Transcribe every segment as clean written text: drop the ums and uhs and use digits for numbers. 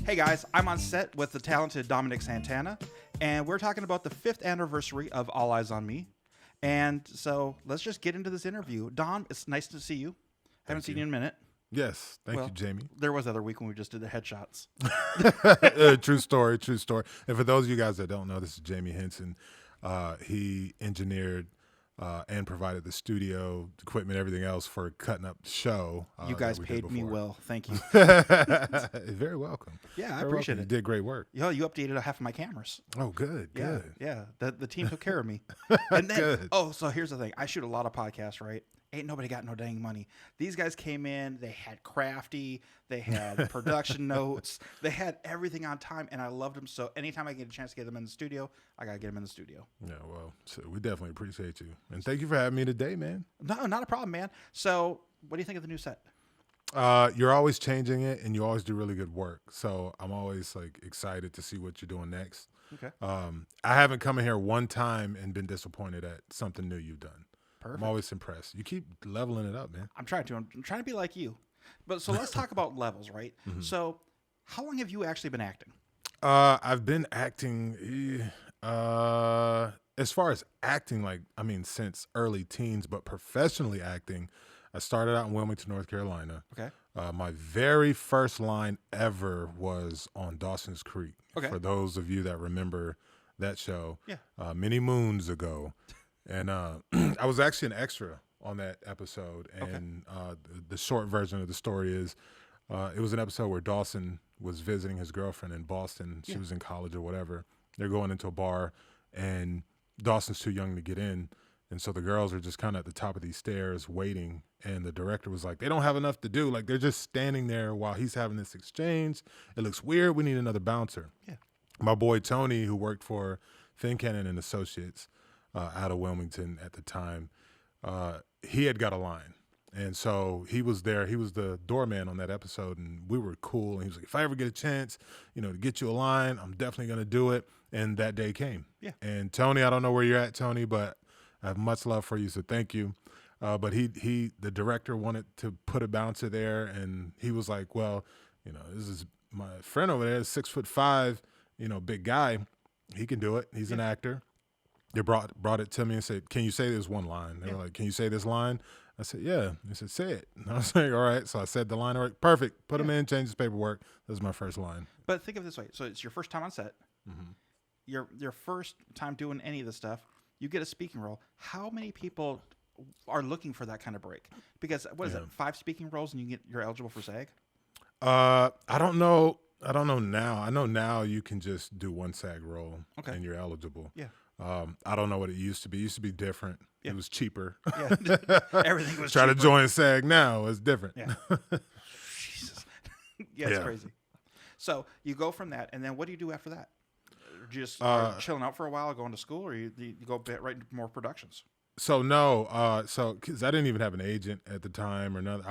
Hey guys, I'm on set with the talented Dominic Santana, and we're talking about the 5th anniversary of All Eyez On Me. And so let's just get into this interview. Dom, it's nice to see you. Haven't seen you in a minute. Yes, thank you, Jamie. There was other week when we just did the headshots. True story, true story. And for those of you guys that don't know, this is Jamie Henson. He engineered and provided the studio equipment, everything else for cutting up the show. You guys paid me well. Thank you. Very welcome. Yeah, I Very appreciate welcome. it. You did great work. Yo, you updated half of my cameras. Oh, good, good. Yeah. The team took care of me. And then, Good. so here's the thing. I shoot a lot of podcasts, right? Ain't nobody got no dang money. These guys came in. They had crafty. They had production notes. They had everything on time, and I loved them. So anytime I get a chance to get them in the studio, I got to get them in the studio. Yeah, well, so we definitely appreciate you. And thank you for having me today, man. No, not a problem, man. So what do you think of the new set? You're always changing it, and you always do really good work. So I'm always like excited to see what you're doing next. Okay. I haven't come in here one time and been disappointed at something new you've done. Perfect. I'm always impressed. You keep leveling it up, man. I'm trying to be like you. But so let's talk about levels, right? Mm-hmm. So how long have you actually been acting? I've been acting as far as acting, since early teens, but professionally acting, I started out in Wilmington, North Carolina. Okay. My very first line ever was on Dawson's Creek. Okay. For those of you that remember that show, yeah, many moons ago. And I was actually an extra on that episode. And the short version of the story is it was an episode where Dawson was visiting his girlfriend in Boston. She was in college or whatever. They're going into a bar, and Dawson's too young to get in. And so the girls are just kind of at the top of these stairs waiting. And the director was like, they don't have enough to do. Like, they're just standing there while he's having this exchange. It looks weird. We need another bouncer. Yeah. My boy Tony, who worked for Fincannon and Associates, out of Wilmington at the time, he had got a line. And so he was there. He was the doorman on that episode, and we were cool. And he was like, if I ever get a chance, to get you a line, I'm definitely going to do it. And that day came. Yeah. And Tony, I don't know where you're at, Tony, but I have much love for you, so thank you. But the director wanted to put a bouncer there, and he was like, well, this is my friend over there, 6'5", big guy. He can do it. He's an actor. They brought it to me and said, can you say this one line? They were like, can you say this line? I said, yeah. They said, say it. And I was like, all right. So I said the line. All right, perfect. Put him in, change his paperwork. That was my first line. But think of it this way. So it's your first time on set. Mm-hmm. Your first time doing any of this stuff. You get a speaking role. How many people are looking for that kind of break? Because what is it, 5 speaking roles and you're eligible for SAG? I don't know now. I know now you can just do one SAG role and you're eligible. Yeah. I don't know what it used to be. It used to be different. Yeah. It was cheaper. Yeah. Everything was Try cheaper. to join SAG now. It's different. Yeah. Jesus. Yeah, it's crazy. So you go from that, and then what do you do after that? Just chilling out for a while, going to school, or you go right into more productions? So no, because I didn't even have an agent at the time or nothing.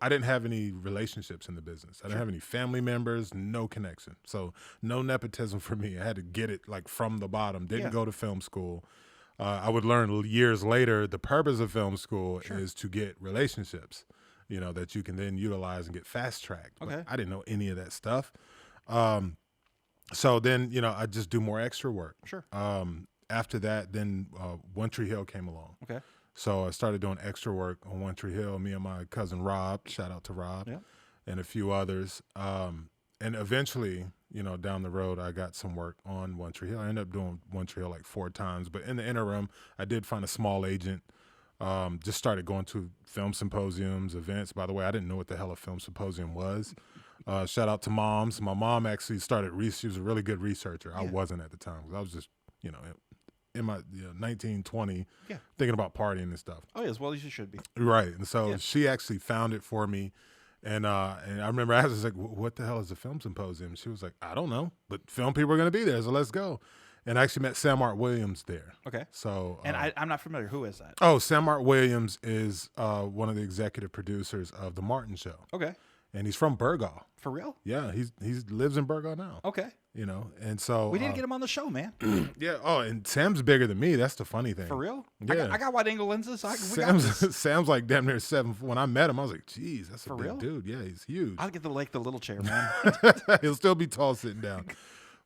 I didn't have any relationships in the business. I didn't have any family members, no connection. So no nepotism for me. I had to get it like from the bottom. Didn't go to film school. I would learn years later the purpose of film school is to get relationships, that you can then utilize and get fast tracked. Okay. I didn't know any of that stuff. So then, I just do more extra work. Sure. After that, then One Tree Hill came along. Okay. So I started doing extra work on One Tree Hill, me and my cousin Rob, shout out to Rob, and a few others. And eventually, down the road, I got some work on One Tree Hill. I ended up doing One Tree Hill like 4 times. But in the interim, I did find a small agent, just started going to film symposiums, events. By the way, I didn't know what the hell a film symposium was. Shout out to moms. My mom actually started, she was a really good researcher. I wasn't at the time because I was just, in my 19, 20, thinking about partying and stuff. Oh, yeah, as well as you should be. Right. And so she actually found it for me. And I remember I was like, what the hell is a film symposium? She was like, I don't know, but film people are going to be there, so let's go. And I actually met Sam Art Williams there. Okay. So, and I'm not familiar. Who is that? Oh, Sam Art Williams is one of the executive producers of The Martin Show. Okay. and he's from Burgaw. For real? Yeah, he lives in Burgaw now. Okay. You know, and so We need to get him on the show, man. yeah. Oh, and Sam's bigger than me. That's the funny thing. For real? Yeah. I got wide angle lenses. So we got this. Sam's like damn near 7. When I met him, I was like, geez, that's For a big real? dude. Yeah, he's huge. I'll get the little chair, man. He'll still be tall sitting down.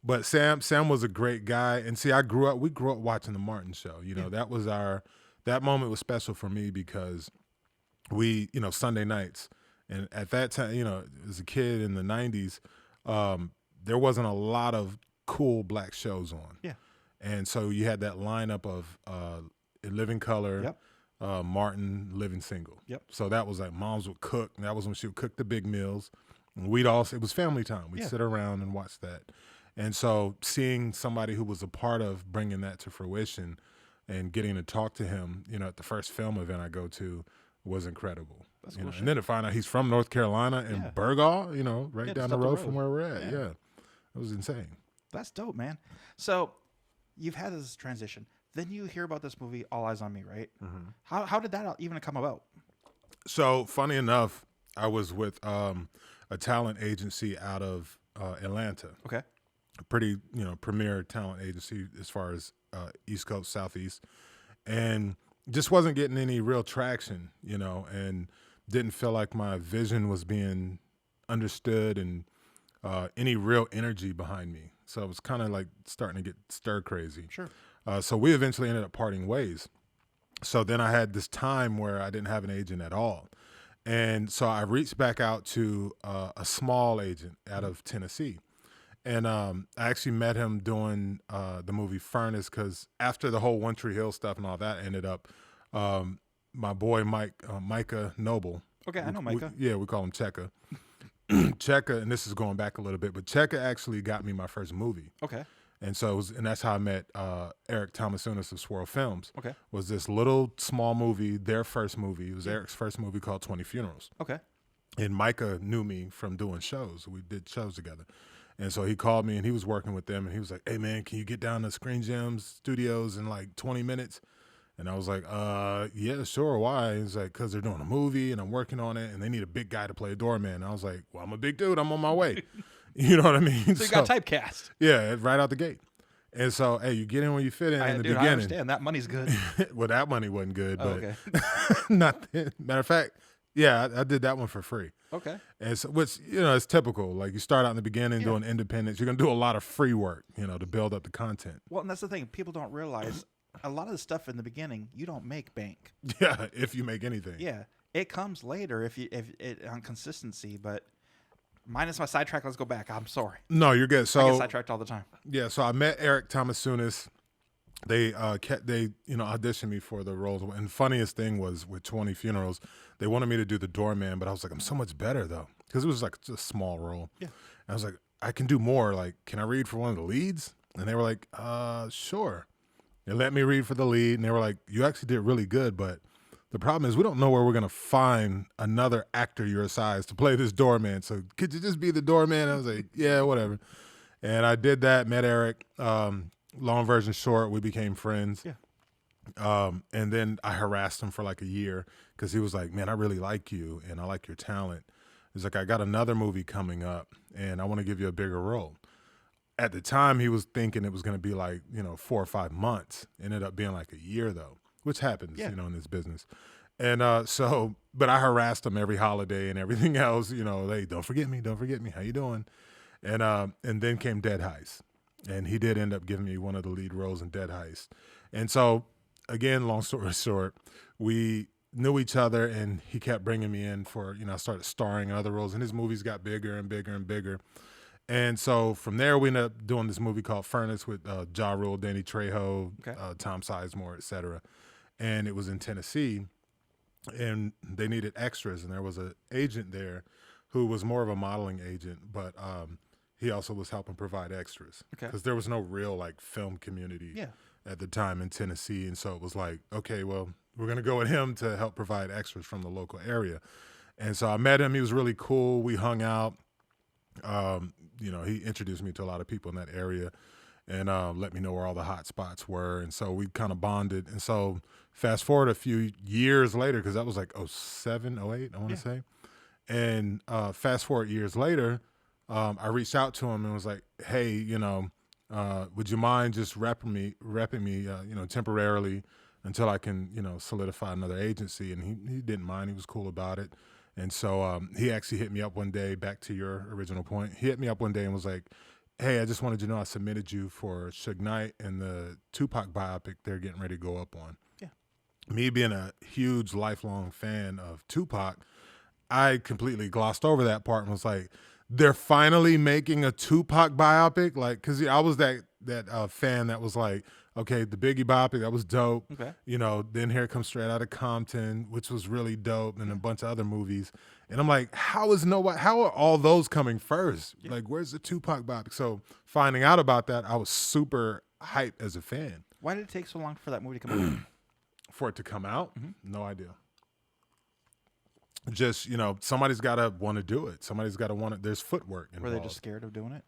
But Sam was a great guy. And see, we grew up watching the Martin Show. You know, that moment was special for me because we, you know, Sunday nights. And at that time, you know, as a kid in the 90s, there wasn't a lot of cool black shows on. Yeah. And so you had that lineup of In Living Color, Yep. Martin, Living Single. Yep. So that was like moms would cook. And that was when she would cook the big meals. And it was family time. We'd sit around and watch that. And so seeing somebody who was a part of bringing that to fruition and getting to talk to him, you know, at the first film event I go to was incredible. That's You cool know, and then to find out he's from North Carolina and Yeah. Burgaw, you know, right Yeah, down just the up the road from road. where we're at. Yeah. Yeah. It was insane. That's dope, man. So you've had this transition. Then you hear about this movie, All Eyez on Me, right? Mm-hmm. How did that even come about? So funny enough, I was with a talent agency out of Atlanta. Okay. A pretty, you know, premier talent agency as far as East Coast, Southeast. And just wasn't getting any real traction, you know, and didn't feel like my vision was being understood and any real energy behind me. So it was kind of like starting to get stir crazy. Sure. So we eventually ended up parting ways. So then I had this time where I didn't have an agent at all. And so I reached back out to a small agent out of Tennessee. And I actually met him doing the movie Furnace because after the whole One Tree Hill stuff and all that ended up, my boy Micah Noble. Okay, I know Micah. We call him Cheka. Cheka, and this is going back a little bit, but Cheka actually got me my first movie. Okay. And so and that's how I met Eric Thomasounis of Swirl Films. Okay. Was this little small movie, their first movie. It was Eric's first movie called 20 Funerals. Okay. And Micah knew me from doing shows. We did shows together. And so he called me and he was working with them and he was like, hey man, can you get down to Screen Gems Studios in like 20 minutes? And I was like, yeah, sure. Why? He's like, because they're doing a movie and I'm working on it and they need a big guy to play a doorman. And I was like, well, I'm a big dude. I'm on my way. You know what I mean? So you got typecast. Yeah, right out the gate. And so, hey, you get in when you fit in the beginning. I understand. That money's good. Well, that money wasn't good, but okay. nothing. Matter of fact, yeah, I did that one for free. Okay. And so, which, you know, it's typical. Like you start out in the beginning doing independence. You're going to do a lot of free work, you know, to build up the content. Well, and that's the thing. People don't realize a lot of the stuff in the beginning, you don't make bank. Yeah, if you make anything. Yeah. It comes later if on consistency, but minus my sidetrack, let's go back. I'm sorry. No, you're good. I So get sidetracked all the time. yeah, so I met Eric Thomasounis. They auditioned me for the roles. And funniest thing was with 20 Funerals, they wanted me to do the doorman, but I was like, I'm so much better though, because it was like a small role. Yeah. And I was like, I can do more. Like, can I read for one of the leads? And they were like, sure. They let me read for the lead, and they were like, you actually did really good, but the problem is we don't know where we're going to find another actor your size to play this doorman. So could you just be the doorman? I was like, yeah, whatever. And I did that, met Eric. Long version short, we became friends. Yeah. And then I harassed him for like a year because he was like, man, I really like you and I like your talent. He's like, I got another movie coming up and I want to give you a bigger role. At the time, he was thinking it was going to be like, 4 or 5 months. Ended up being like a year though, which happens, in this business. And but I harassed him every holiday and everything else, hey, don't forget me. How you doing? And then came Dead Heist. And he did end up giving me one of the lead roles in Dead Heist. And so, again, long story short, we knew each other and he kept bringing me in for, I started starring in other roles and his movies got bigger and bigger and bigger. And so from there, we ended up doing this movie called Furnace with Ja Rule, Danny Trejo, Tom Sizemore, et cetera. And it was in Tennessee and they needed extras. And there was an agent there who was more of a modeling agent, but he also was helping provide extras because there was no real like film community at the time in Tennessee. And so it was like, okay, well, we're going to go with him to help provide extras from the local area. And so I met him. He was really cool. We hung out. He introduced me to a lot of people in that area and let me know where all the hot spots were. And so we kind of bonded. And so fast forward a few years later, because that was like 07, 08, I want to say. And fast forward years later, I reached out to him and was like, hey, would you mind just repping me, temporarily until I can, solidify another agency? And he didn't mind. He was cool about it. And so he actually hit me up one day, back to your original point. He hit me up one day and was like, hey, I just wanted you to know I submitted you for Suge Knight and the Tupac biopic they're getting ready to go up on. Yeah. Me being a huge lifelong fan of Tupac, I completely glossed over that part and was like, they're finally making a Tupac biopic? Like, because I was that fan that was like, okay, the Biggie biopic, that was dope. Okay. Then Here It Comes Straight Outta Compton, which was really dope, and a bunch of other movies. And I'm like, how are all those coming first? Yeah. Like, where's the Tupac biopic? So finding out about that, I was super hyped as a fan. Why did it take so long for that movie to come out? For it to come out? No idea. Just, somebody's got to want to do it. Somebody's got to want it. There's footwork involved. Were they just scared of doing it?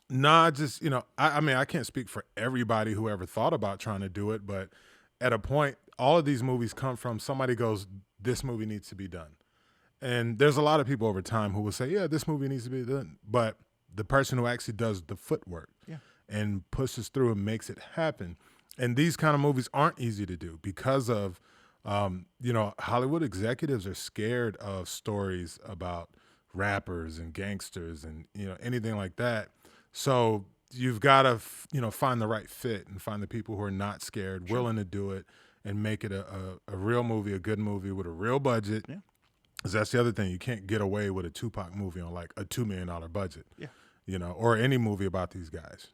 Nah, just, I mean, I can't speak for everybody who ever thought about trying to do it, but at a point, all of these movies come from somebody goes, this movie needs to be done. And there's a lot of people over time who will say, yeah, this movie needs to be done. But the person who actually does the footwork and pushes through and makes it happen. And these kind of movies aren't easy to do because of, Hollywood executives are scared of stories about rappers and gangsters and, anything like that. So you've got to, find the right fit and find the people who are not scared, willing to do it and make it a real movie, a good movie with a real budget. Yeah. Because that's the other thing. You can't get away with a Tupac movie on like a $2 million budget, or any movie about these guys,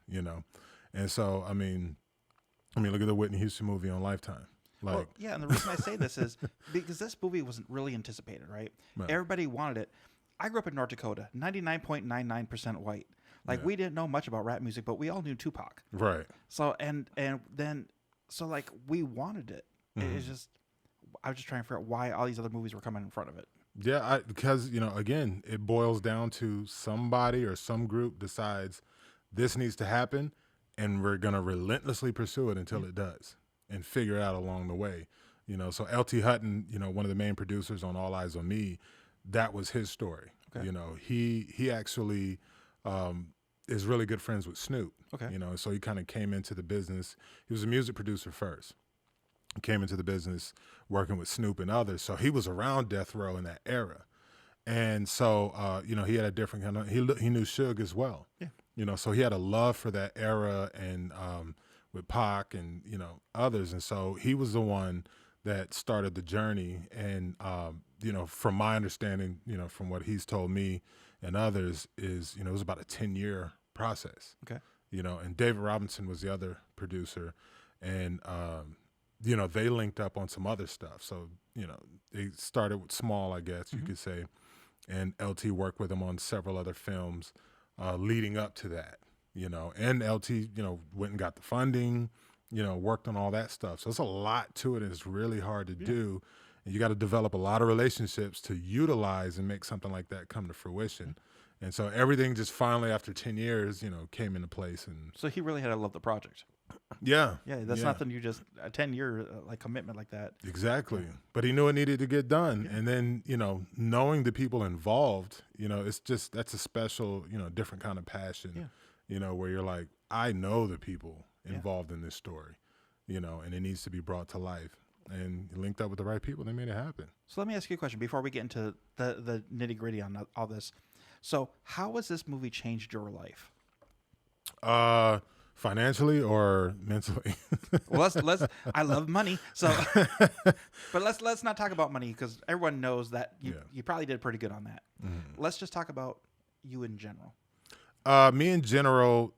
And so, I mean, look at the Whitney Houston movie on Lifetime. Well, yeah, and the reason I say this is because this movie wasn't really anticipated, right? Everybody wanted it. I grew up in North Dakota, 99.99% white. Like, we didn't know much about rap music, but we all knew Tupac. Right. So, and then, like, we wanted it. It's just, I was just trying to figure out why all these other movies were coming in front of it. Yeah, because, again, it boils down to somebody or some group decides this needs to happen, and we're going to relentlessly pursue it until it does. And figure it out along the way, So L.T. Hutton, one of the main producers on All Eyez On Me, that was his story. Okay. He actually is really good friends with Snoop. Okay. So he kind of came into the business. He was a music producer first. He came into the business working with Snoop and others. So he was around Death Row in that era, and so he had a different kind of. He knew Suge as well. Yeah. So he had a love for that era and. With Pac and others, and so he was the one that started the journey. And from my understanding, from what he's told me and others, is it was about a 10-year process. Okay. And David Robinson was the other producer, and they linked up on some other stuff. So they started with Small, I guess you could say, and LT worked with him on several other films leading up to that. And LT, went and got the funding, worked on all that stuff. So it's a lot to it, and it's really hard to do. And you got to develop a lot of relationships to utilize and make something like that come to fruition. And so everything just finally, after 10 years, came into place. And so he really had to love the project. Yeah. Yeah, that's nothing you just, a 10-year like commitment like that. Exactly. But he knew it needed to get done. Yeah. And then, knowing the people involved, it's just, that's a special, different kind of passion. Yeah. Where you're like, I know the people involved in this story, and it needs to be brought to life. And linked up with the right people, they made it happen. So let me ask you a question before we get into the nitty gritty on all this. So how has this movie changed your life? Financially or mentally? Well, let's. I love money, so. But let's not talk about money because everyone knows that you probably did pretty good on that. Let's just talk about you in general. Me in general,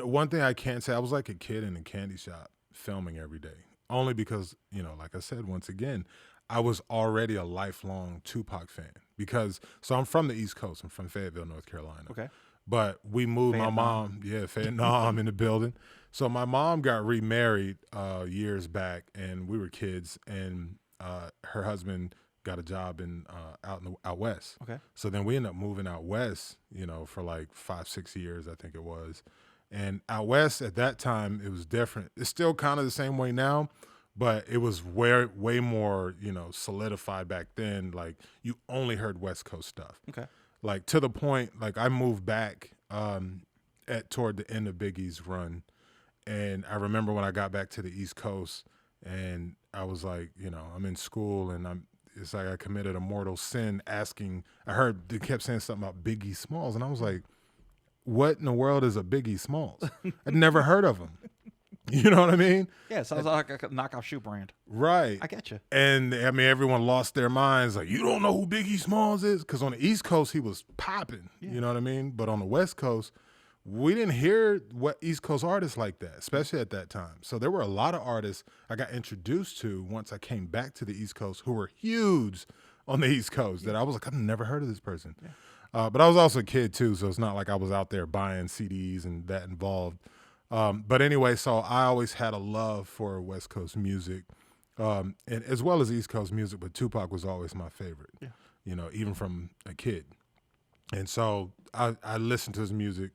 one thing I can say, I was like a kid in a candy shop filming every day. Only because, like I said, once again, I was already a lifelong Tupac fan. So I'm from the East Coast. I'm from Fayetteville, North Carolina. Okay. But we moved, my mom, Fayetteville in the building. So my mom got remarried years back, and we were kids, and her husband got a job out west. Okay. So then we ended up moving out west, for like 5-6 years, I think it was. And out west at that time, it was different. It's still kind of the same way now, but it was way more, solidified back then. Like you only heard West Coast stuff. Okay. Like to the point, like I moved back toward the end of Biggie's run, and I remember when I got back to the East Coast, and I was like, I'm in school, and it's like I committed a mortal sin asking. I heard they kept saying something about Biggie Smalls, and I was like, what in the world is a Biggie Smalls? I'd never heard of him. You know what I mean? Yeah, it sounds like a knockoff shoe brand. Right. I get you. And I mean, everyone lost their minds. Like, you don't know who Biggie Smalls is? Because on the East Coast, he was popping. Yeah. You know what I mean? But on the West Coast, we didn't hear what East Coast artists like that, especially at that time. So there were a lot of artists I got introduced to once I came back to the East Coast who were huge on the East Coast that I was like, I've never heard of this person. Yeah. But I was also a kid too, so it's not like I was out there buying CDs and that involved. But anyway, so I always had a love for West Coast music, and as well as East Coast music, but Tupac was always my favorite, even from a kid. And so I listened to his music,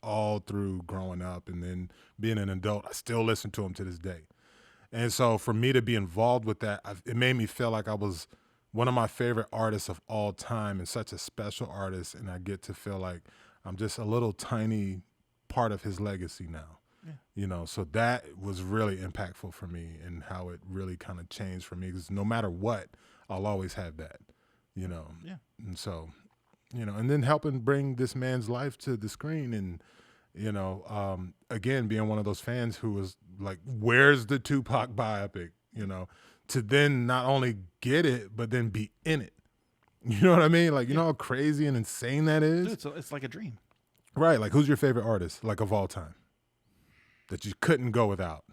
all through growing up, and then being an adult, I still listen to him to this day. And so for me to be involved with that, it made me feel like I was one of my favorite artists of all time and such a special artist, and I get to feel like I'm just a little tiny part of his legacy now. So that was really impactful for me, and how it really kind of changed for me, because no matter what, I'll always have that, and so, and then helping bring this man's life to the screen, and again, being one of those fans who was like, where's the Tupac biopic, to then not only get it, but then be in it. You know what I mean? Like, you know how crazy and insane that is? Dude, so it's like a dream. Right. Like, who's your favorite artist, like, of all time that you couldn't go without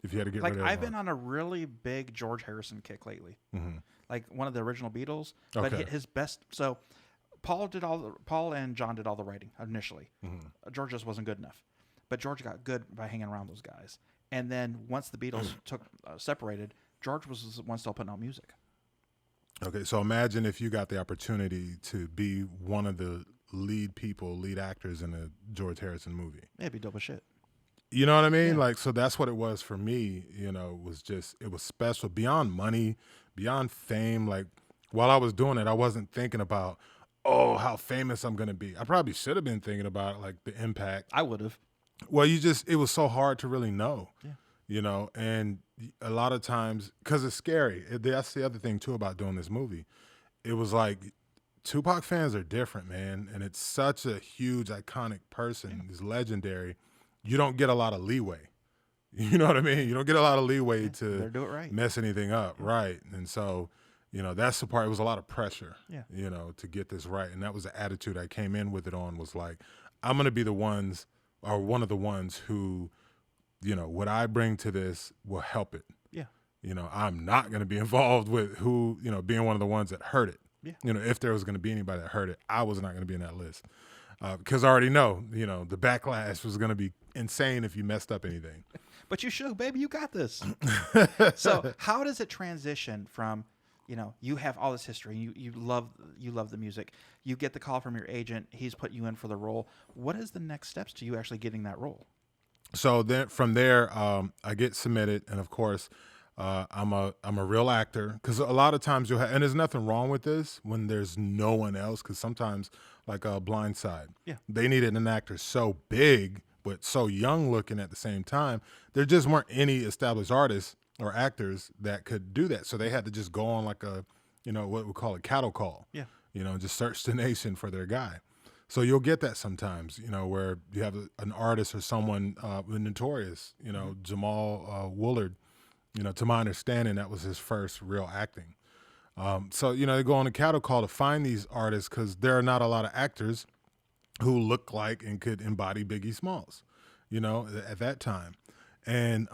if you had to get rid of? I've been on a really big George Harrison kick lately. Mm-hmm. Like one of the original Beatles. But his best. So Paul and John did all the writing initially. Mm-hmm. George just wasn't good enough. But George got good by hanging around those guys. And then once the Beatles separated, George was the one still putting out music. Okay, so imagine if you got the opportunity to be one of the lead actors in a George Harrison movie. Yeah, it'd be dope as shit. You know what I mean? Yeah. Like, so that's what it was for me, it was special beyond money, beyond fame. Like, while I was doing it, I wasn't thinking about, how famous I'm going to be. I probably should have been thinking about, like, the impact. I would have. Well, it was so hard to really know, and a lot of times, because it's scary. That's the other thing, too, about doing this movie. It was like, Tupac fans are different, man, and it's such a huge, iconic person. He's legendary. You don't get a lot of leeway. You know what I mean? You don't get a lot of leeway to do it right. Mess anything up, right? And so, that's the part. It was a lot of pressure, to get this right. And that was the attitude I came in with it on, was like, I'm going to be one of the ones who, what I bring to this will help it. Yeah. I'm not going to be involved with who, being one of the ones that hurt it. Yeah. If there was going to be anybody that heard it, I was not going to be in that list, because I already know, the backlash was going to be insane if you messed up anything. But you should, baby. You got this. So how does it transition from, you have all this history, you love the music, you get the call from your agent, he's put you in for the role. What is the next steps to you actually getting that role? So then from there, I get submitted, and of course, I'm a real actor, because a lot of times you'll have, and there's nothing wrong with this when there's no one else, because sometimes, like Blind Side, they needed an actor so big but so young looking at the same time. There just weren't any established artists or actors that could do that, so they had to just go on like a, what we call a cattle call. Yeah, just search the nation for their guy. So you'll get that sometimes, where you have an artist or someone notorious, Jamal Woolard. To my understanding, that was his first real acting. So, they go on a cattle call to find these artists, because there are not a lot of actors who look like and could embody Biggie Smalls, at that time. And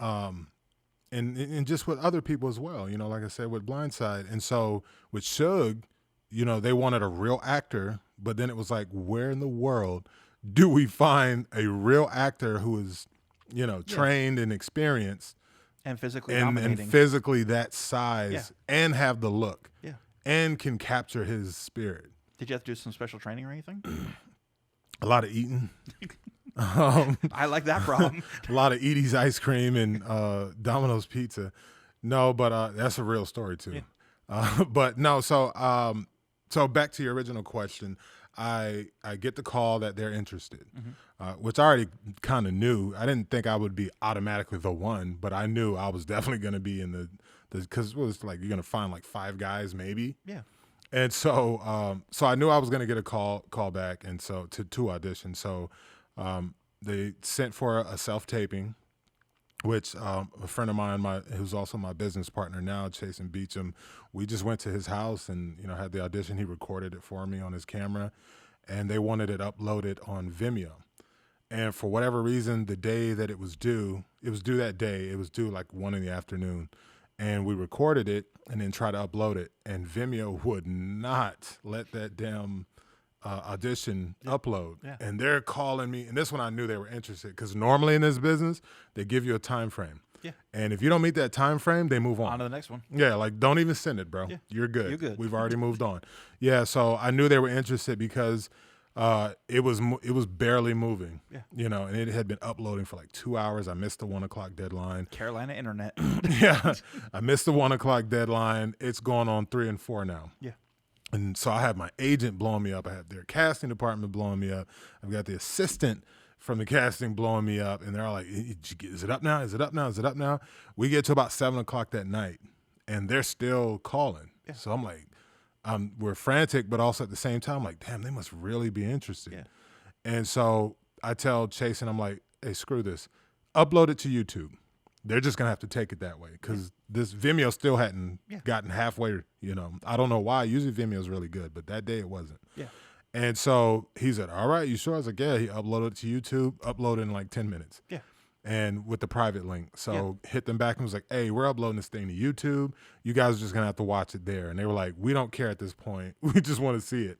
just with other people as well, like I said, with Blind Side. And so with Suge, they wanted a real actor, but then it was like, where in the world do we find a real actor who is, trained and experienced, and physically and physically that size, and have the look, and can capture his spirit? Did you have to do some special training or anything? A lot of eating. I like that problem. A lot of Edie's ice cream and Domino's pizza. No, but that's a real story too. But no, so back to your original question, I get the call that they're interested, which I already kind of knew. I didn't think I would be automatically the one, but I knew I was definitely going to be in the because it was like you're going to find like 5 guys maybe. Yeah. And so so I knew I was going to get a call back, and so to audition. So they sent for a self-taping, which a friend of mine, who's also my business partner now, Chase Beecham, we just went to his house and, had the audition. He recorded it for me on his camera, and they wanted it uploaded on Vimeo. And for whatever reason, the day that it was due that day. It was due like 1 p.m. And we recorded it and then tried to upload it. And Vimeo would not let that damn audition upload. Yeah. And they're calling me. And this one I knew they were interested, because normally in this business, they give you a time frame. Yeah. And if you don't meet that time frame, they move on. On to the next one. Yeah, like don't even send it, bro. Yeah. You're good. You're good. We've already moved on. Yeah, so I knew they were interested because it was barely moving. Yeah. And it had been uploading for like 2 hours. I missed the 1 o'clock deadline. Carolina internet. Yeah, I missed the 1 o'clock deadline. It's going on 3 and 4 now. Yeah. And so I had my agent blowing me up. I had their casting department blowing me up. I've got the assistant from the casting blowing me up. And they're all like, is it up now? Is it up now? Is it up now? We get to about 7 o'clock that night, and they're still calling. Yeah. So I'm like, we're frantic, but also at the same time, like, damn, they must really be interested. Yeah. And so I tell Chase, and I'm like, hey, screw this. Upload it to YouTube. They're just going to have to take it that way, because this Vimeo still hadn't gotten halfway, I don't know why. Usually Vimeo is really good, but that day it wasn't. Yeah. And so he said, all right, you sure? I was like, yeah. He uploaded it to YouTube, uploaded in like 10 minutes. Yeah. And with the private link. So hit them back and was like, hey, we're uploading this thing to YouTube. You guys are just going to have to watch it there. And they were like, we don't care at this point. We just want to see it.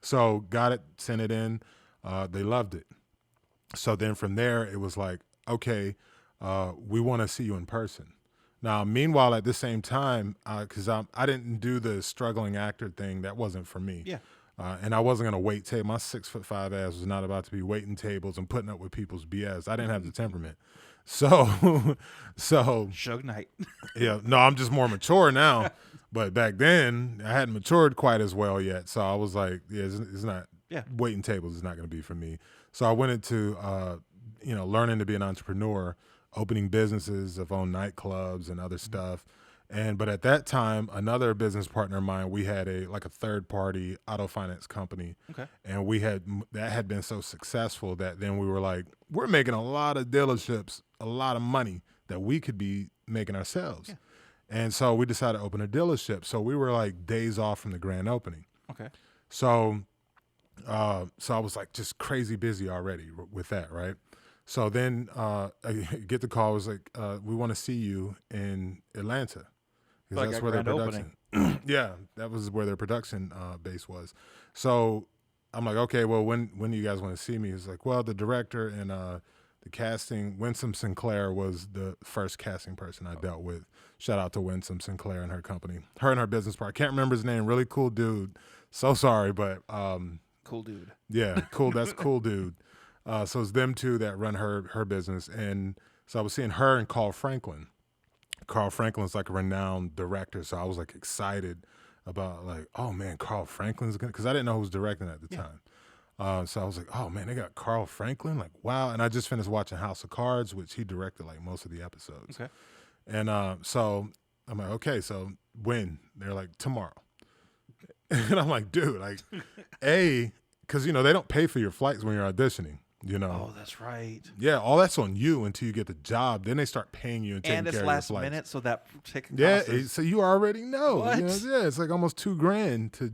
So got it, sent it in. They loved it. So then from there, it was like, okay, we want to see you in person. Now, meanwhile, at the same time, because I didn't do the struggling actor thing, that wasn't for me. Yeah. And I wasn't going to wait table. My 6'5" ass was not about to be waiting tables and putting up with people's BS. I didn't have the temperament. So Suge Knight. Yeah, no, I'm just more mature now. But back then, I hadn't matured quite as well yet. So I was like, yeah, it's not, waiting tables is not going to be for me. So I went into, learning to be an entrepreneur, opening businesses, I've owned nightclubs and other stuff. But at that time, another business partner of mine, we had a third party auto finance company. Okay. And that had been so successful that then we were like, we're making a lot of dealerships, a lot of money that we could be making ourselves. Yeah. And so we decided to open a dealership. So we were like days off from the grand opening. Okay. So I was like just crazy busy already with that, right? So then I get the call. It was like, we want to see you in Atlanta. Like that's where their production. Yeah, that was where their production base was. So I'm like, okay, well, when do you guys want to see me? He's like, well, the director and the casting, Winsome Sinclair was the first casting person I dealt with. Shout out to Winsome Sinclair and her company. Her and her business partner. Can't remember his name. Really cool dude. So sorry, but cool dude. Yeah, cool. That's cool dude. So it's them two that run her business. And so I was seeing her and Carl Franklin. Carl Franklin's like a renowned director. So I was like excited about like, oh man, Carl Franklin's gonna, because I didn't know who was directing at the time. So I was like, oh man, they got Carl Franklin, like wow. And I just finished watching House of Cards, which he directed like most of the episodes. Okay. And so I'm like, okay, so when? They're like, tomorrow. And I'm like, dude, like, because they don't pay for your flights when you're auditioning. Oh, that's right. Yeah, all that's on you until you get the job. Then they start paying you and taking care of your flights. And it's last minute, so that ticket cost is... so you already know. What? Yeah, it's like almost $2,000 to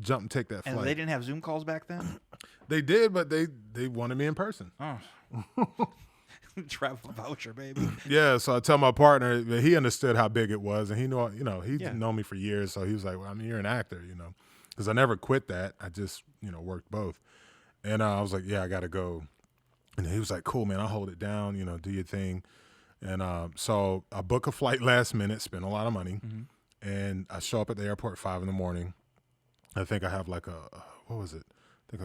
jump and take that flight. And they didn't have Zoom calls back then? They did, but they wanted me in person. Oh. Travel voucher, baby. Yeah, so I tell my partner that he understood how big it was, and he he'd known me for years, so he was like, well, I mean, you're an actor, because I never quit that. I just worked both. And I was like, yeah, I got to go. And he was like, cool, man, I'll hold it down, do your thing. And so I book a flight last minute, spend a lot of money, and I show up at the airport at 5 a.m. I think I have like a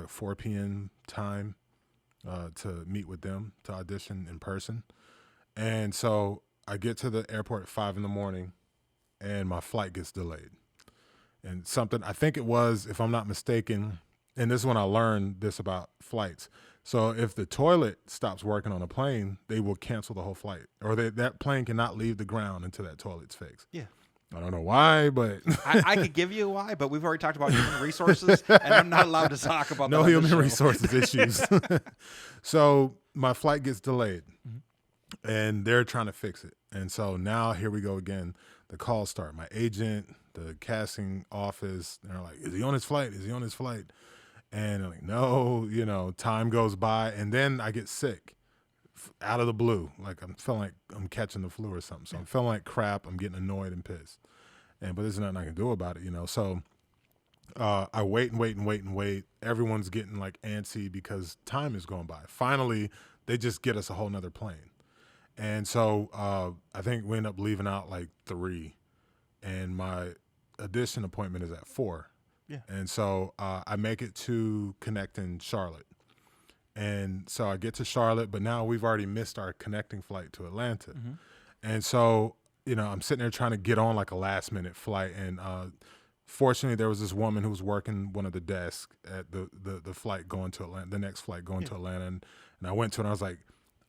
4 p.m. time to meet with them, to audition in person. And so I get to the airport at 5 a.m, and my flight gets delayed. And something, I think it was, if I'm not mistaken, and this is when I learned this about flights. So if the toilet stops working on a plane, they will cancel the whole flight, or that plane cannot leave the ground until that toilet's fixed. Yeah. I don't know why, but I could give you a why, but we've already talked about human resources, and I'm not allowed to talk about no that on human the show. resources issues. So my flight gets delayed, and they're trying to fix it. And so now here we go again. The calls start. My agent, the casting office, they're like, "Is he on his flight? Is he on his flight?" And I'm like, "No." Time goes by, and then I get sick. Out of the blue, like I'm feeling like I'm catching the flu or something. So I'm feeling like crap. I'm getting annoyed and pissed. But there's nothing I can do about it, So I wait and wait. Everyone's getting like antsy because time is going by. Finally, they just get us a whole nother plane. And so I think we end up leaving out like 3, and my audition appointment is at 4. Yeah. And so I make it to connect in Charlotte. And so I get to Charlotte, but now we've already missed our connecting flight to Atlanta. And so, I'm sitting there trying to get on like a last minute flight. And fortunately, there was this woman who was working one of the desks at the flight going to Atlanta, the next flight going to Atlanta. And I went to her and I was like,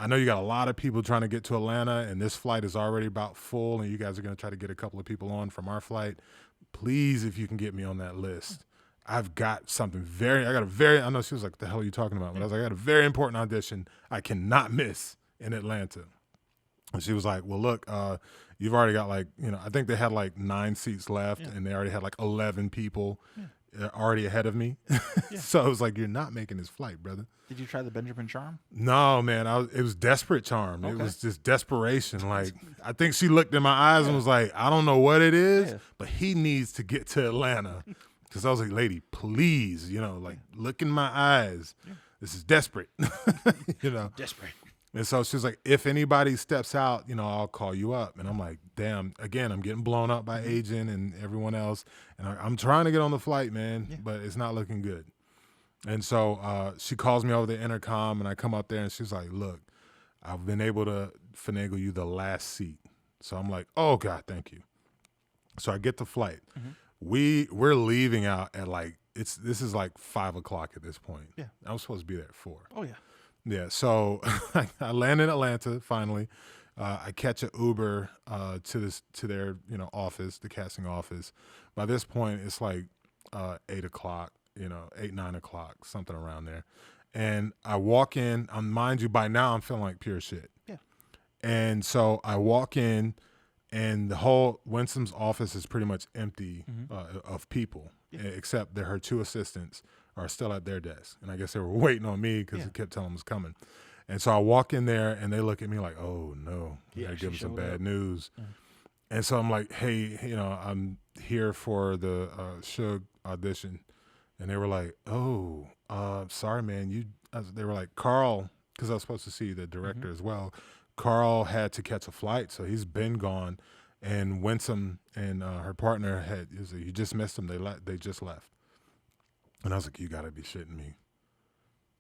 "I know you got a lot of people trying to get to Atlanta, and this flight is already about full, and you guys are going to try to get a couple of people on from our flight. Please, if you can get me on that list. I've got something I know she was like, "The hell are you talking about?" But I was like, "I got a very important audition I cannot miss in Atlanta." And she was like, "Well, look, you've already got like, I think they had like 9 seats left, and they already had like 11 people already ahead of me." So it was like, "You're not making this flight, brother." Did you try the Benjamin Charm? No, man. It was desperate charm. Okay. It was just desperation. Like, I think she looked in my eyes and was like, "I don't know what it is, but he needs to get to Atlanta." Because I was like, "Lady, please, look in my eyes. This is desperate." Desperate. And so she was like, "If anybody steps out, I'll call you up." And I'm like, damn, again, I'm getting blown up by agent and everyone else. And I'm trying to get on the flight, man, but it's not looking good. And so she calls me over the intercom, and I come up there, and she's like, "Look, I've been able to finagle you the last seat." So I'm like, "Oh, God, thank you." So I get the flight. We're leaving out at like, this is like 5 o'clock at this point. Yeah. I was supposed to be there at 4. Oh, yeah. Yeah, so I land in Atlanta finally. I catch an Uber to their office, the casting office. By this point, it's like 8 o'clock, 8, 9 o'clock, something around there. And I walk in. Mind you, by now I'm feeling like pure shit. Yeah. And so I walk in, and the whole Winsom's office is pretty much empty of people, except that her 2 assistants are still at their desk. And I guess they were waiting on me because it kept telling them it was coming. And so I walk in there, and they look at me like, "Oh, no, I got to give them some bad news." And so I'm like, "Hey, I'm here for the Suge audition." And they were like, "Oh, sorry, man. They were like, Carl, because I was supposed to see the director as well. Carl had to catch a flight, so he's been gone. And Winsome and her partner you just missed them. They just left." And I was like, "You got to be shitting me."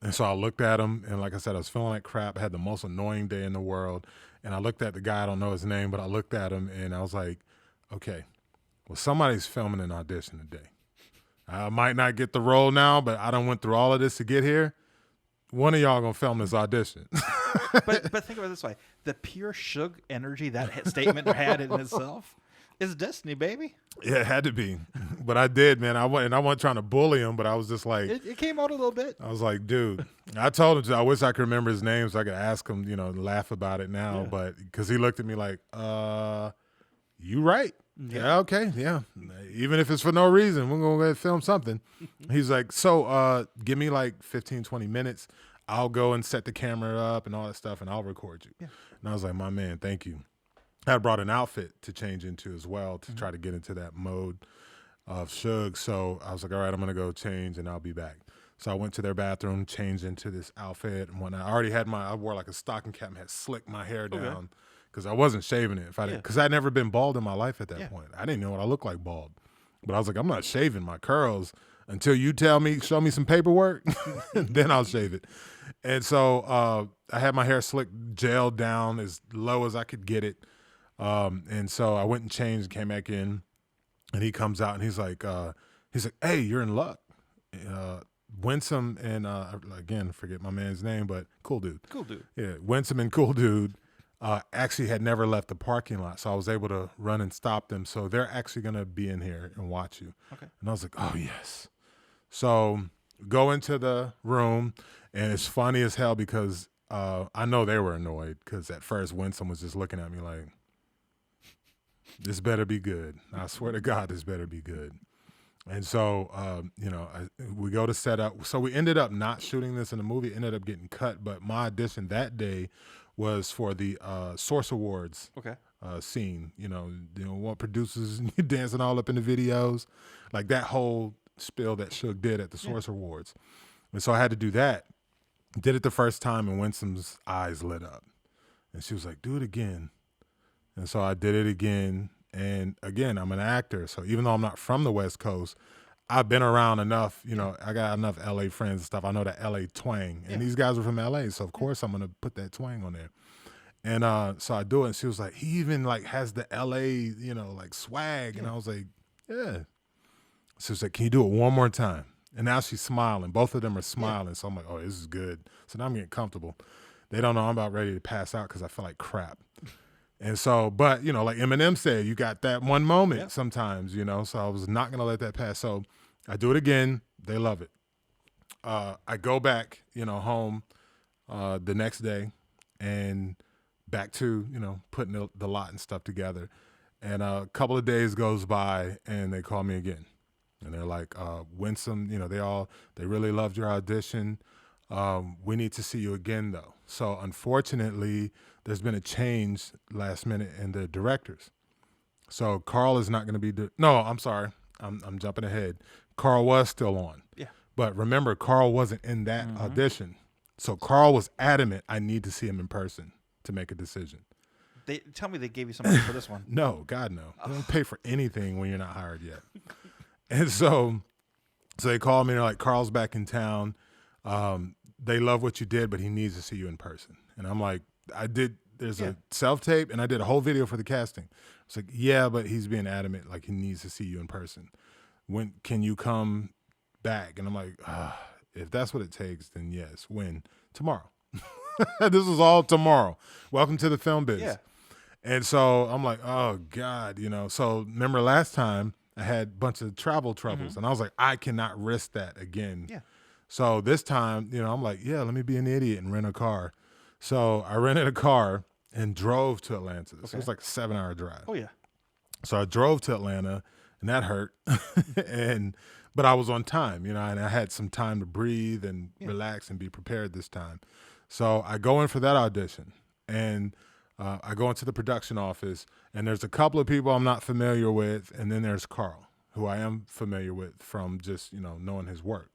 And so I looked at him, and like I said, I was feeling like crap. I had the most annoying day in the world. And I looked at the guy, I don't know his name, but I looked at him, and I was like, "Okay, well, somebody's filming an audition today. I might not get the role now, but I done went through all of this to get here. One of y'all gonna film this audition." But think about it this way: the pure Suge energy that statement had in itself is destiny, baby. Yeah, it had to be. But I did, man. I wasn't trying to bully him, but I was just like, It came out a little bit. I was like, dude. I told him I wish I could remember his name so I could ask him, laugh about it now. Yeah. But because he looked at me like, "You right? Yeah, okay, yeah. Even if it's for no reason, we're gonna go ahead and film something." He's like, "So, give me like 15, 20 minutes. I'll go and set the camera up and all that stuff, and I'll record you." Yeah. And I was like, "My man, thank you." I brought an outfit to change into as well to try to get into that mode of Suge. So I was like, "All right, I'm going to go change and I'll be back." So I went to their bathroom, changed into this outfit and whatnot. I already had I wore like a stocking cap and had slicked my hair down because I wasn't shaving it. Because I'd never been bald in my life at that point. I didn't know what I looked like bald. But I was like, I'm not shaving my curls until you show me some paperwork, then I'll shave it. And so I had my hair slicked, gelled down as low as I could get it. And so I went and changed, came back in, and he comes out and he's like, hey, you're in luck. Winsome and again, forget my man's name, but cool dude. Cool dude. Yeah, Winsome and cool dude actually had never left the parking lot, so I was able to run and stop them. So they're actually gonna be in here and watch you. Okay. And I was like, oh yes. So go into the room, and it's funny as hell because I know they were annoyed because at first Winsome was just looking at me like, this better be good. I swear to God, this better be good. And so, we go to set up. So we ended up not shooting this in the movie, ended up getting cut. But my audition that day was for the Source Awards scene. What producers dancing all up in the videos, like that whole spiel that Suge did at the Source Awards. And so I had to do that. Did it the first time, and Winsome's eyes lit up. And she was like, do it again. And so I did it again. And again, I'm an actor. So even though I'm not from the West Coast, I've been around enough, I got enough LA friends and stuff. I know that LA twang. And these guys are from LA. So of course I'm going to put that twang on there. And so I do it. And she was like, he even like has the LA, like swag. And I was like, yeah. She was like, can you do it one more time? And now she's smiling. Both of them are smiling. So I'm like, oh, this is good. So now I'm getting comfortable. They don't know I'm about ready to pass out because I feel like crap. And so, but, like Eminem said, you got that one moment sometimes, so I was not going to let that pass. So I do it again. They love it. I go back, home the next day and back to, putting the lot and stuff together. And a couple of days goes by and they call me again. And they're like, Winsome, they really loved your audition. We need to see you again, though. So unfortunately, there's been a change last minute in the directors. So Carl is not going to be no, I'm sorry. I'm jumping ahead. Carl was still on. Yeah. But remember, Carl wasn't in that audition. So Carl was adamant, I need to see him in person to make a decision. They tell me they gave you some money for this one. No, God, no. They don't pay for anything when you're not hired yet. And so they called me and they're like, Carl's back in town. They love what you did, but he needs to see you in person. And I'm like, there's a self-tape, and I did a whole video for the casting. It's like, yeah, but he's being adamant, like he needs to see you in person. When can you come back? And I'm like, if that's what it takes, then yes. When? Tomorrow. This is all tomorrow. Welcome to the film biz. Yeah. And so I'm like, oh, God, So remember last time I had a bunch of travel troubles, and I was like, I cannot risk that again. Yeah. So this time, I'm like, yeah, let me be an idiot and rent a car. So I rented a car and drove to Atlanta. So it was like a 7-hour drive. Oh, yeah. So I drove to Atlanta, and that hurt. But I was on time, and I had some time to breathe and relax and be prepared this time. So I go in for that audition, and I go into the production office, and there's a couple of people I'm not familiar with, and then there's Carl, who I am familiar with from just, knowing his work.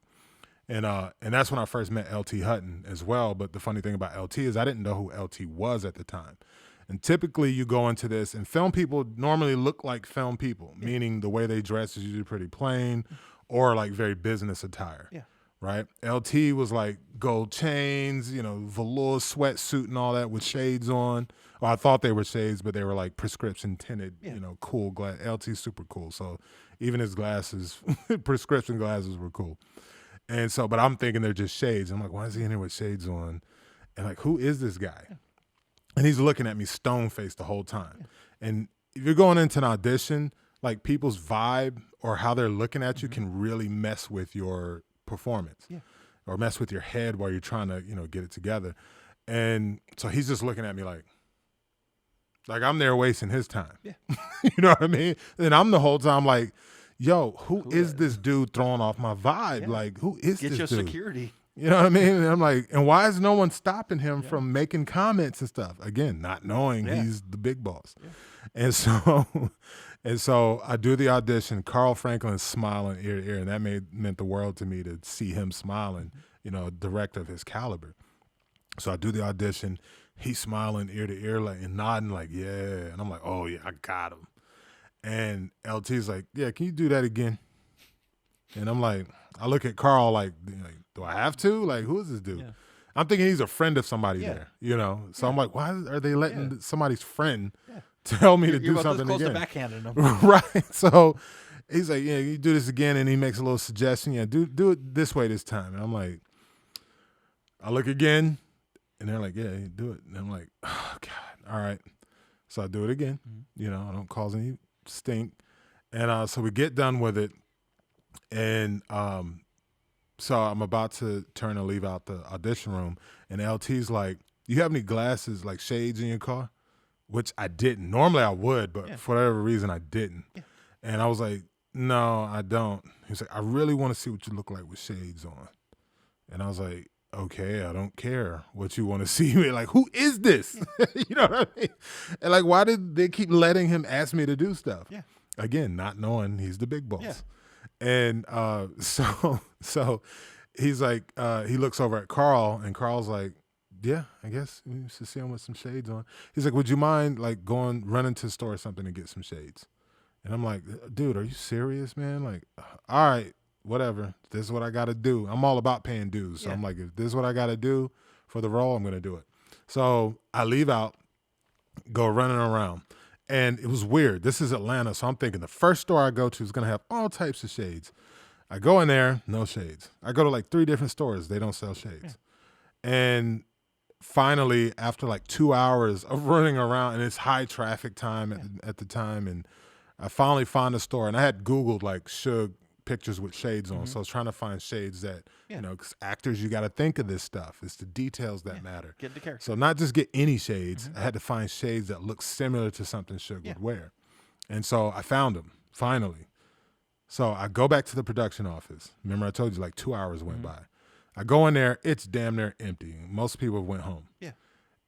And that's when I first met LT Hutton as well. But the funny thing about LT is I didn't know who LT was at the time. And typically you go into this, and film people normally look like film people, meaning the way they dress is usually pretty plain or like very business attire. Yeah. Right? LT was like gold chains, velour sweatsuit and all that with shades on. Well, I thought they were shades, but they were like prescription tinted, cool glass. LT's super cool. So even his glasses, prescription glasses were cool. And so, but I'm thinking they're just shades. I'm like, why is he in here with shades on? And like, who is this guy? Yeah. And he's looking at me stone-faced the whole time. Yeah. And if you're going into an audition, like people's vibe or how they're looking at you can really mess with your performance or mess with your head while you're trying to, get it together. And so he's just looking at me like I'm there wasting his time. Yeah. You know what I mean? And I'm the whole time like, yo, who is this dude throwing off my vibe? Yeah. Like, who is this dude? Get your security. You know what I mean? And I'm like, and why is no one stopping him from making comments and stuff? Again, not knowing he's the big boss. Yeah. And so I do the audition. Carl Franklin's smiling ear to ear, and that meant the world to me to see him smiling, a director of his caliber. So I do the audition. He's smiling ear to ear and nodding like, yeah. And I'm like, oh, yeah, I got him. And LT's like, yeah, can you do that again? And I'm like, I look at Carl like, do I have to? Like, who is this dude? Yeah. I'm thinking he's a friend of somebody there, So I'm like, why are they letting somebody's friend tell me to You're do about something this close again. to backhanding him. Right. So he's like, yeah, you do this again, and he makes a little suggestion. Yeah, do it this way this time. And I'm like, I look again, and they're like, yeah, you do it. And I'm like, oh God, all right. So I do it again. You know, I don't cause any stink. And so we get done with it, and so I'm about to turn and leave out the audition room, and LT's like, you have any glasses, like shades in your car? Which I didn't. Normally I would, but for whatever reason I didn't. Yeah. And I was like, no, I don't. He's like, I really want to see what you look like with shades on. And I was like, okay, I don't care what you want to see. Like, who is this? You know what I mean? And like, why did they keep letting him ask me to do stuff? Yeah. Again, not knowing he's the big boss. Yeah. And so he's like, he looks over at Carl, and Carl's like, yeah, I guess you should see him with some shades on. He's like, would you mind like running to the store or something and get some shades? And I'm like, dude, are you serious, man? Like, all right, whatever. This is what I got to do. I'm all about paying dues. So I'm like, if this is what I got to do for the role, I'm going to do it. So I leave out, go running around. And it was weird. This is Atlanta. So I'm thinking the first store I go to is going to have all types of shades. I go in there, no shades. I go to like 3 different stores. They don't sell shades. Yeah. And finally, after like 2 hours of running around, and it's high traffic time at the time, and I finally found a store, and I had Googled like Suge pictures with shades on. So I was trying to find shades that, you know, because actors, you got to think of this stuff. It's the details that matter. Get the character. So not just get any shades. I had to find shades that look similar to something Suge would wear. And so I found them, finally. So I go back to the production office. Remember I told you like 2 hours went by. I go in there, it's damn near empty. Most people went home. Yeah.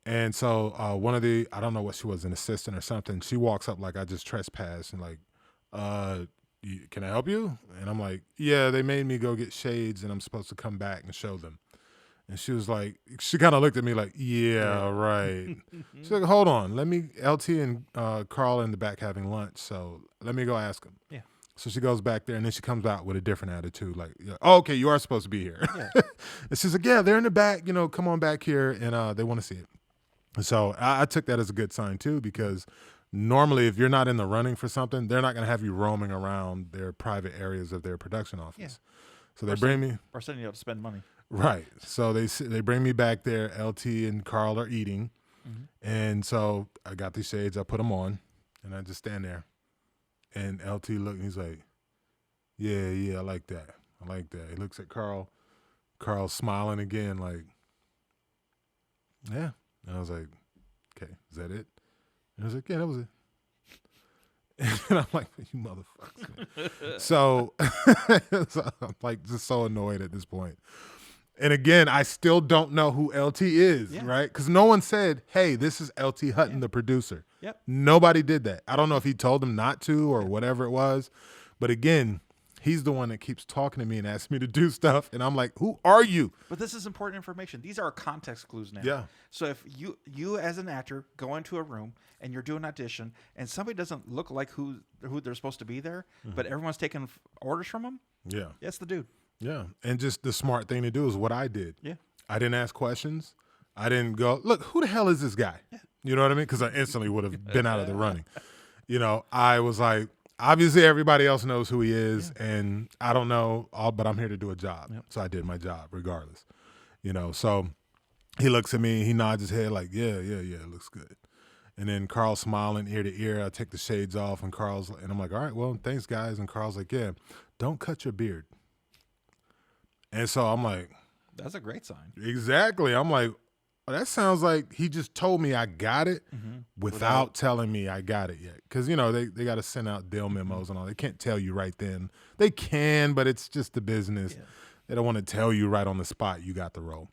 And so one of the, I don't know what she was, an assistant or something, she walks up like I just trespassed and like, can I help you? And I'm like, yeah, they made me go get shades and I'm supposed to come back and show them. And she was like, she kind of looked at me like, yeah, right. She's like, hold on, let me, LT and Carl in the back having lunch, so let me go ask them. Yeah. So she goes back there, and then she comes out with a different attitude, like, oh, okay, you are supposed to be here. Yeah. And she's like, yeah, they're in the back, you know, come on back here, and they want to see it. And so I took that as a good sign, too, because normally if you're not in the running for something, they're not going to have you roaming around their private areas of their production office. Yeah. So they bring me. Or sending you out to spend money. Right. So they bring me back there. LT and Carl are eating. And so I got these shades. I put them on, and I just stand there. And LT looked, and he's like, yeah, I like that. I like that. He looks at Carl. Carl's smiling again, like, yeah. And I was like, okay, is that it? And I was like, yeah, that was it. And I'm like, you motherfuckers, man. So I'm like just so annoyed at this point. And again, I still don't know who LT is, right? Because no one said, hey, this is LT Hutton, the producer. Yep. Nobody did that. I don't know if he told them not to or whatever it was. But again, he's the one that keeps talking to me and asking me to do stuff. And I'm like, who are you? But this is important information. These are context clues now. Yeah. So if you as an actor go into a room and you're doing an audition and somebody doesn't look like who they're supposed to be there, but everyone's taking orders from them, that's the dude. Yeah. And just the smart thing to do is what I did. Yeah. I didn't ask questions. I didn't go, look, who the hell is this guy? Yeah. You know what I mean? Because I instantly would have been out of the running. You know, I was like, obviously everybody else knows who he is, and I don't know, but I'm here to do a job. Yep. So I did my job regardless. You know, so he looks at me, he nods his head like, yeah, it looks good. And then Carl's smiling ear to ear. I take the shades off, and I'm like, all right, well, thanks, guys. And Carl's like, yeah, don't cut your beard. And so I'm like, that's a great sign. Exactly. I'm like, oh, that sounds like he just told me I got it without telling me I got it yet. Because, you know, they got to send out deal memos and all. They can't tell you right then. They can, but it's just the business. Yeah. They don't want to tell you right on the spot you got the role.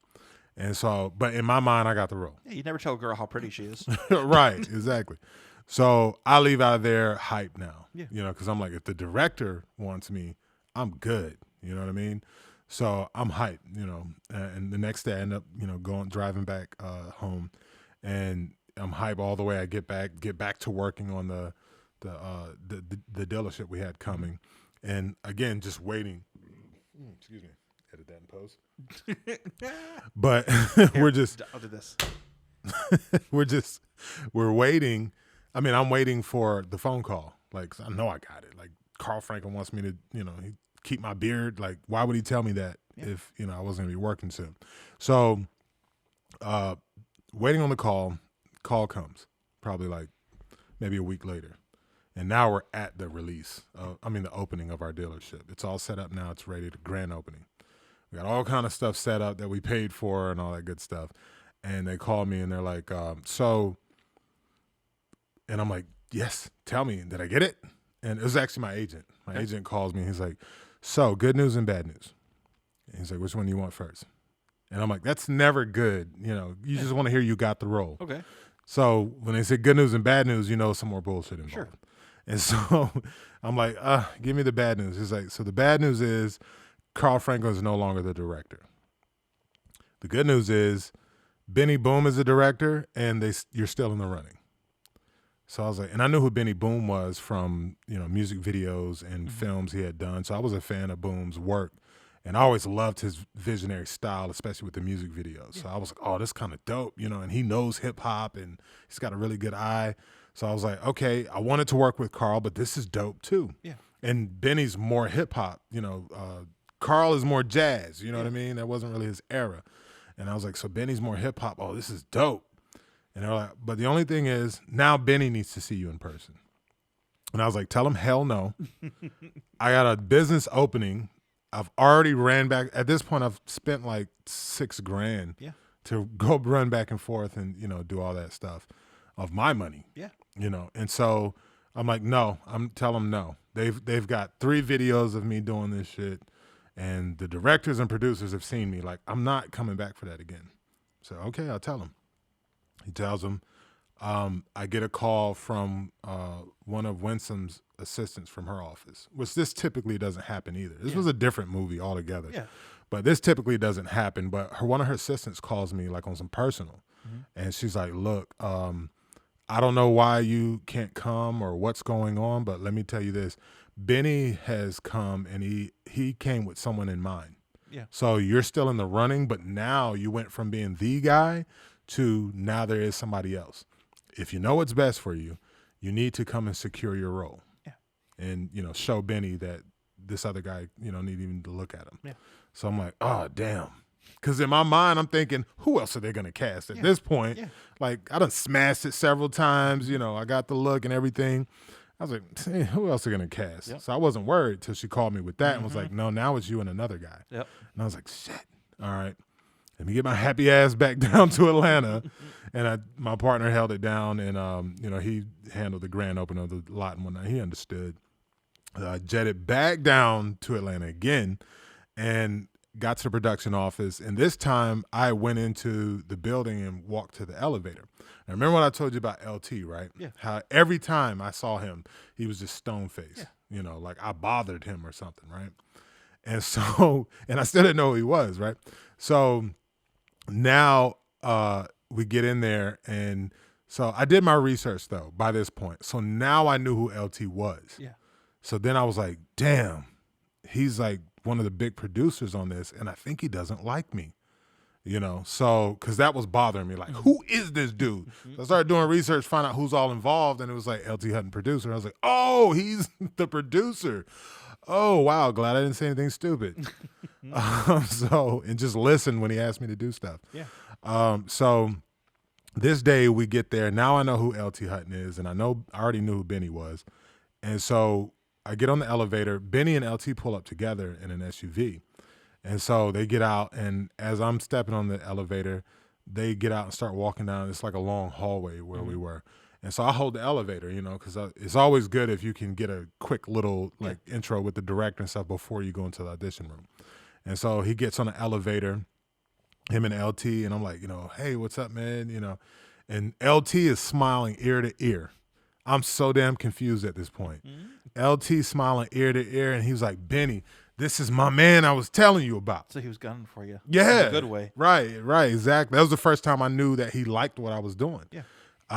And so, but in my mind, I got the role. Yeah, you never tell a girl how pretty she is. Right, exactly. So I leave out of there hyped now. Yeah. You know, because I'm like, if the director wants me, I'm good. You know what I mean? So I'm hyped, you know, and the next day I end up, you know, driving back home, and I'm hyped all the way. I get back to working on the dealership we had coming, and again, just waiting. Excuse me, edit that in post. But Here, we're just, I'll do this. we're waiting. I mean, I'm waiting for the phone call. Like, I know I got it. Like, Carl Franklin wants me to, he keep my beard. Like, why would he tell me that if, I wasn't going to be working soon? So, waiting on the call comes probably like maybe a week later. And now we're at the the opening of our dealership. It's all set up now. It's ready to grand opening. We got all kind of stuff set up that we paid for and all that good stuff. And they called me and they're like, and I'm like, yes, tell me, did I get it? And it was actually my agent. My agent calls me. He's like, so good news and bad news. And he's like, which one do you want first? And I'm like, that's never good. You just want to hear you got the role. Okay. So when they say good news and bad news, some more bullshit involved. Sure. And so I'm like, give me the bad news. He's like, so the bad news is Carl Franklin is no longer the director. The good news is Benny Boom is the director, and you're still in the running. So I was like, and I knew who Benny Boom was from, music videos and films he had done. So I was a fan of Boom's work, and I always loved his visionary style, especially with the music videos. So I was like, oh, this is kind of dope, and he knows hip hop and he's got a really good eye. So I was like, okay, I wanted to work with Carl, but this is dope too. Yeah. And Benny's more hip hop, Carl is more jazz, you know what I mean? That wasn't really his era. And I was like, so Benny's more hip hop. Oh, this is dope. And they're like, but the only thing is now Benny needs to see you in person. And I was like, tell him hell no. I got a business opening. I've already ran back. At this point, I've spent like $6,000 to go run back and forth and, do all that stuff of my money. Yeah. And so I'm like, no, tell them no. They've got 3 videos of me doing this shit. And the directors and producers have seen me. Like, I'm not coming back for that again. So, okay, I'll tell him. He tells them. I get a call from one of Winsome's assistants from her office, which this typically doesn't happen either. This was a different movie altogether. Yeah. But this typically doesn't happen. But one of her assistants calls me like on some personal. And she's like, look, I don't know why you can't come or what's going on, but let me tell you this. Benny has come and he came with someone in mind. Yeah. So you're still in the running, but now you went from being the guy to now there is somebody else. If you know what's best for you, you need to come and secure your role. Yeah. And, show Benny that this other guy, need even to look at him. Yeah. So I'm like, oh, damn. Because in my mind, I'm thinking, who else are they going to cast at this point? Yeah. Like, I done smashed it several times. I got the look and everything. I was like, hey, who else are going to cast? Yep. So I wasn't worried till she called me with that and was like, no, now it's you and another guy. Yep. And I was like, shit. All right. Let me get my happy ass back down to Atlanta. And my partner held it down and, he handled the grand opening of the lot and whatnot. He understood. Jetted back down to Atlanta again and got to the production office. And this time I went into the building and walked to the elevator. Now, remember what I told you about LT, right? Yeah. How every time I saw him, he was just stone-faced. Yeah. Like I bothered him or something, right? And so, and I still didn't know who he was, right? So now we get in there, and so I did my research, though, by this point. So now I knew who LT was. Yeah. So then I was like, damn, he's like one of the big producers on this, and I think he doesn't like me. So because that was bothering me, like, who is this dude? So I started doing research, find out who's all involved, and it was like LT Hutton, producer. I was like, oh, he's the producer. Oh, wow, glad I didn't say anything stupid. And just listen when he asked me to do stuff. Yeah. So this day we get there. Now I know who LT Hutton is, and I already knew who Benny was. And so I get on the elevator. Benny and LT pull up together in an SUV. And so they get out, and as I'm stepping on the elevator, they get out and start walking down. It's like a long hallway where we were. And so I hold the elevator, because it's always good if you can get a quick little intro with the director and stuff before you go into the audition room. And so he gets on the elevator, him and LT, and I'm like, hey, what's up, man? And LT is smiling ear to ear. I'm so damn confused at this point. LT smiling ear to ear, and he was like, Benny, this is my man I was telling you about. So he was gunning for you. Yeah. In a good way. Right, exactly. That was the first time I knew that he liked what I was doing. Yeah.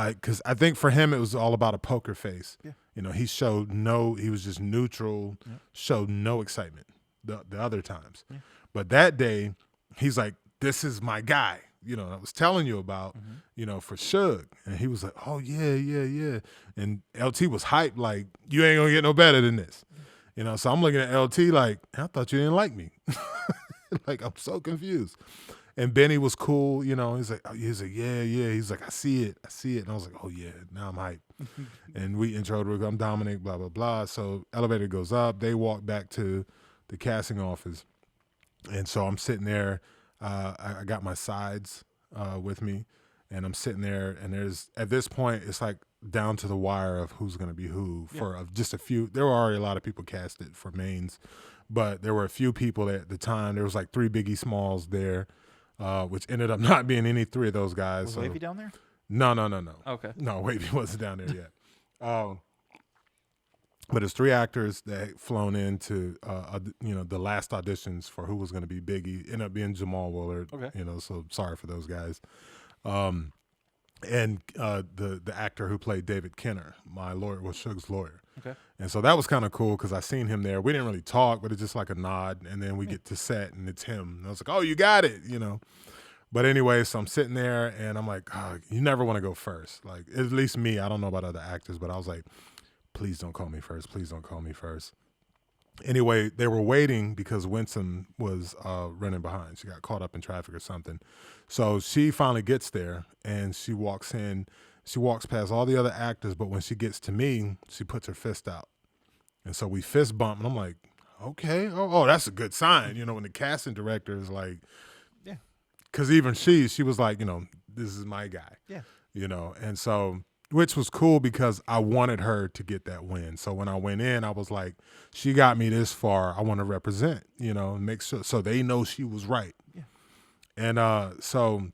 Because I think for him it was all about a poker face. Yeah. He showed he was just neutral, showed no excitement the other times. Yeah. But that day, he's like, this is my guy. I was telling you about, for Suge. And he was like, oh, yeah. And LT was hyped like, you ain't going to get no better than this. So I'm looking at LT like, I thought you didn't like me. Like, I'm so confused. And Benny was cool, he's like, yeah. He's like, I see it. And I was like, oh, yeah, now I'm hyped. And we introed, I'm Dominic, blah, blah, blah. So elevator goes up. They walk back to the casting office. And so I'm sitting there. I got my sides with me. And I'm sitting there. And at this point, it's like down to the wire of who's going to be who for just a few. There were already a lot of people casted for mains. But there were a few people at the time. There was like 3 Biggie Smalls there. Which ended up not being any 3 of those guys. Was Wavy down there? No. Okay. No, Wavy wasn't down there yet. But there's 3 actors that had flown into, the last auditions for who was going to be Biggie. Ended up being Jamal Willard. Okay. So sorry for those guys. And the actor who played David Kenner, my lawyer, was Suge's lawyer. Okay. And so that was kind of cool because I seen him there. We didn't really talk, but it's just like a nod. And then we get to set and it's him. And I was like, oh, you got it, But anyway, so I'm sitting there and I'm like, oh, you never want to go first. Like, at least me, I don't know about other actors, but I was like, please don't call me first. Please don't call me first. Anyway, they were waiting because Winsome was running behind. She got caught up in traffic or something. So she finally gets there and she walks in. She walks past all the other actors, but when she gets to me, she puts her fist out. And so we fist bump, and I'm like, okay. Oh, that's a good sign. When the casting director is like, yeah. Because even she was like, this is my guy. Yeah. And so, which was cool because I wanted her to get that win. So when I went in, I was like, she got me this far. I want to represent, make sure, so they know she was right. Yeah. And so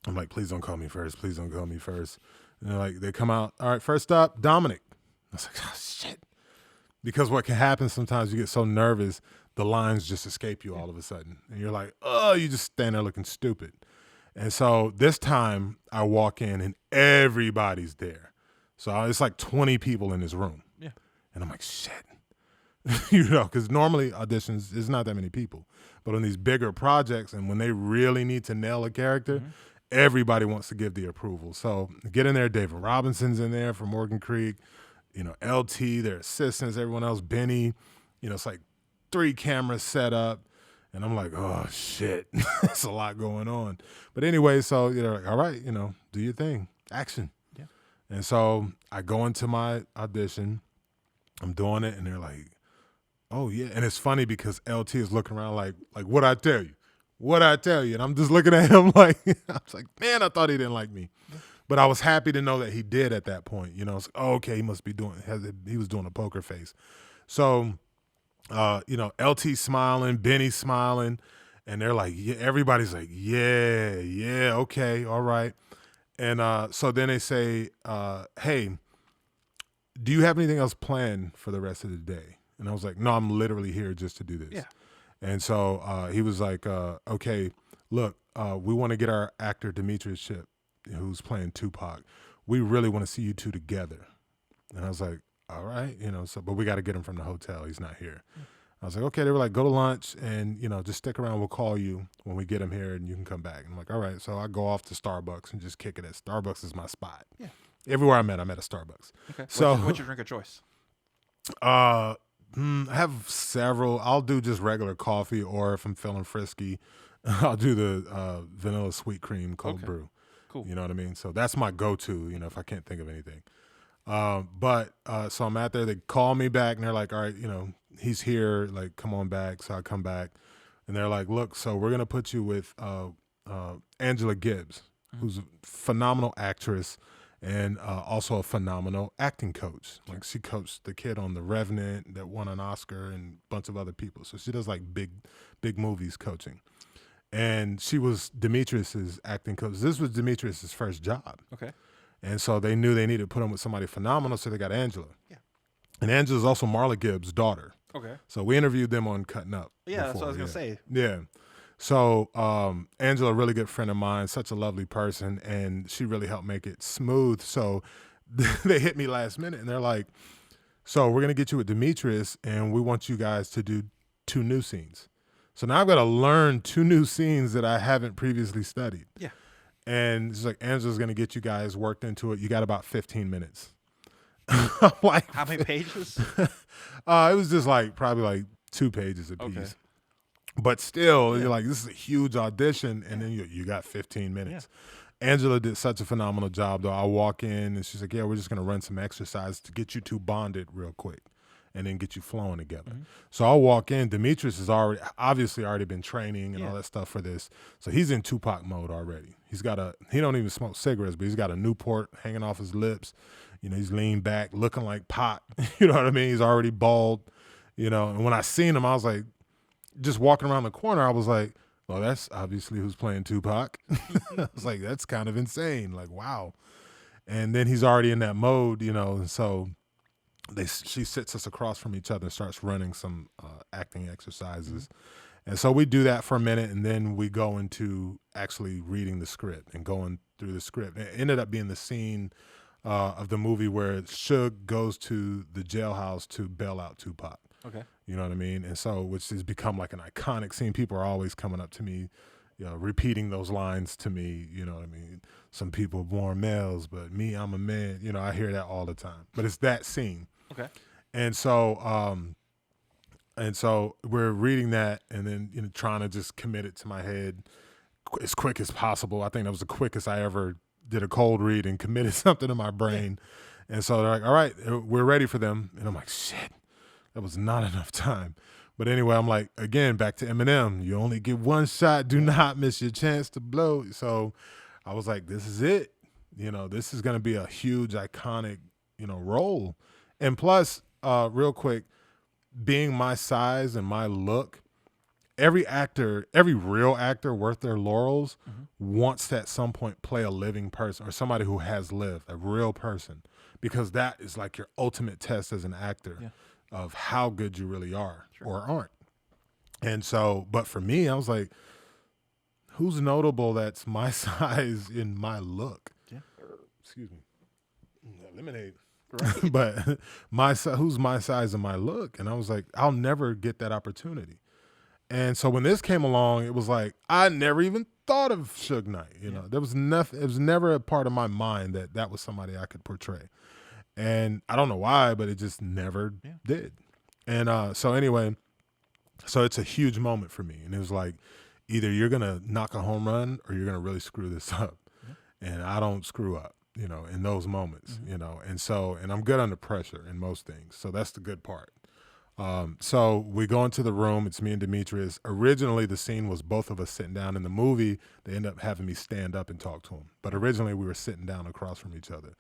I'm like, please don't call me first. Please don't call me first. And they're like, they come out. All right, first up, Dominic. I was like, oh, shit. Because what can happen sometimes, you get so nervous, the lines just escape you all of a sudden. And you're like, oh, you just stand there looking stupid. And so this time I walk in and everybody's there. So it's like 20 people in this room. Yeah. And I'm like, shit. Because normally auditions, there's not that many people. But on these bigger projects and when they really need to nail a character, everybody wants to give the approval. So get in there. David Robinson's in there from Morgan Creek. LT, their assistants, everyone else, Benny. It's like 3 cameras set up. And I'm like, oh, shit. There's a lot going on. But anyway, so they're like, all right, do your thing. Action. Yeah. And so I go into my audition. I'm doing it. And they're like, oh, yeah. And it's funny because LT is looking around like what'd I tell you? What'd I tell you? And I'm just looking at him like, I was like, man, I thought he didn't like me. Yeah. But I was happy to know that he did at that point. It's like, oh, okay, he must be he was doing a poker face. So, LT smiling, Benny smiling, and they're like, yeah, everybody's like, yeah, okay, all right. And so then they say, hey, do you have anything else planned for the rest of the day? And I was like, no, I'm literally here just to do this. Yeah. And so he was like, okay, look, we want to get our actor Demetrius Shipp, who's playing Tupac. We really want to see you 2 together. And I was like, all right, but we got to get him from the hotel. He's not here. I was like, okay. They were like, go to lunch and, just stick around. We'll call you when we get him here and you can come back. And I'm like, all right. So I go off to Starbucks and just kick it at Starbucks is my spot. Yeah. Everywhere I'm at a Starbucks. Okay. So what's your drink of choice? I have several. I'll do just regular coffee, or if I'm feeling frisky, I'll do the vanilla sweet cream cold brew. Cool. You know what I mean? So that's my go-to, if I can't think of anything. So I'm out there. They call me back and they're like, all right, he's here. Like, come on back. So I come back and they're like, look, so we're going to put you with Angela Gibbs, who's a phenomenal actress and also a phenomenal acting coach. Like, she coached the kid on The Revenant that won an Oscar and a bunch of other people. So she does like big movies coaching. And she was Demetrius's acting coach. This was Demetrius's first job. Okay. And so they knew they needed to put him with somebody phenomenal, so they got Angela. Yeah. And Angela's also Marla Gibbs' daughter. Okay. So we interviewed them on Cutting Up. Yeah, that's what I was going to say. Yeah. So Angela, a really good friend of mine, such a lovely person, and she really helped make it smooth. So they hit me last minute, and they're like, so we're going to get you with Demetrius, and we want you guys to do 2 new scenes. So now I've got to learn 2 new scenes that I haven't previously studied. Yeah. And it's like, Angela's going to get you guys worked into it. You got about 15 minutes. I'm like, how many pages? It was just like probably like 2 pages a piece. Okay. But still, you're like, this is a huge audition, and then you got 15 minutes. Angela did such a phenomenal job, though. I walk in, and she's like, yeah, we're just going to run some exercises to get you two bonded real quick and then get you flowing together. So I'll walk in. Demetrius has obviously already been training and all that stuff for this. So he's in Tupac mode already. He don't even smoke cigarettes, but he's got a Newport hanging off his lips. You know, he's leaned back, looking like Pop. You know what I mean? He's already bald, you know. And when I seen him, I was like, just walking around the corner, I was like, well, that's obviously who's playing Tupac. I was like, that's kind of insane. Like, wow. And then he's already in that mode, you know, and so she sits us across from each other and starts running some acting exercises. And so we do that for a minute, and then we go into actually reading the script and going through the script. It ended up being the scene of the movie where Suge goes to the jailhouse to bail out Tupac. Okay. You know what I mean? And so, which has become like an iconic scene. People are always coming up to me, you know, repeating those lines to me. You know what I mean? Some people born males, but me, I'm a man. You know, I hear that all the time. But it's that scene. Okay. And so we're reading that, and then, you know, trying to just commit it to my head as quick as possible. I think that was the quickest I ever did a cold read and committed something to my brain. And so they're like, all right, we're ready for them. And I'm like, shit. That was not enough time. But anyway, I'm like, again, back to Eminem. You only get one shot. Do not miss your chance to blow. So I was like, this is it. You know, this is going to be a huge, iconic, you know, role. And plus, real quick, being my size and my look, every real actor worth their laurels wants to at some point play a living person or somebody who has lived, a real person, because that is like your ultimate test as an actor of how good you really are or aren't. And so, but for me, I was like, who's notable that's my size in my look? Yeah. Excuse me. Lemonade. Right. But who's my size in my look? And I was like, I'll never get that opportunity. And so when this came along, it was like, I never even thought of Suge Knight. You know, there was nothing, it was never a part of my mind that was somebody I could portray. And I don't know why, but it just never did. And so anyway, so it's a huge moment for me. And it was like, either you're going to knock a home run or you're going to really screw this up. And I don't screw up, you know, in those moments, you know. And so, and I'm good under pressure in most things. So that's the good part. So we go into the room. It's me and Demetrius. Originally, the scene was both of us sitting down. In the movie, they end up having me stand up and talk to him. But originally, we were sitting down across from each other.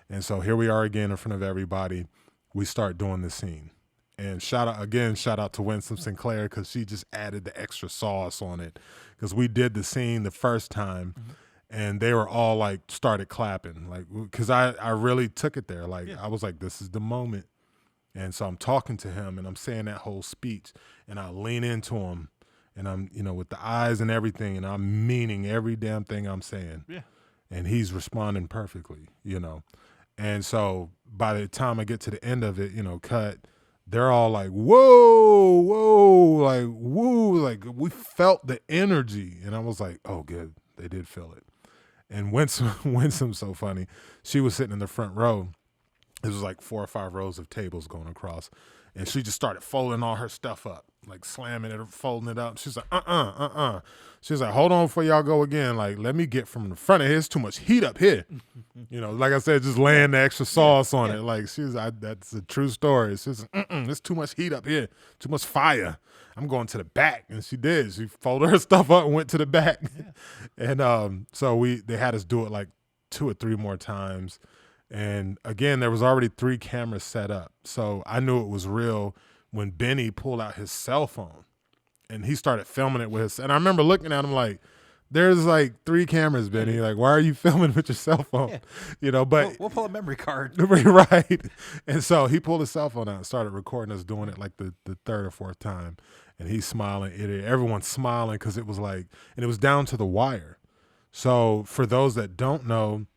And so here we are again in front of everybody. We start doing the scene. And shout out to Winsome Sinclair, because she just added the extra sauce on it. Because we did the scene the first time, and they were all like started clapping, like, because I really took it there. Like I was like, this is the moment. And so I'm talking to him, and I'm saying that whole speech, and I lean into him, and I'm, you know, with the eyes and everything, and I'm meaning every damn thing I'm saying. Yeah. And he's responding perfectly, you know. And so by the time I get to the end of it, you know, cut, they're all like, whoa, whoa, like, woo, like we felt the energy. And I was like, oh, good. They did feel it. And Winsome's so funny. She was sitting in the front row. It was like 4 or 5 rows of tables going across. And she just started folding all her stuff up, like slamming it, folding it up. She's like, She's like, hold on before y'all go again. Like, let me get from the front of here. It's too much heat up here. You know, like I said, just laying the extra sauce on it. Like, that's a true story. She's like, there's too much heat up here, too much fire. I'm going to the back. And she did. She folded her stuff up and went to the back. And so they had us do it like 2 or 3 more times. And again, there was already 3 cameras set up. So I knew it was real when Benny pulled out his cell phone and he started filming it with his, and I remember looking at him like, there's like 3 cameras, Benny. Like, why are you filming with your cell phone? Yeah. You know, but we'll pull a memory card. Right. And so he pulled his cell phone out and started recording us doing it like the 3rd or 4th time. And he's smiling. Everyone's smiling because it was like, and it was down to the wire. So for those that don't know,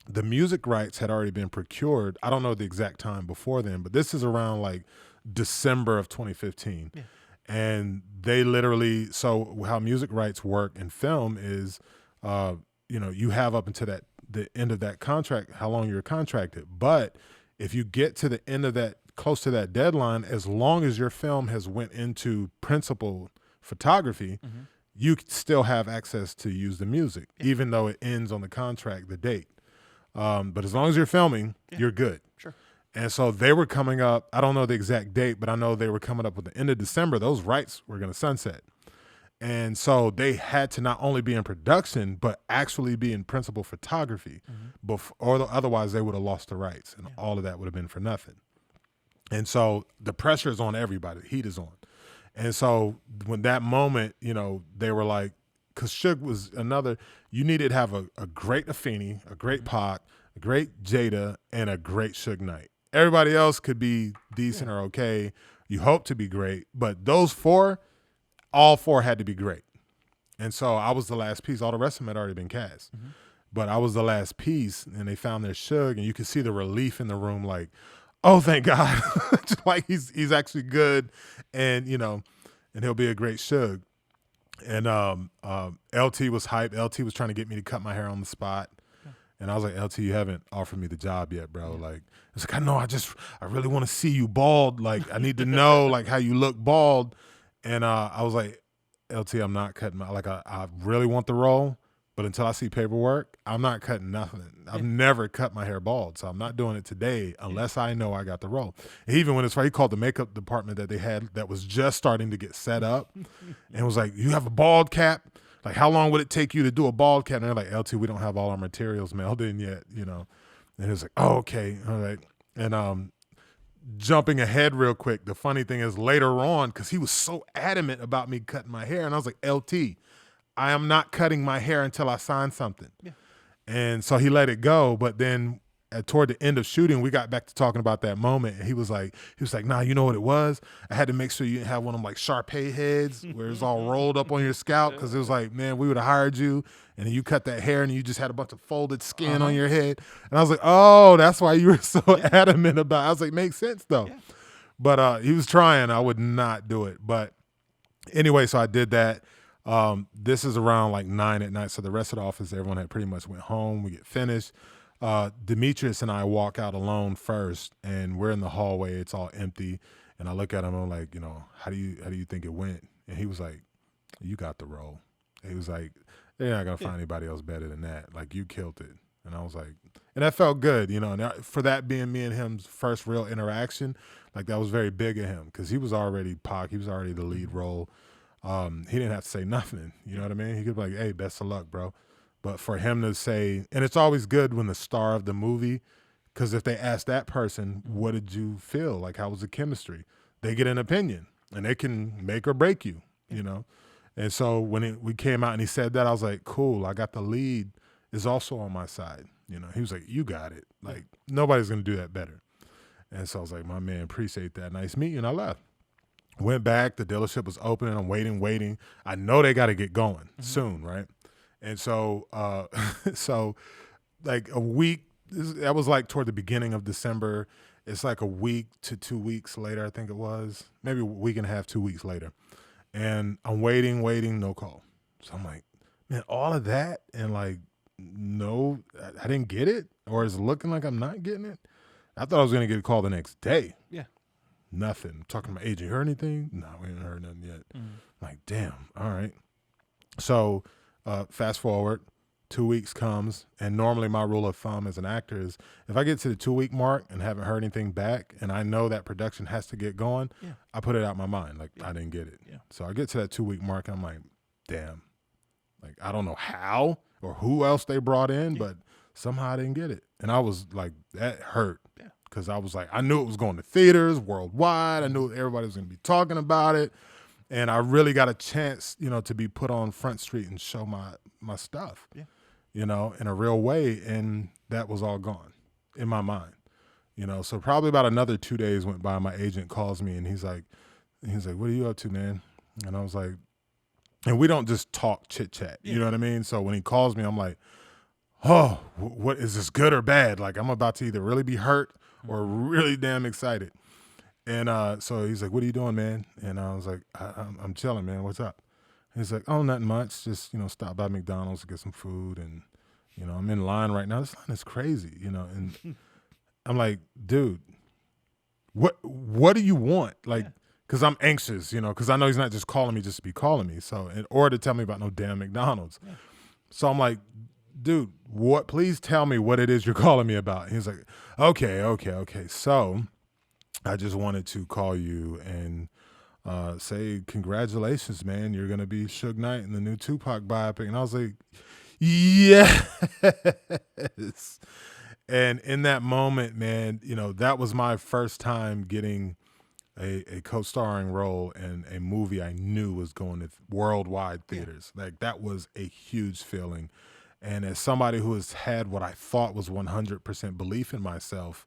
the music rights had already been procured. I don't know the exact time before then, but this is around like December of 2015. Yeah. And they literally, so how music rights work in film is you have up until the end of that contract, how long you're contracted. But if you get to the end of that, close to that deadline, as long as your film has went into principal photography, you still have access to use the music, even though it ends on the contract, the date. But as long as you're filming, you're good. Sure. And so they were coming up, I don't know the exact date, but I know they were coming up with the end of December. Those rights were going to sunset. And so they had to not only be in production, but actually be in principal photography. Or otherwise they would have lost the rights, and all of that would have been for nothing. And so the pressure is on everybody. The heat is on. And so when that moment, they were like, because Suge was you needed to have a great Afeni, a great Pac, a great Jada, and a great Suge Knight. Everybody else could be decent or okay. You hope to be great. But those four, all four had to be great. And so I was the last piece. All the rest of them had already been cast. But I was the last piece, and they found their Suge, and you could see the relief in the room, like, oh, thank God. Like he's actually good, and and he'll be a great Suge. And LT was hype. LT was trying to get me to cut my hair on the spot. And I was like, LT, you haven't offered me the job yet, bro. Like, it's like, I know, I really want to see you bald. Like, I need to know, like, how you look bald. And I was like, LT, I'm not cutting I really want the role, but until I see paperwork, I'm not cutting nothing. I've never cut my hair bald, so I'm not doing it today unless I know I got the role. And even when he called the makeup department that they had that was just starting to get set up and was like, you have a bald cap? Like, how long would it take you to do a bald cap? And they're like, LT, we don't have all our materials mailed in yet, And it was like, oh, okay, all right. And jumping ahead real quick, the funny thing is later on, because he was so adamant about me cutting my hair, and I was like, LT, I am not cutting my hair until I sign something. Yeah. And so he let it go, but then toward the end of shooting, we got back to talking about that moment, and he was like, nah, you know what it was? I had to make sure you didn't have one of them like Sharpay heads where it's all rolled up on your scalp, because it was like, man, we would have hired you, and you cut that hair, and you just had a bunch of folded skin on your head. And I was like, oh, that's why you were so adamant about it. I was like, makes sense though. Yeah. But he was trying. I would not do it. But anyway, so I did that. This is around like 9 at night, so the rest of the office, everyone had pretty much went home. We get finished. Demetrius and I walk out alone first, and we're in the hallway. It's all empty, and I look at him. I'm like, how do you think it went? And he was like, you got the role. He was like, they're not gonna find anybody else better than that. Like, you killed it. And I was like, and that felt good, And for that being me and him's first real interaction, like that was very big of him, because he was already Pac. He was already the lead role. He didn't have to say nothing. You know what I mean? He could be like, hey, best of luck, bro. But for him to say, and it's always good when the star of the movie, because if they ask that person, what did you feel? Like, how was the chemistry? They get an opinion, and they can make or break you, And so when we came out and he said that, I was like, cool, I got the lead is also on my side. He was like, you got it. Like, nobody's going to do that better. And so I was like, my man, appreciate that. Nice meeting you. And I left. Went back. The dealership was open, and I'm waiting. I know they got to get going soon, right? And so, like a week, that was like toward the beginning of December. It's like a week to 2 weeks later, I think it was. Maybe a week and a half, 2 weeks later. And I'm waiting, no call. So I'm like, man, all of that, and like, no, I didn't get it? Or is it looking like I'm not getting it? I thought I was going to get a call the next day. Yeah. Nothing. Talking to my agent, you heard anything? No, we haven't heard nothing yet. Like, damn, all right. So fast forward, 2 weeks comes, and normally my rule of thumb as an actor is if I get to the 2 week mark and haven't heard anything back, and I know that production has to get going, I put it out my mind. Like, I didn't get it. Yeah. So I get to that 2 week mark, and I'm like, damn. Like, I don't know how or who else they brought in, but somehow I didn't get it. And I was like, that hurt. Yeah. Because I was like, I knew it was going to theaters worldwide. I knew everybody was going to be talking about it. And I really got a chance, to be put on Front Street and show my stuff, in a real way. And that was all gone in my mind, So probably about another 2 days went by. My agent calls me, and he's like, what are you up to, man? And I was like, and we don't just talk chit chat, you know what I mean? So when he calls me, I'm like, oh, what is this, good or bad? Like, I'm about to either really be hurt or really damn excited. And so he's like, what are you doing, man? And I was like, I'm chilling, man. What's up? He's like, oh, nothing much. Just, stop by McDonald's to get some food. And You know, I'm in line right now. This line is crazy, you know. And I'm like, dude, what do you want? Like, because I'm anxious, you know, because I know he's not just calling me just to be calling me. So, or to tell me about no damn McDonald's. Yeah. So I'm like, dude, please tell me what it is you're calling me about. And he's like, okay. So I just wanted to call you and say congratulations, man. You're going to be Suge Knight in the new Tupac biopic. And I was like, yes. And in that moment, man, you know, that was my first time getting a co-starring role in a movie I knew was going to worldwide theaters. Yeah. Like, that was a huge feeling. And as somebody who has had what I thought was 100% belief in myself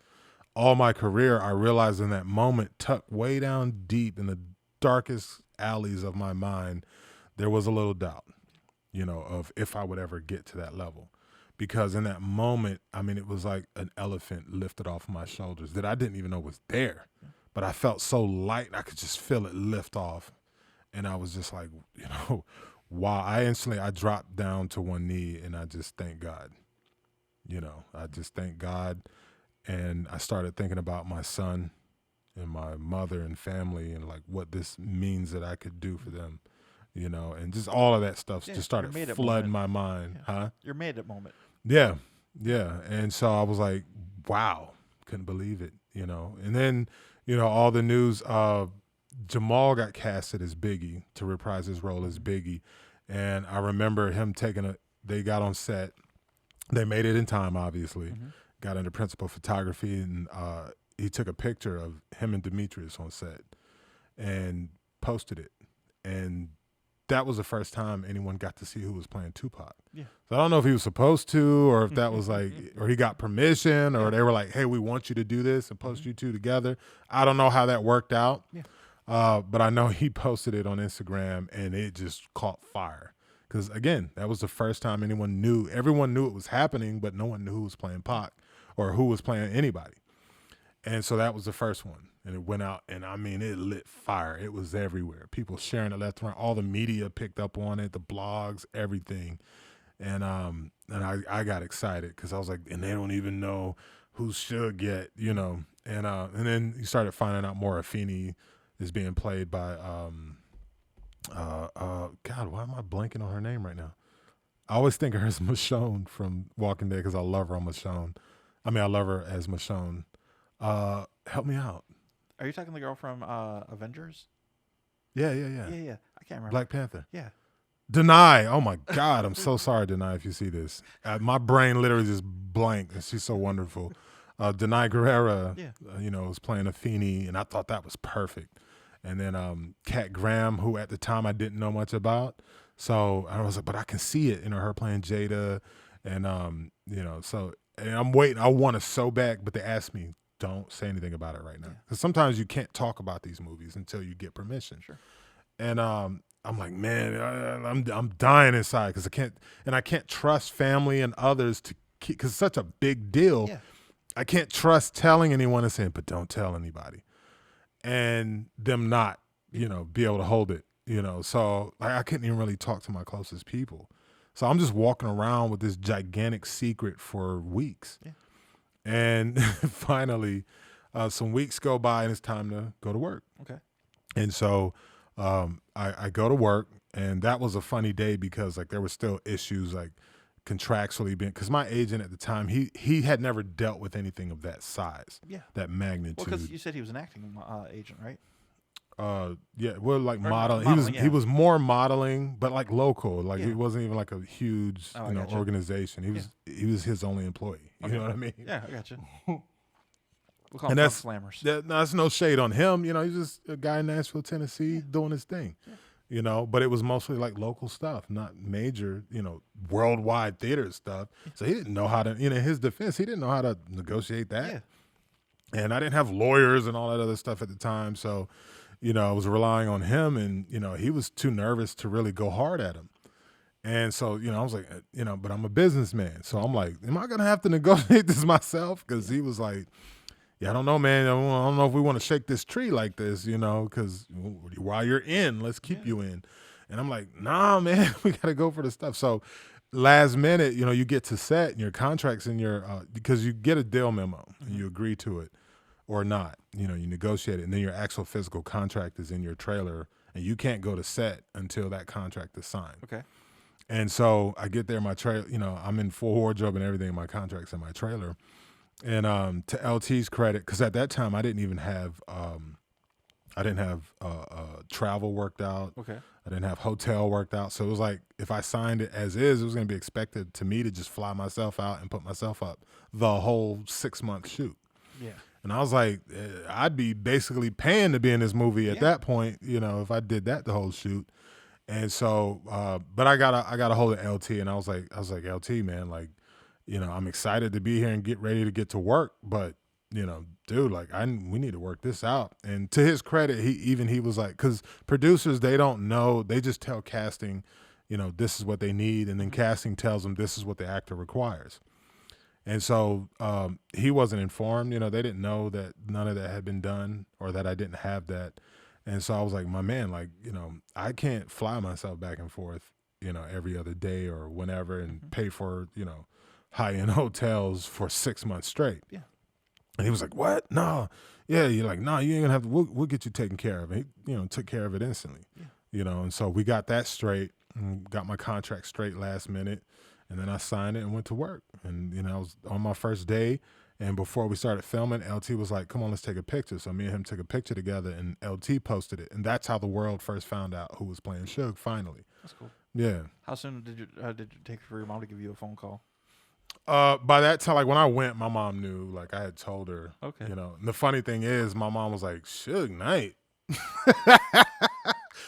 all my career, I realized in that moment, tucked way down deep in the darkest alleys of my mind, there was a little doubt, you know, of if I would ever get to that level. Because in that moment, I mean, it was like an elephant lifted off my shoulders that I didn't even know was there. But I felt so light, I could just feel it lift off. And I was just like, you know, wow. I dropped down to one knee and I just thank God. You know, I just thank God. And I started thinking about my son and my mother and family and like what this means that I could do for them, you know, and just all of that stuff just started flooding my mind. Yeah. Huh? Your made it moment. Yeah. And so I was like, wow, couldn't believe it, you know. And then, you know, all the news, Jamal got casted as Biggie to reprise his role as Biggie. And I remember him they got on set. They made it in time, obviously. Mm-hmm. Got into principal photography, and he took a picture of him and Demetrius on set and posted it. And that was the first time anyone got to see who was playing Tupac. Yeah. So I don't know if he was supposed to, or if that was like, or he got permission, or they were like, hey, we want you to do this and post you two together. I don't know how that worked out. Yeah. But I know he posted it on Instagram and it just caught fire. Because again, that was the first time everyone knew it was happening, but no one knew who was playing Pac or who was playing anybody. And so that was the first one. And it went out, and I mean, it lit fire. It was everywhere. People sharing it left and right. All the media picked up on it, the blogs, everything. And I got excited because I was like, and they don't even know who Suge yet, you know. And then you started finding out more. Afeni is being played by God, why am I blanking on her name right now? I always think of her as Michonne from Walking Dead because I love her on Michonne. I mean, I love her as Michonne. Help me out. Are you talking the girl from Avengers? Yeah. I can't remember. Black Panther. Yeah. Denai. Oh my God, I'm so sorry, Denai, if you see this. My brain literally just blanked, and she's so wonderful. Denai Guerrera, you know, was playing Afeni, and I thought that was perfect. And then Kat Graham, who at the time I didn't know much about. So I was like, but I can see it, you know, her playing Jada. And, you know, so and I'm waiting. I want it so bad, but they asked me, don't say anything about it right now. Because sometimes you can't talk about these movies until you get permission. Sure. And I'm like, man, I'm dying inside because I can't trust family and others to keep, because it's such a big deal. Yeah. I can't trust telling anyone and saying, but don't tell anybody. And them not, you know, be able to hold it, you know. So like, I couldn't even really talk to my closest people. So I'm just walking around with this gigantic secret for weeks. Yeah. And finally, some weeks go by and it's time to go to work. Okay. And so I go to work, and that was a funny day because like there were still issues like contractually being, because my agent at the time, he had never dealt with anything of that size, that magnitude. Well, because you said he was an acting agent, right? Yeah, well, like modeling. He was more modeling, but like local. Like he wasn't even like a huge organization. He was his only employee. You know what I mean? Yeah, I got you. We'll call him slammers. That's no shade on him. You know, he's just a guy in Nashville, Tennessee, doing his thing. Yeah. You know, but it was mostly like local stuff, not major, you know, worldwide theater stuff. So he didn't know how to, you know, in his defense, he didn't know how to negotiate that. Yeah. And I didn't have lawyers and all that other stuff at the time. So, you know, I was relying on him, and, you know, he was too nervous to really go hard at him. And so, you know, I was like, you know, but I'm a businessman. So I'm like, am I going to have to negotiate this myself? Because he was like, yeah, I don't know, man. I don't know if we want to shake this tree like this, you know, because while you're in, let's keep you in. And I'm like, nah, man, we got to go for the stuff. So last minute, you know, you get to set and your contracts in your because you get a deal memo and you agree to it or not. You know, you negotiate it, and then your actual physical contract is in your trailer, and you can't go to set until that contract is signed. Okay. And so I get there, my trailer, you know, I'm in full wardrobe and everything, my contract's in my trailer. And to LT's credit, because at that time I didn't even have travel worked out. Okay. I didn't have hotel worked out. So it was like, if I signed it as is, it was going to be expected to me to just fly myself out and put myself up the whole 6-month shoot. Yeah. And I was like, I'd be basically paying to be in this movie at that point, you know, if I did that the whole shoot. And so, but I got a hold of LT, and I was like, LT, man, like, you know, I'm excited to be here and get ready to get to work, but you know, dude, like we need to work this out. And to his credit, he was like, because producers, they don't know, they just tell casting, you know, this is what they need, and then casting tells them this is what the actor requires. And so he wasn't informed, you know, they didn't know that none of that had been done or that I didn't have that. And so I was like, my man, like, you know, I can't fly myself back and forth, you know, every other day or whenever and pay for, you know, high-end hotels for 6 months straight. Yeah. And he was like, what? No. Yeah, you're like, no, you ain't gonna have to, we'll get you taken care of. And he, you know, took care of it instantly. Yeah. You know, and so we got that straight, and got my contract straight last minute, and then I signed it and went to work. And, you know, I was on my first day, and before we started filming, LT was like, come on, let's take a picture. So me and him took a picture together, and LT posted it. And that's how the world first found out who was playing Suge, finally. That's cool. Yeah. How soon did it take for your mom to give you a phone call? By that time, like when I went, my mom knew, like I had told her, Okay. You know, and the funny thing is my mom was like, Suge Knight.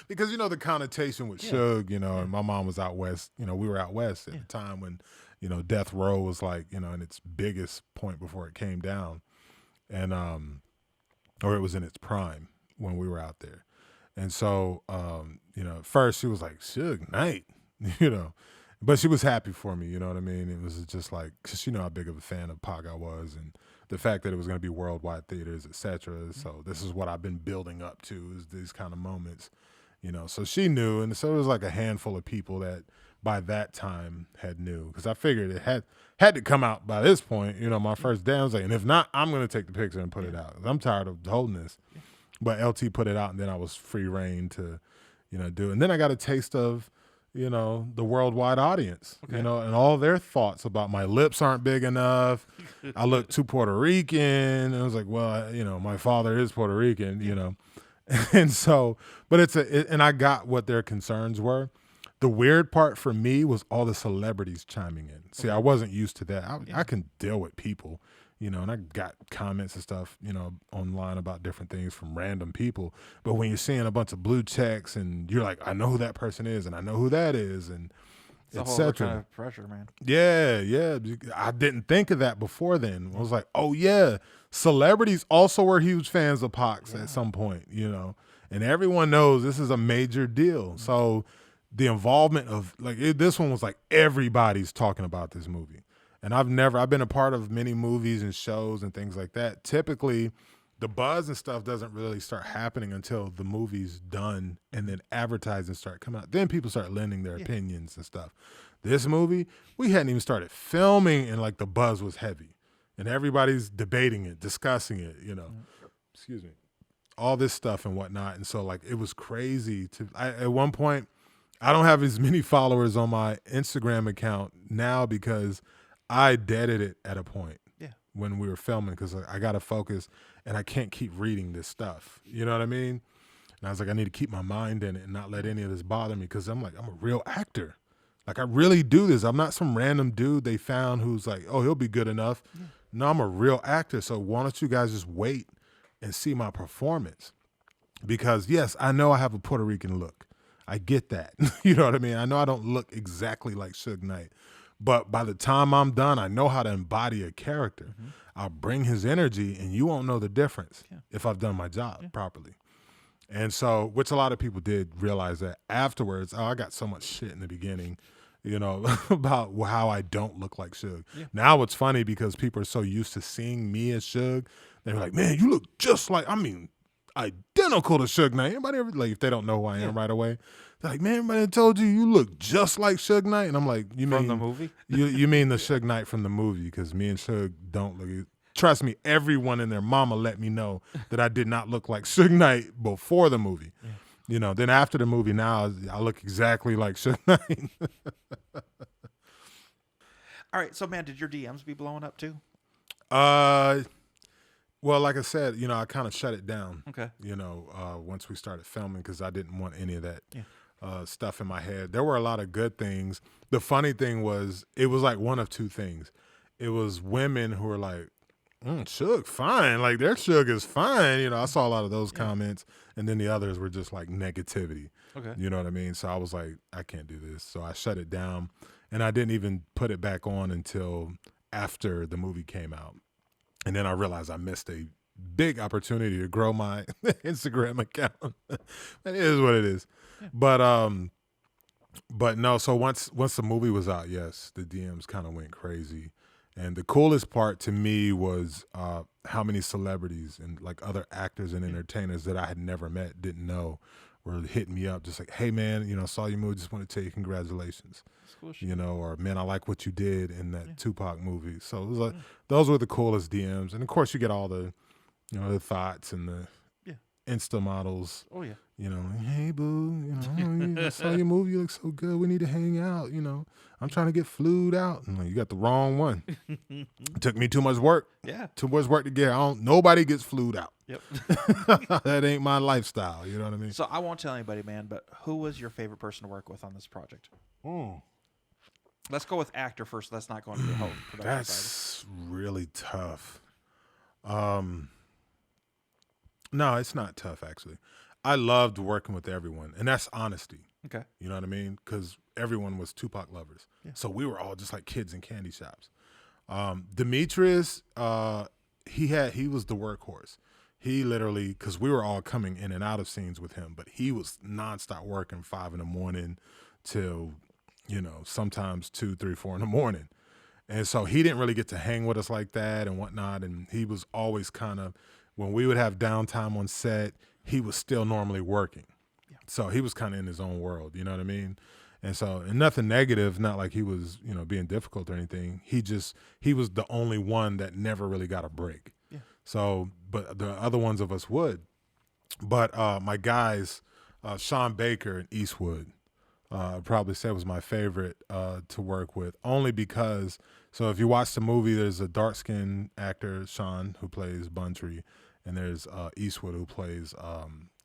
Because, you know, the connotation with Suge, you know, and my mom was out west, you know, we were out west at the time when, you know, Death Row was like, you know, in its biggest point before it came down. And, or it was in its prime when we were out there. And so, you know, at first she was like, Suge Knight, you know, but she was happy for me, you know what I mean? It was just like, because she knew how big of a fan of Pac I was, and the fact that it was going to be worldwide theaters, et cetera. So this is what I've been building up to, is these kind of moments, you know. So she knew, and so it was like a handful of people that by that time had knew, because I figured it had to come out by this point, you know, my first day. I was like, and if not, I'm going to take the picture and put it out. I'm tired of holding this. But LT put it out, and then I was free reign to, you know, do it. And then I got a taste of, you know, the worldwide audience, you know, and all their thoughts about my lips aren't big enough. I look too Puerto Rican. And I was like, well, you know, my father is Puerto Rican, you know. And so, but and I got what their concerns were. The weird part for me was all the celebrities chiming in. See, I wasn't used to that. I can deal with people, you know, and I got comments and stuff, you know, online about different things from random people. But when you're seeing a bunch of blue checks and you're like, I know who that person is and I know who that is, and et cetera. Kind of pressure, man. Yeah. I didn't think of that before then. I was like, oh, yeah, celebrities also were huge fans of Pac at some point, you know, and everyone knows this is a major deal. So the involvement of, like, this one was like everybody's talking about this movie. And I've been a part of many movies and shows and things like that. Typically, the buzz and stuff doesn't really start happening until the movie's done and then advertising start coming out. Then people start lending their opinions and stuff. This movie, we hadn't even started filming, and like the buzz was heavy. And everybody's debating it, discussing it, you know. Excuse me. All this stuff and whatnot. And so, like, it was crazy. At one point, I don't have as many followers on my Instagram account now because I deaded it at a point when we were filming, because I got to focus and I can't keep reading this stuff. You know what I mean? And I was like, I need to keep my mind in it and not let any of this bother me, because I'm like, I'm a real actor. Like, I really do this. I'm not some random dude they found who's like, oh, he'll be good enough. No, I'm a real actor. So why don't you guys just wait and see my performance? Because, yes, I know I have a Puerto Rican look. I get that. You know what I mean? I know I don't look exactly like Suge Knight. But by the time I'm done, I know how to embody a character. I'll bring his energy, and you won't know the difference if I've done my job properly. And so, which a lot of people did realize that afterwards. Oh, I got so much shit in the beginning, you know, about how I don't look like Suge. Now it's funny because people are so used to seeing me as Suge. They're like, man, you look just like, I mean, identical. identical to Suge Knight. Anybody ever, like, if they don't know who I am right away, they're like, man, everybody told you look just like Suge Knight. And I'm like, you mean the movie? you mean the Suge Knight from the movie? Because me and Suge don't look. Trust me, everyone and their mama let me know that I did not look like Suge Knight before the movie. Yeah. You know, then after the movie, now I look exactly like Suge Knight. All right, so man, did your DMs be blowing up too? Well, like I said, you know, I kind of shut it down. Okay. You know, once we started filming, because I didn't want any of that stuff in my head. There were a lot of good things. The funny thing was, it was like one of two things. It was women who were like, Suge, fine. Like, their Suge is fine. You know, I saw a lot of those comments, and then the others were just like negativity. Okay. You know what I mean? So I was like, I can't do this. So I shut it down, and I didn't even put it back on until after the movie came out. And then I realized I missed a big opportunity to grow my Instagram account. It is what it is. Yeah. But no, so once the movie was out, yes, the DMs kind of went crazy. And the coolest part to me was how many celebrities and like other actors and entertainers that I had never met, didn't know, were hitting me up just like, hey man, you know, saw your movie, just want to tell you congratulations. Cool. You know, or man, I like what you did in that Tupac movie. So it was like, those were the coolest DMs. And of course you get all the, you know, the thoughts and the Insta models. Oh yeah. You know, hey boo, you know, I saw your movie, you look so good. We need to hang out. You know, I'm trying to get flued out. And like, you got the wrong one. It took me too much work. Yeah. Too much work to get. Nobody gets flued out. Yep. That ain't my lifestyle. You know what I mean? So I won't tell anybody, man, but who was your favorite person to work with on this project? Let's go with actor first. Let's not go into the whole production side. That's really tough. No, it's not tough, actually. I loved working with everyone, and that's honesty. Okay. You know what I mean? Because everyone was Tupac lovers. Yeah. So we were all just like kids in candy shops. Demetrius, he was the workhorse. He literally, because we were all coming in and out of scenes with him, but he was nonstop working 5 a.m. till, you know, sometimes 2, 3, 4 a.m. And so he didn't really get to hang with us like that and whatnot. And he was always kind of, when we would have downtime on set, he was still normally working. Yeah. So he was kind of in his own world, you know what I mean? And so, and nothing negative, not like he was, you know, being difficult or anything. He was the only one that never really got a break. Yeah. So, but the other ones of us would. But my guys, Sean Baker and Eastwood, I'd probably say was my favorite to work with, only because, so if you watch the movie, there's a dark-skinned actor, Sean, who plays Buntry, and there's Eastwood, who plays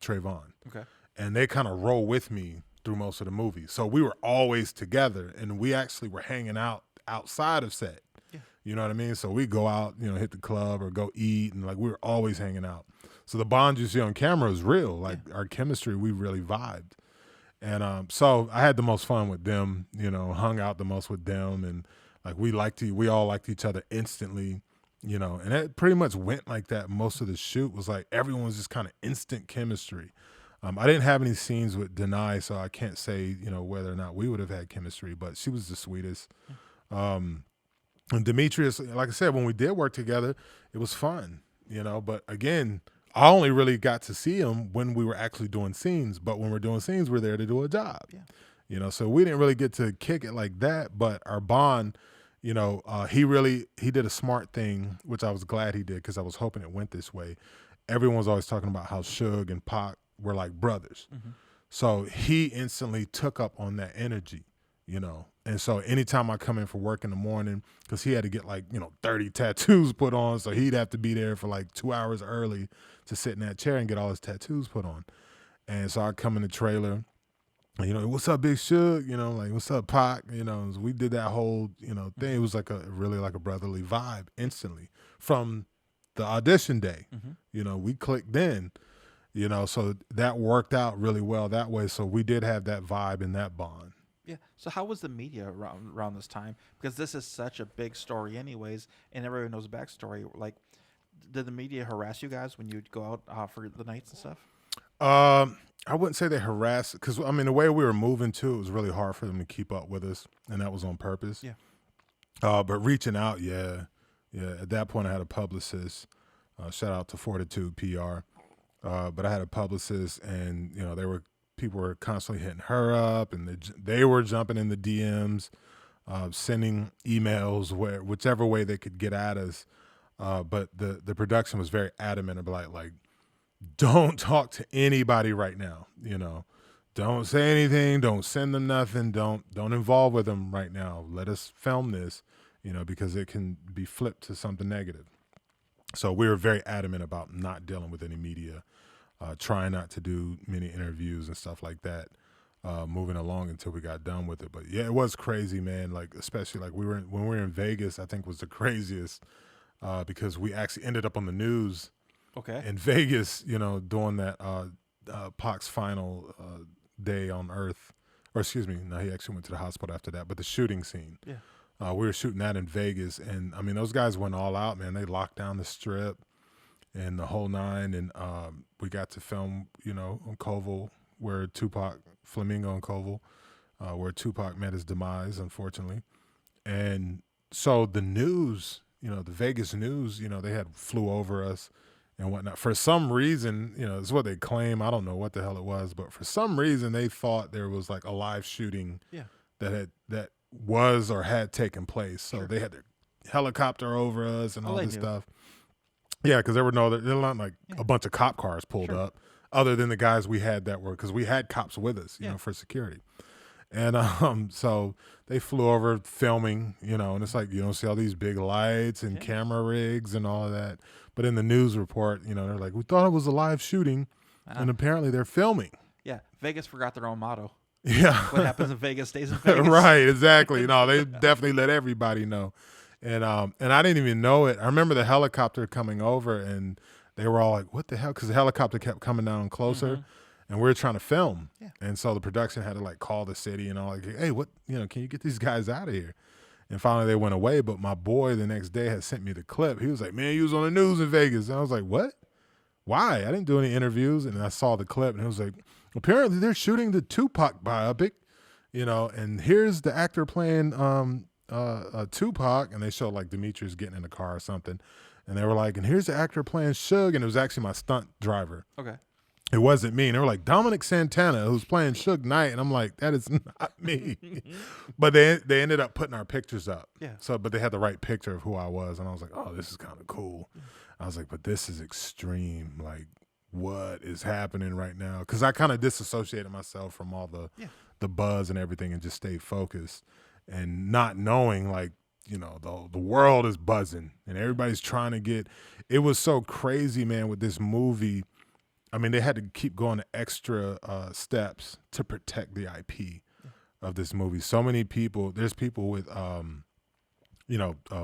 Trayvon. Okay. And they kind of roll with me through most of the movie. So we were always together, and we actually were hanging out outside of set. Yeah. You know what I mean? So we go out, you know, hit the club or go eat, and like we were always hanging out. So the bond you see on camera is real. Like our chemistry, we really vibed. And so I had the most fun with them, you know, hung out the most with them, and like we all liked each other instantly, you know, and it pretty much went like that. Most of the shoot was like everyone was just kind of instant chemistry. I didn't have any scenes with Denai, so I can't say, you know, whether or not we would have had chemistry, but she was the sweetest. And Demetrius, like I said, when we did work together, it was fun, you know, but again, I only really got to see him when we were actually doing scenes, but when we're doing scenes, we're there to do a job, you know, so we didn't really get to kick it like that, but our bond, you know, he did a smart thing, which I was glad he did because I was hoping it went this way. Everyone was always talking about how Suge and Pac were like brothers. Mm-hmm. So he instantly took up on that energy, you know, and so anytime I come in for work in the morning, because he had to get like, you know, 30 tattoos put on, so he'd have to be there for like 2 hours early to sit in that chair and get all his tattoos put on. And so I come in the trailer, and, you know, what's up, Big Suge? You know, like, what's up, Pac? You know, we did that whole, you know, thing. It was like really like a brotherly vibe instantly from the audition day. Mm-hmm. You know, we clicked in, you know, so that worked out really well that way. So we did have that vibe and that bond. Yeah. So how was the media around this time? Because this is such a big story anyways, and everyone knows the backstory. Like, did the media harass you guys when you'd go out for the nights and stuff? I wouldn't say they harassed, because, I mean, the way we were moving, too, it was really hard for them to keep up with us, and that was on purpose. Yeah. But reaching out, yeah. At that point, I had a publicist. Shout out to Fortitude PR. but I had a publicist, and people were constantly hitting her up, and they were jumping in the DMs, sending emails whichever way they could get at us. But the production was very adamant about like, don't talk to anybody right now. Don't say anything. Don't send them nothing. Don't involve with them right now. Let us film this, because it can be flipped to something negative. So we were very adamant about not dealing with any media, trying not to do many interviews and stuff like that, moving along until we got done with it. But yeah, it was crazy, man. Like, especially like when we were in Vegas, I think was the craziest, because we actually ended up on the news. Okay. In Vegas, doing that Pac's final day on Earth, or excuse me, no, he actually went to the hospital after that. But the shooting scene, we were shooting that in Vegas, and I mean those guys went all out, man. They locked down the Strip and the whole nine, and we got to film, on Koval, where Flamingo and Koval, where Tupac met his demise, unfortunately. And so the news, the Vegas news, they had flew over us and whatnot. For some reason, it's what they claim. I don't know what the hell it was, but for some reason they thought there was like a live shooting that was or had taken place. So they had their helicopter over us and all this stuff. Yeah, because there were not like a bunch of cop cars pulled up, other than the guys we had because we had cops with us, for security. And so they flew over filming, and it's like, you don't see all these big lights and camera rigs and all of that. But in the news report, they're like, we thought it was a live shooting, and apparently they're filming. Yeah, Vegas forgot their own motto. Yeah. What happens in Vegas stays in Vegas. Right, exactly. No, they definitely let everybody know. And I didn't even know it. I remember the helicopter coming over, and they were all like, what the hell? Because the helicopter kept coming down closer. And we were trying to film. Yeah. And so the production had to like call the city and all, like, hey, what, can you get these guys out of here? And finally they went away. But my boy the next day had sent me the clip. He was like, man, you was on the news in Vegas. And I was like, what? Why? I didn't do any interviews. And I saw the clip, and it was like, apparently they're shooting the Tupac biopic, and here's the actor playing Tupac. And they showed like Demetrius getting in the car or something. And they were like, and here's the actor playing Suge. And it was actually my stunt driver. Okay. It wasn't me. And they were like, Dominic Santana, who's playing Suge Knight. And I'm like, that is not me. But they ended up putting our pictures up. Yeah. But they had the right picture of who I was. And I was like, oh, this is kind of cool. I was like, but this is extreme. Like, what is happening right now? Because I kind of disassociated myself from all the buzz and everything and just stayed focused. And not knowing, like, the world is buzzing and everybody's trying to get – it was so crazy, man, with this movie. I mean, they had to keep going to extra steps to protect the IP of this movie. So many people, there's people with,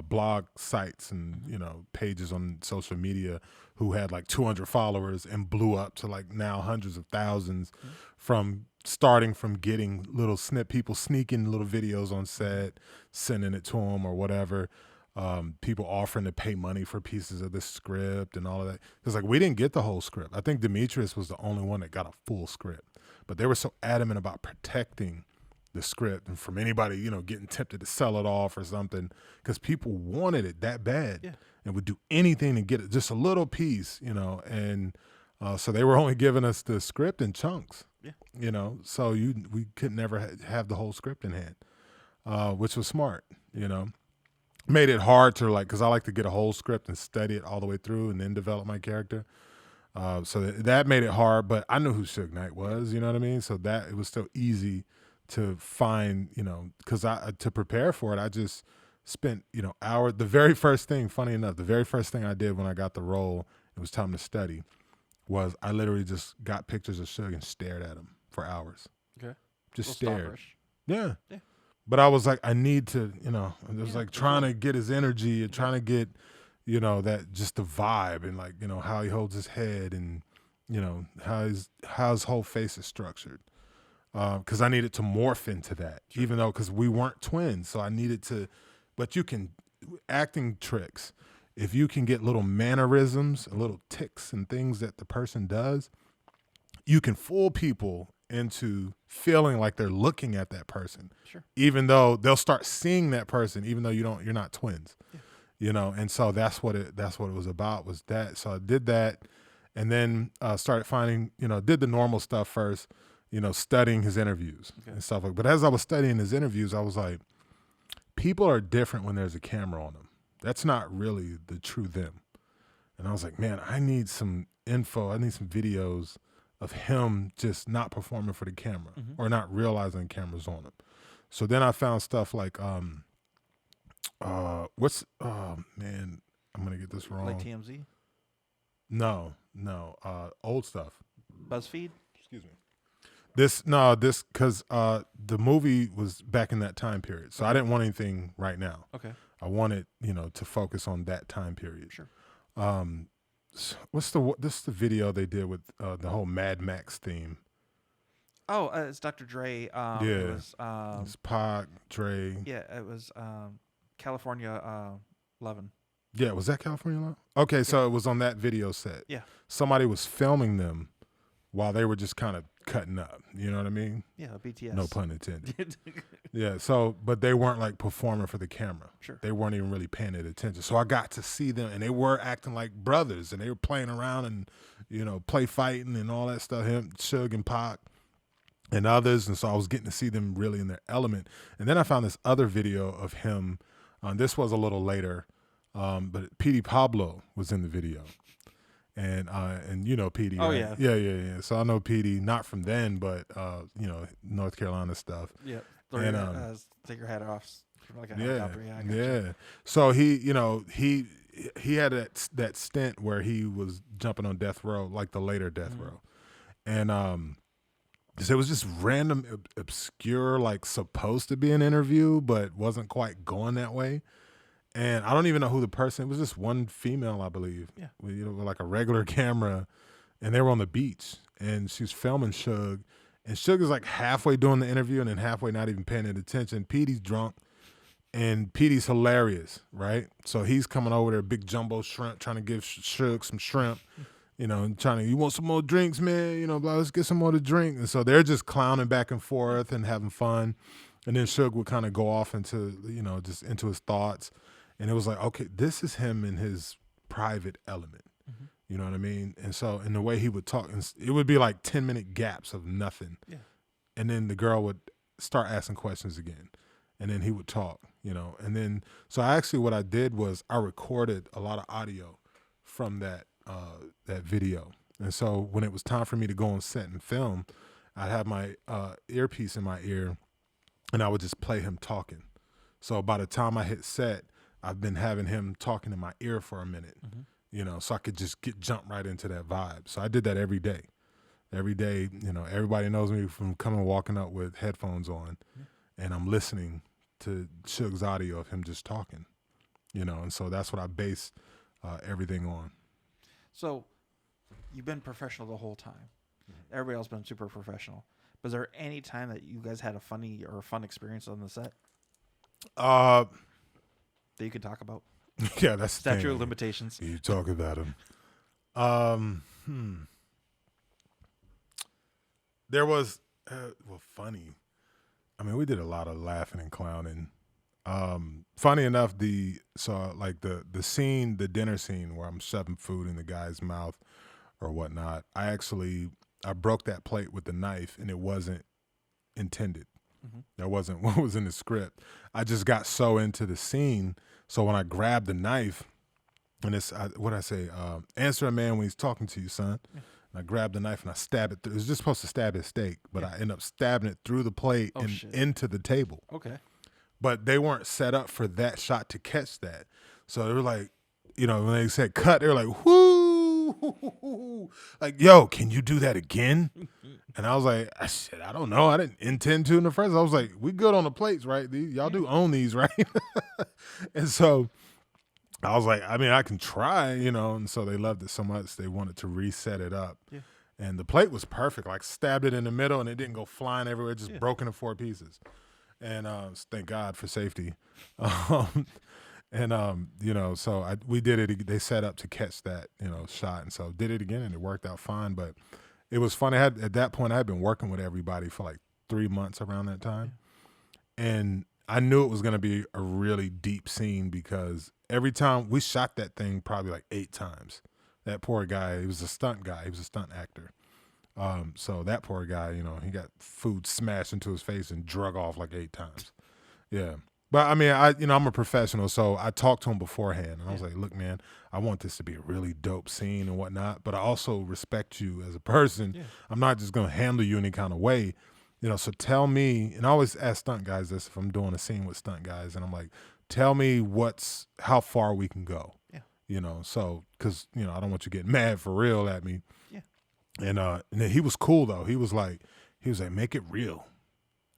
blog sites and, pages on social media who had like 200 followers and blew up to like now hundreds of thousands from starting from getting people sneaking little videos on set, sending it to them or whatever. People offering to pay money for pieces of the script and all of that. Because like we didn't get the whole script. I think Demetrius was the only one that got a full script. But they were so adamant about protecting the script and from anybody, getting tempted to sell it off or something, because people wanted it that bad and would do anything to get it, just a little piece, and so they were only giving us the script in chunks, so we could never have the whole script in hand, which was smart, Made it hard to because I like to get a whole script and study it all the way through and then develop my character. So that made it hard, but I knew who Suge Knight was, you know what I mean? So that it was still easy to find, because to prepare for it, I just spent, hours. The very first thing, funny enough, the very first thing I did when I got the role, it was time to study, was I literally just got pictures of Suge and stared at him for hours. Okay. Just stared. Yeah. But I was like, I need to, it was like trying to get his energy and trying to get, that just the vibe and like, how he holds his head and, how his whole face is structured. Because I needed to morph into that, even though, because we weren't twins. So I needed to, but acting tricks, if you can get little mannerisms, little tics and things that the person does, you can fool people into feeling like they're looking at that person, even though they'll start seeing that person, even though you're not twins, and so that's what it was about, was that. So I did that, and then started finding, did the normal stuff first, studying his interviews and stuff like. But as I was studying his interviews, I was like, people are different when there's a camera on them. That's not really the true them. And I was like, man, I need some info. I need some videos of him just not performing for the camera or not realizing the camera's on him. So then I found stuff like, I'm gonna get this wrong. Like TMZ? No, old stuff. BuzzFeed? Excuse me. Because the movie was back in that time period, so I didn't want anything right now. Okay. I wanted, to focus on that time period. Sure. This is the video they did with the whole Mad Max theme. Oh, it's Dr. Dre. Yeah. It was, it's Pac, Dre. Yeah, it was California Lovin'. Yeah, was that California Love? Okay, so it was on that video set. Yeah. Somebody was filming them while they were just kind of cutting up. You know what I mean? Yeah, BTS. No pun intended. Yeah, so, but they weren't like performing for the camera. Sure. They weren't even really paying it attention. So I got to see them, and they were acting like brothers, and they were playing around and, play fighting and all that stuff. Him, Suge and Pac and others. And so I was getting to see them really in their element. And then I found this other video of him. This was a little later. But Petey Pablo was in the video, and Petey. Oh, right? Yeah. So I know Petey, not from then, but North Carolina stuff. Yeah, take your hat off from like a helicopter. Yeah. So he had that stint where he was jumping on death row, like the later death row, and it was just random, obscure, like supposed to be an interview, but wasn't quite going that way. And I don't even know who the person. It was just one female, I believe. Yeah. With, with like a regular camera, and they were on the beach, and she's filming Suge, and Suge is like halfway doing the interview and then halfway not even paying it attention. Petey's drunk, and Petey's hilarious, right? So he's coming over there, big jumbo shrimp, trying to give Suge some shrimp, and you want some more drinks, man? Blah, let's get some more to drink. And so they're just clowning back and forth and having fun, and then Suge would kind of go off into, just into his thoughts. And it was like, okay, this is him in his private element. You know what I mean? And so in the way he would talk, it would be like 10-minute gaps of nothing. Yeah. And then the girl would start asking questions again. And then he would talk, And then, so what I did was I recorded a lot of audio from that video. And so when it was time for me to go on set and film, I'd have my earpiece in my ear, and I would just play him talking. So by the time I hit set, I've been having him talking in my ear for a minute, so I could just jump right into that vibe. So I did that every day. Every day, everybody knows me from walking up with headphones on, and I'm listening to Suge's audio of him just talking, and so that's what I base everything on. So you've been professional the whole time. Everybody else been super professional. But is there any time that you guys had a funny or fun experience on the set? That you could talk about? Yeah, that's statute of limitations. You talk about them. There was funny. I mean, we did a lot of laughing and clowning. Funny enough, the scene, the dinner scene where I'm shoving food in the guy's mouth or whatnot, I broke that plate with the knife, and it wasn't intended. That wasn't what was in the script. I just got so into the scene. So when I grabbed the knife, and answer a man when he's talking to you, son. Yeah. And I grabbed the knife and I stabbed it. It was just supposed to stab his steak, but I ended up stabbing it through the plate into the table. Okay. But they weren't set up for that shot to catch that. So they were like, when they said cut, they were like, whoo, like, yo, can you do that again? And I was like, I don't know. I didn't intend to in the first. I was like, we good on the plates, right? Y'all do own these, right? And so I was like, I mean, I can try, and so they loved it so much they wanted to reset it up. Yeah. And the plate was perfect. Like, stabbed it in the middle, and it didn't go flying everywhere. It just broke into 4 pieces. And thank God for safety. So we did it. They set up to catch that, shot. And so did it again, and it worked out fine. But it was funny. At that point, I had been working with everybody for like 3 months around that time. And I knew it was going to be a really deep scene because every time we shot that thing probably like 8 times, That poor guy, he was a stunt guy. He was a stunt actor. So that poor guy, he got food smashed into his face and drug off like 8 times. Yeah. But I mean, I'm a professional, so I talked to him beforehand, and I was like, "Look, man, I want this to be a really dope scene and whatnot, but I also respect you as a person. Yeah. I'm not just gonna handle you any kind of way, So tell me." And I always ask stunt guys this if I'm doing a scene with stunt guys, and I'm like, "Tell me how far we can go." Yeah. So because I don't want you getting mad for real at me. Yeah. And then he was cool though. He was like, "Make it real."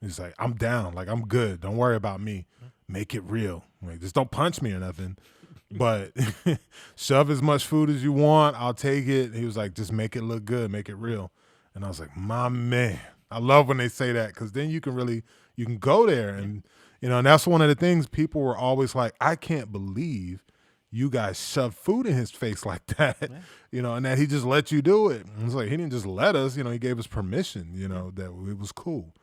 He's like, "I'm down. Like, I'm good. Don't worry about me. Make it real. Like, just don't punch me or nothing. But shove as much food as you want. I'll take it." He was like, "Just make it look good. Make it real." And I was like, "My man." I love when they say that, because then you can go there. And, and that's one of the things people were always like, "I can't believe you guys shoved food in his face like that," and that he just let you do it. And it's like, he didn't just let us, he gave us permission, that it was cool.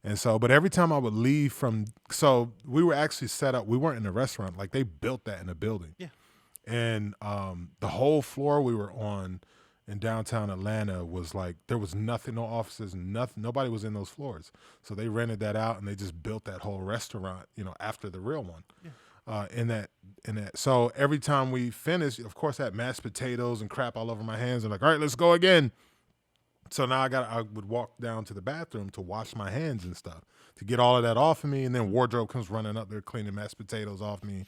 And so, but every time I would leave so we were actually set up, we weren't in a restaurant, like they built that in a building. Yeah. And the whole floor we were on in downtown Atlanta was like, there was nothing, no offices, nothing, nobody was in those floors. So they rented that out and they just built that whole restaurant, after the real one. Yeah. In that. So every time we finished, of course, I had mashed potatoes and crap all over my hands. And like, all right, let's go again. So now I would walk down to the bathroom to wash my hands and stuff, to get all of that off of me. And then wardrobe comes running up there cleaning mashed potatoes off me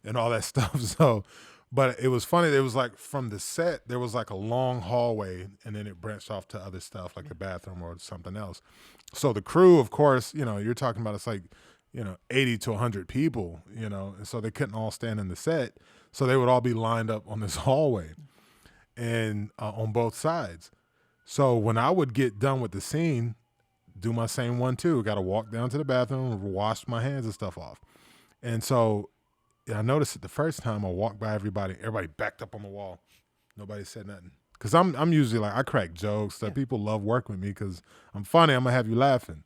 and all that stuff. So, but it was funny. It was like from the set, there was like a long hallway, and then it branched off to other stuff like the bathroom or something else. So the crew, of course, you're talking about, it's like, 80 to 100 people, and so they couldn't all stand in the set. So they would all be lined up on this hallway and on both sides. So when I would get done with the scene, do my same one too. Got to walk down to the bathroom, wash my hands and stuff off. And so I noticed it the first time I walked by everybody backed up on the wall. Nobody said nothing. Because I'm usually like, I crack jokes. So people love working with me because I'm funny. I'm going to have you laughing,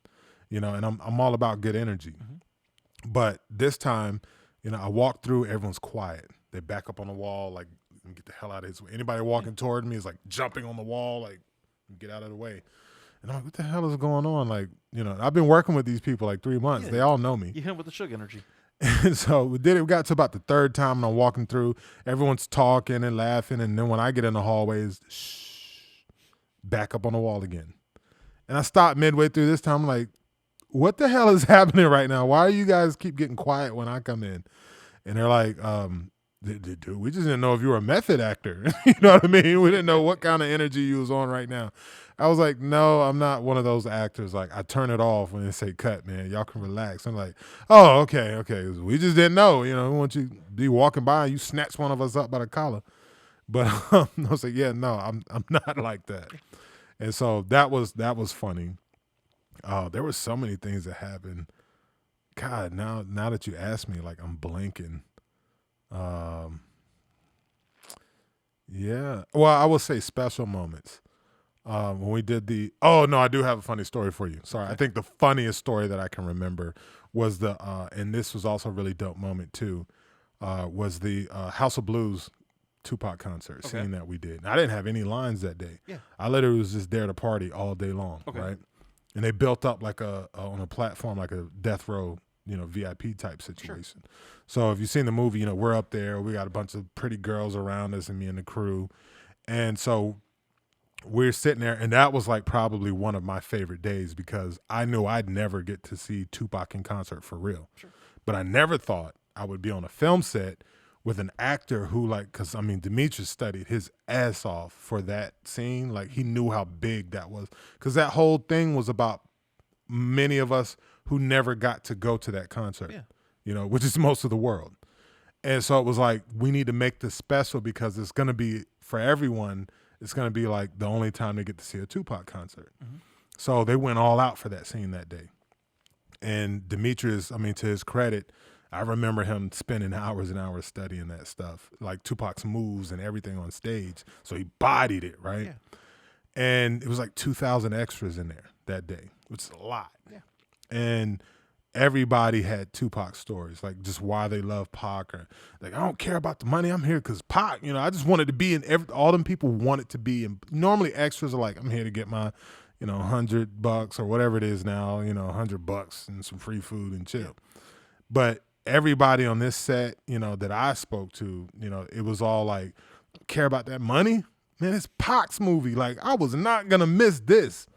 and I'm all about good energy. Mm-hmm. But this time, I walked through, everyone's quiet. They back up on the wall, like, get the hell out of here. Anybody walking toward me is like jumping on the wall, like, get out of the way. And I'm like, what the hell is going on? Like, I've been working with these people like 3 months. They all know me. You hit him with the Suge energy. And so we got to about the third time, and I'm walking through. Everyone's talking and laughing. And then when I get in the hallways, back up on the wall again. And I stopped midway through this time. I'm like, what the hell is happening right now? Why are you guys keep getting quiet when I come in? And they're like, dude, we just didn't know if you were a method actor. You know what I mean? We didn't know what kind of energy you was on right now. I was like, no, I'm not one of those actors. Like, I turn it off when they say cut, man. Y'all can relax. I'm like, oh, okay. We just didn't know. We want you to be walking by and you snatch one of us up by the collar. But I was like, yeah, no, I'm not like that. And so that was funny. There were so many things that happened. God, now that you ask me, like, I'm blanking. Yeah. Well, I will say special moments. When we did I do have a funny story for you. Sorry. Okay. I think the funniest story that I can remember was and this was also a really dope moment too, was the House of Blues Tupac concert scene that we did. And I didn't have any lines that day. Yeah. I literally was just there to party all day long. Okay. Right. And they built up like on a platform, like a death row, VIP type situation. Sure. So if you've seen the movie, we're up there. We got a bunch of pretty girls around us and me and the crew. And so we're sitting there, and that was like probably one of my favorite days because I knew I'd never get to see Tupac in concert for real. Sure. But I never thought I would be on a film set with an actor who, like, because I mean, Demetrius studied his ass off for that scene. Like, he knew how big that was because that whole thing was about many of us who never got to go to that concert, which is most of the world. And so it was like, we need to make this special because it's going to be, for everyone, it's going to be like the only time they get to see a Tupac concert. Mm-hmm. So they went all out for that scene that day. And Demetrius, I mean, to his credit, I remember him spending hours and hours studying that stuff, like Tupac's moves and everything on stage. So he bodied it, right? Yeah. And it was like 2,000 extras in there that day, which is a lot. Yeah. And everybody had Tupac stories, like just why they love Pac, or like, I don't care about the money, I'm here because Pac, I just wanted to be in all them people wanted to be. And normally extras are like, I'm here to get my, $100 or whatever it is now, $100 and some free food and chill. But everybody on this set, that I spoke to, it was all like, care about that money? Man, it's Pac's movie. Like, I was not going to miss this.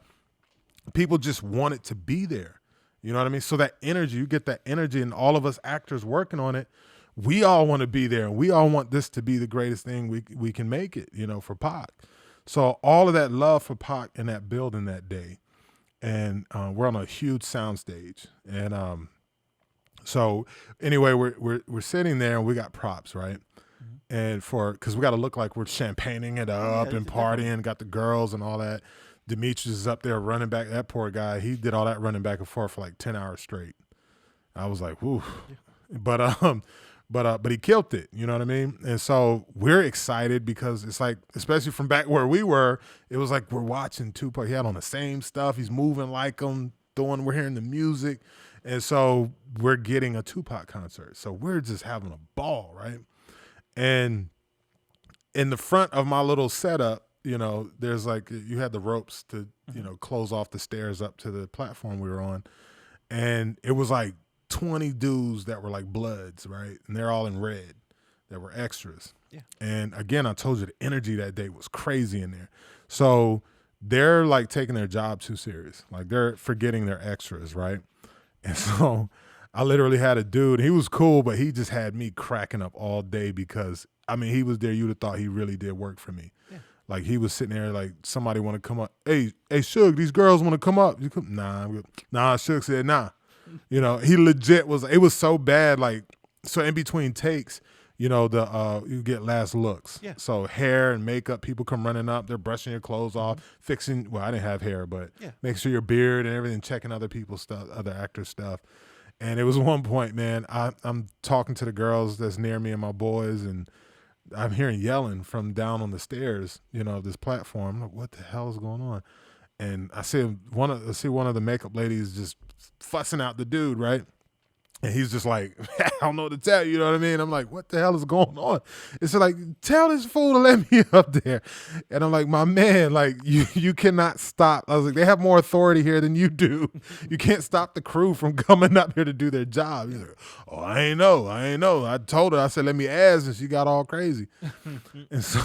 People just wanted to be there. You know what I mean? So that energy, you get that energy, and all of us actors working on it, we all want to be there. And we all want this to be the greatest thing we can make it, for Pac. So all of that love for Pac in that building that day. And we're on a huge soundstage. And so anyway, we're sitting there and we got props, right? Mm-hmm. And because we got to look like we're champagning it up and partying, got the girls and all that. Demetrius is up there running back. That poor guy, he did all that running back and forth for like 10 hours straight. I was like, whoo. Yeah. But he killed it. You know what I mean? And so we're excited because it's like, especially from back where we were, it was like we're watching Tupac. He had on the same stuff. He's moving like him, we're hearing the music. And so we're getting a Tupac concert. So we're just having a ball, right? And in the front of my little setup, there's like, you had the ropes to, close off the stairs up to the platform we were on. And it was like 20 dudes that were like Bloods, right? And they're all in red. That were extras. Yeah. And again, I told you the energy that day was crazy in there. So they're like taking their job too serious. Like they're forgetting their extras, right? And so I literally had a dude, he was cool, but he just had me cracking up all day because, he was there. You'd have thought he really did work for me. Yeah. Like he was sitting there like, somebody want to come up. Hey, Suge, these girls want to come up. Nah, Suge said, nah. He legit it was so bad. Like, so in between takes, you get last looks. Yeah. So hair and makeup, people come running up. They're brushing your clothes off, fixing. Well, I didn't have hair, but make sure your beard and everything, checking other people's stuff, other actors' stuff. And it was one point, man, I'm talking to the girls that's near me and my boys, and I'm hearing yelling from down on the stairs, of this platform. I'm like, what the hell is going on? And I see one of the makeup ladies just fussing out the dude, right? And he's just like, I don't know what to tell you, you know what I mean? I'm like, what the hell is going on? It's like, tell this fool to let me up there. And I'm like, my man, like, you cannot stop. I was like, they have more authority here than you do. You can't stop the crew from coming up here to do their job. He's like, oh, I ain't know. I told her, I said, let me ask, and she got all crazy. And so,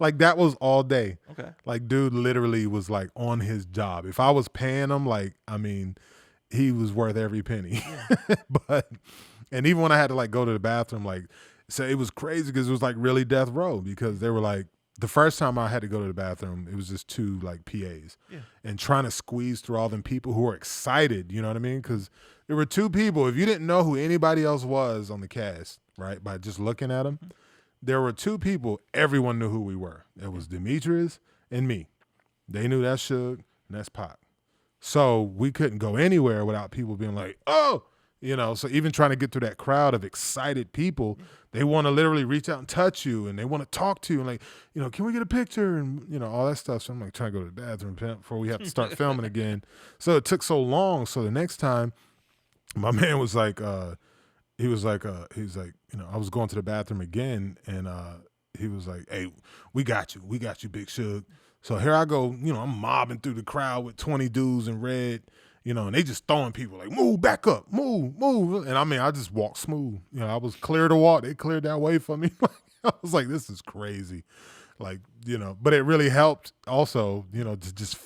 like, that was all day. Okay. Like, dude literally was, like, on his job. If I was paying him, like, he was worth every penny. Yeah. And even when I had to like go to the bathroom, like, so it was crazy because it was like really death row, because they were like, the first time I had to go to the bathroom, it was just two like PAs and trying to squeeze through all them people who were excited. You know what I mean? Because there were two people. If you didn't know who anybody else was on the cast, right, by just looking at them, there were two people. Everyone knew who we were. It was Demetrius and me. They knew that's Suge and that's Pac. So we couldn't go anywhere without people being like, oh, so even trying to get through that crowd of excited people, they want to literally reach out and touch you, and they want to talk to you, and like, can we get a picture, and all that stuff. So I'm like trying to go to the bathroom before we have to start filming again. So it took so long. So the next time, my man was like, he was like, I was going to the bathroom again, and he was like, hey, we got you, Big Suge. So here I go, I'm mobbing through the crowd with 20 dudes in red, and they just throwing people like, move, back up, move. And I just walked smooth. I was clear to walk. They cleared that way for me. I was like, this is crazy. Like, but it really helped also, to just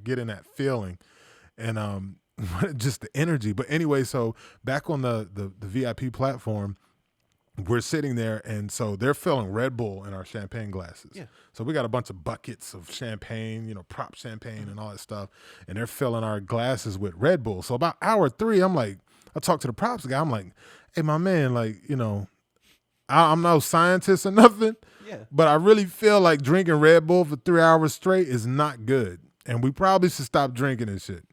get in that feeling and just the energy. But anyway, so back on the VIP platform, we're sitting there, and so they're filling Red Bull in our champagne glasses. Yeah. So we got a bunch of buckets of champagne, prop champagne and all that stuff, and they're filling our glasses with Red Bull. So about hour 3, I'm like, I talked to the props guy. I'm like, hey, my man, like, I'm no scientist or nothing, but I really feel like drinking Red Bull for 3 hours straight is not good, and we probably should stop drinking and shit.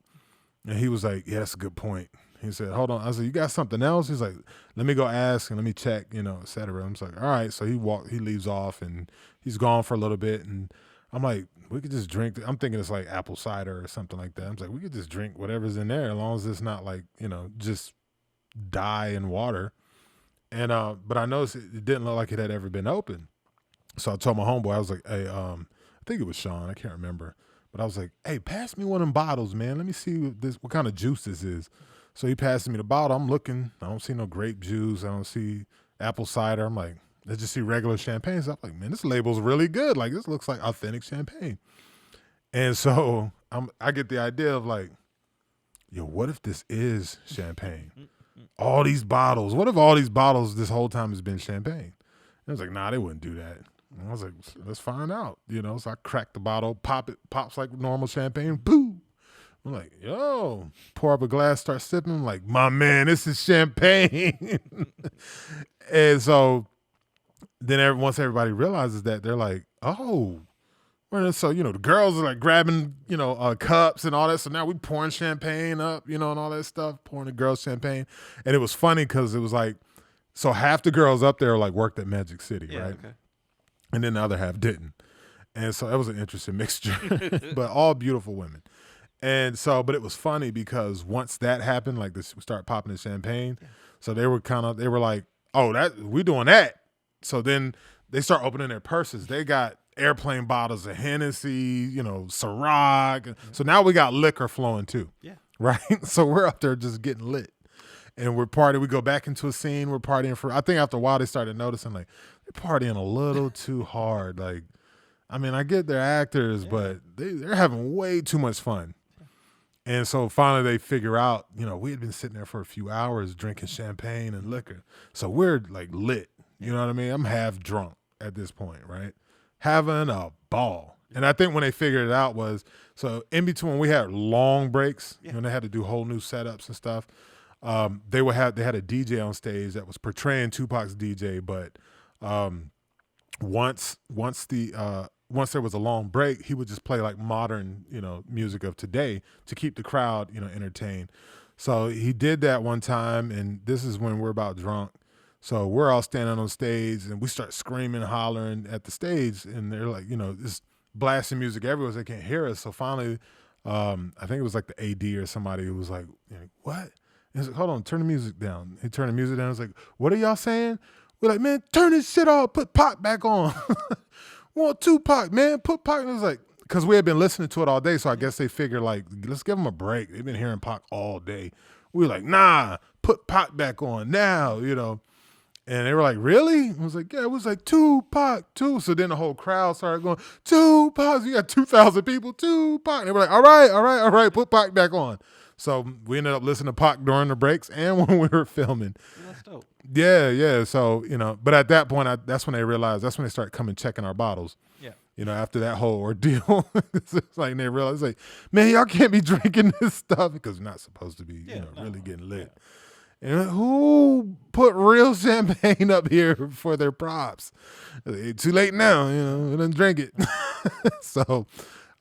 And he was like, yeah, that's a good point. He said, hold on. I said, you got something else? He's like, let me go ask and let me check, et cetera. I'm just like, all right. So he leaves off, and he's gone for a little bit. And I'm like, we could just drink. I'm thinking it's like apple cider or something like that. I'm like, we could just drink whatever's in there as long as it's not like, just dye and water. And but I noticed it didn't look like it had ever been opened. So I told my homeboy, I was like, hey, I think it was Sean, I can't remember. But I was like, hey, pass me one of them bottles, man. Let me see what kind of juice this is. So he passes me the bottle. I'm looking. I don't see no grape juice. I don't see apple cider. I'm like, I just see regular champagne. So I'm like, man, this label's really good. Like, this looks like authentic champagne. And so I get the idea of like, yo, what if this is champagne? All these bottles. What if all these bottles this whole time has been champagne? And I was like, nah, they wouldn't do that. And I was like, let's find out. So I crack the bottle, pop it, pops like normal champagne, boom. I'm like, yo, pour up a glass, start sipping. I'm like, my man, this is champagne. And so then once everybody realizes that, they're like, oh. Well, so, the girls are like grabbing, cups and all that. So now we pouring champagne up, and all that stuff, pouring the girls champagne. And it was funny because it was like, so half the girls up there like worked at Magic City, right? Okay. And then the other half didn't. And so that was an interesting mixture, but all beautiful women. And so, but it was funny because once that happened, like this, we start popping the champagne. Yeah. So they were like, oh, we doing that. So then they start opening their purses. They got airplane bottles of Hennessy, Ciroc. So now we got liquor flowing too. Yeah. Right. So we're up there just getting lit. And we're partying. We go back into a scene. We're partying I think after a while they started noticing like they're partying a little too hard. Like, I mean, I get they're actors, but they're having way too much fun. And so finally they figure out, we had been sitting there for a few hours drinking champagne and liquor. So we're like lit. You know what I mean? I'm half drunk at this point, right? Having a ball. And I think when they figured it out was, so in between we had long breaks, when they had to do whole new setups and stuff. They had a DJ on stage that was portraying Tupac's DJ, but once there was a long break, he would just play like modern, music of today to keep the crowd, entertained. So he did that one time, and this is when we're about drunk. So we're all standing on stage, and we start screaming, hollering at the stage, and they're like, just blasting music everywhere so they can't hear us. So finally, I think it was like the AD or somebody who was like, what? He's like, hold on, turn the music down. He turned the music down. I was like, what are y'all saying? We're like, man, turn this shit off. Put Pac back on. Want Tupac, man. Put Pac. And it was like, because we had been listening to it all day, so I guess they figured, like, let's give them a break. They've been hearing Pac all day. We were like, nah, put Pac back on now, And they were like, really? I was like, yeah, it was like Tupac, too. So then the whole crowd started going, Tupac. You got 2,000 people, Tupac. And they were like, all right, put Pac back on. So we ended up listening to Pac during the breaks and when we were filming. Yeah, that's dope. Yeah. So, but at that point, that's when they realized, that's when they started coming checking our bottles. Yeah. After that whole ordeal, it's like they realized, like, man, y'all can't be drinking this stuff because we're not supposed to be, really getting lit. Yeah. And who put real champagne up here for their props? It's too late now, we didn't drink it. So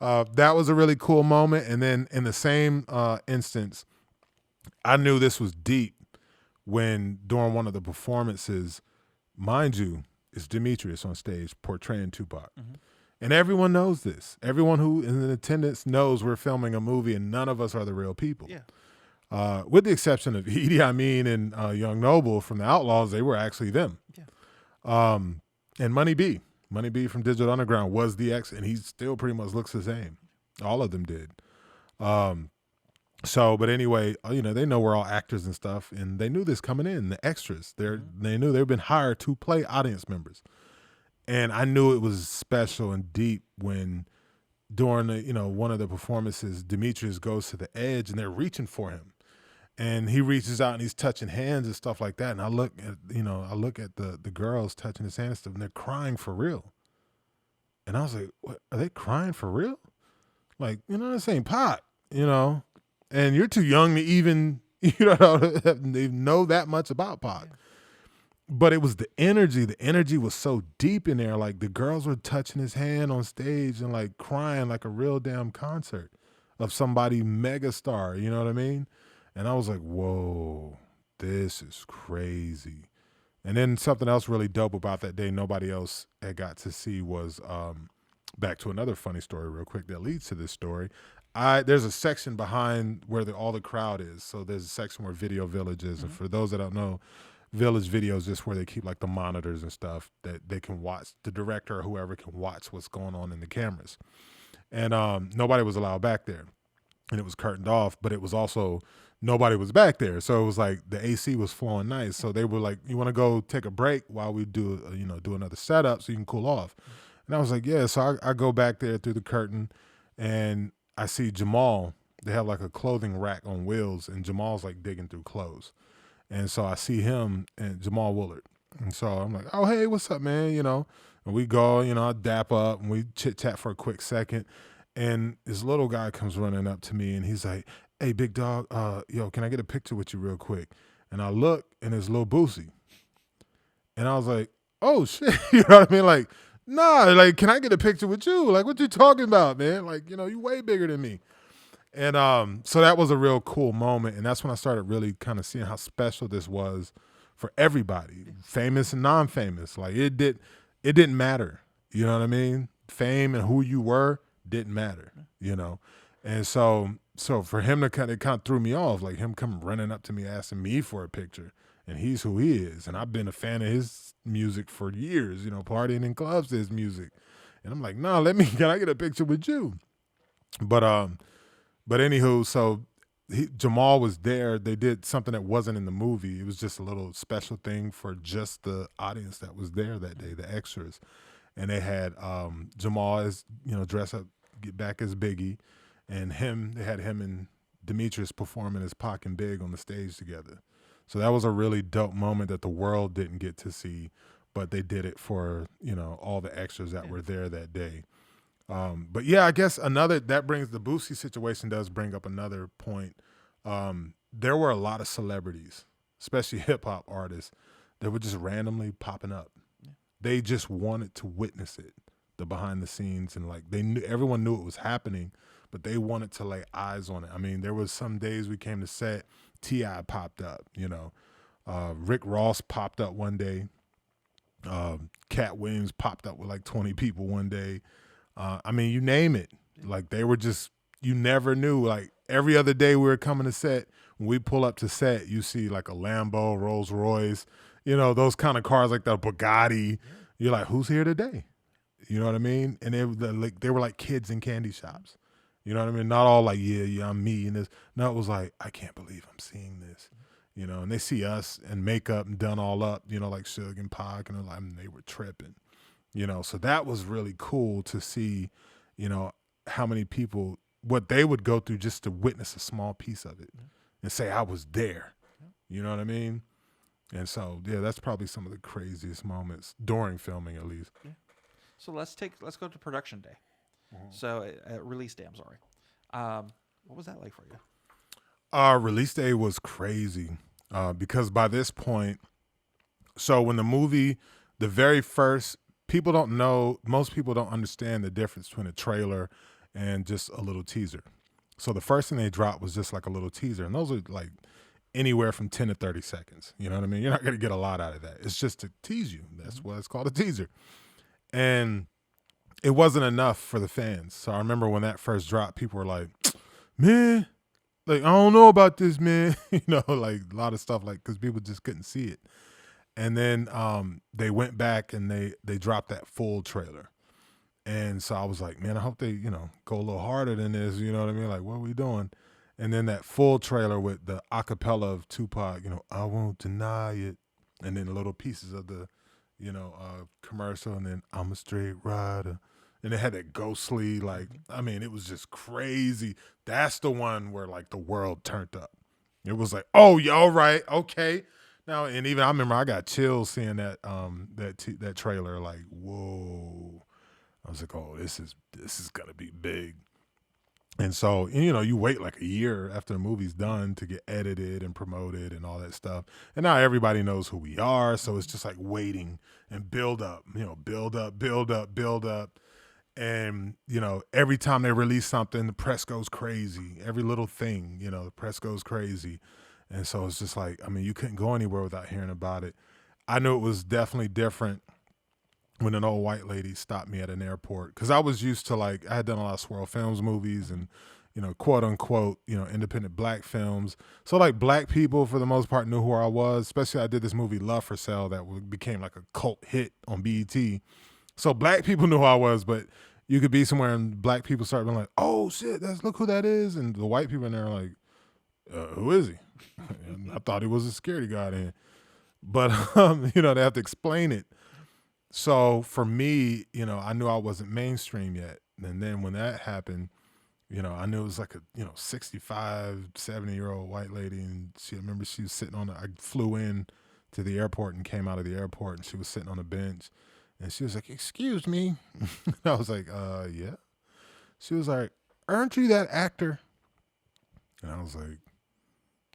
that was a really cool moment. And then in the same instance, I knew this was deep when during one of the performances, mind you, it's Demetrius on stage portraying Tupac. Mm-hmm. And everyone knows this. Everyone who is in attendance knows we're filming a movie and none of us are the real people. Yeah. With the exception of Idi Amin and Young Noble from the Outlaws, they were actually them. Yeah. And Money B from Digital Underground was the ex, and he still pretty much looks the same. All of them did. But anyway, they know we're all actors and stuff, and they knew this coming in. The extras, they knew they've been hired to play audience members, and I knew it was special and deep when during one of the performances, Demetrius goes to the edge, and they're reaching for him. And he reaches out and he's touching hands and stuff like that. And I look at the girls touching his hand and stuff, and they're crying for real. And I was like, what, are they crying for real? Like, this ain't Pac, and you're too young to even, know that much about Pac. Yeah. But it was the energy. The energy was so deep in there. Like the girls were touching his hand on stage and like crying like a real damn concert of somebody megastar. You know what I mean? And I was like, whoa, this is crazy. And then something else really dope about that day nobody else had got to see was back to another funny story real quick that leads to this story. There's a section behind where all the crowd is. So there's a section where Video Village is. And for those that don't know, Village Video is just where they keep like the monitors and stuff that they can watch. The director or whoever can watch what's going on in the cameras. And nobody was allowed back there. And it was curtained off, but it was also nobody was back there. So it was like the AC was flowing nice. So they were like, you want to go take a break while we do another setup so you can cool off. And I was like, yeah. So I go back there through the curtain and I see Jamal. They have like a clothing rack on wheels and Jamal's like digging through clothes. And so I see him and Jamal Woolard. And so I'm like, oh, hey, what's up, man? And we go, I dap up and we chit chat for a quick second. And this little guy comes running up to me and he's like, hey, big dog, yo, can I get a picture with you real quick? And I look and it's Lil Boosie. And I was like, oh, shit. You know what I mean? Like, nah, like, can I get a picture with you? Like, what you talking about, man? Like, you way bigger than me. And so that was a real cool moment. And that's when I started really kind of seeing how special this was for everybody, famous and non-famous. Like, it didn't matter. You know what I mean? Fame and who you were didn't matter, And so for him to kind of threw me off, like him coming running up to me asking me for a picture, and he's who he is. And I've been a fan of his music for years, partying in clubs to his music. And I'm like, no, can I get a picture with you? But anywho, so Jamal was there. They did something that wasn't in the movie. It was just a little special thing for just the audience that was there that day, the extras. And they had Jamal as, dress up, get back as Biggie, and they had him and Demetrius performing as Pac and Big on the stage together. So that was a really dope moment that the world didn't get to see, but they did it for, all the extras that were there that day. But yeah, I guess that brings the Boosie situation does bring up another point. There were a lot of celebrities, especially hip hop artists, that were just randomly popping up. Yeah. They just wanted to witness it, the behind the scenes, and like everyone knew it was happening, but they wanted to lay eyes on it. I mean, there was some days we came to set, T.I. popped up, Rick Ross popped up one day. Cat Williams popped up with like 20 people one day. I mean, you name it. Like they were just, you never knew. Like every other day we were coming to set, when we pull up to set, you see like a Lambo, Rolls Royce, those kind of cars like the Bugatti. You're like, who's here today? You know what I mean? And they were like kids in candy shops. You know what I mean? Not all like, yeah, I'm me and this. No, it was like, I can't believe I'm seeing this. And they see us and makeup and done all up, like Suge and Pac, and they were tripping. So that was really cool to see, how many people, what they would go through just to witness a small piece of it and say, I was there. You know what I mean? And so, yeah, that's probably some of the craziest moments during filming, at least. Yeah. So let's go to production day. Mm-hmm. So release day, I'm sorry. What was that like for you? Release day was crazy because by this point, so when the movie, the very first, most people don't understand the difference between a trailer and just a little teaser. So the first thing they dropped was just like a little teaser. And those are like anywhere from 10 to 30 seconds. You know what I mean? You're not going to get a lot out of that. It's just to tease you. That's why it's called a teaser. And it wasn't enough for the fans. So I remember when that first dropped, people were like, man, like, I don't know about this, man. Like a lot of stuff, like, because people just couldn't see it. And then they went back and they dropped that full trailer. And so I was like, man, I hope they, go a little harder than this. You know what I mean? Like, what are we doing? And then that full trailer with the acapella of Tupac, I won't deny it. And then little pieces of the, commercial. And then I'm a straight rider. And it had that ghostly, like, I mean, it was just crazy. That's the one where, like, the world turned up. It was like, oh, y'all right, okay. Now, and even I remember I got chills seeing that that trailer. Like, whoa! I was like, oh, this is gonna be big. And so, you wait like a year after the movie's done to get edited and promoted and all that stuff. And now everybody knows who we are, so it's just like waiting and build up, build up. And, every time they release something, the press goes crazy. Every little thing, the press goes crazy. And so it's just like, I mean, you couldn't go anywhere without hearing about it. I knew it was definitely different when an old white lady stopped me at an airport, because I was used to, like, I had done a lot of Swirl Films movies and, you know, quote unquote, you know, independent black films. So like black people for the most part knew who I was. Especially I did this movie Love for Sale that became like a cult hit on BET. So black people knew who I was, but you could be somewhere and black people start being like, "Oh shit, look who that is," and the white people in there are like, "Who is he?" And I thought he was a security guard in, but you know, they have to explain it. So for me, you know, I knew I wasn't mainstream yet, and then when that happened, you know, I knew it was like a, you know, 65, 70-year-old white lady, and I remember she was sitting I flew in to the airport and came out of the airport, and she was sitting on a bench. And she was like, "Excuse me." I was like, yeah. She was like, "Aren't you that actor?" And I was like,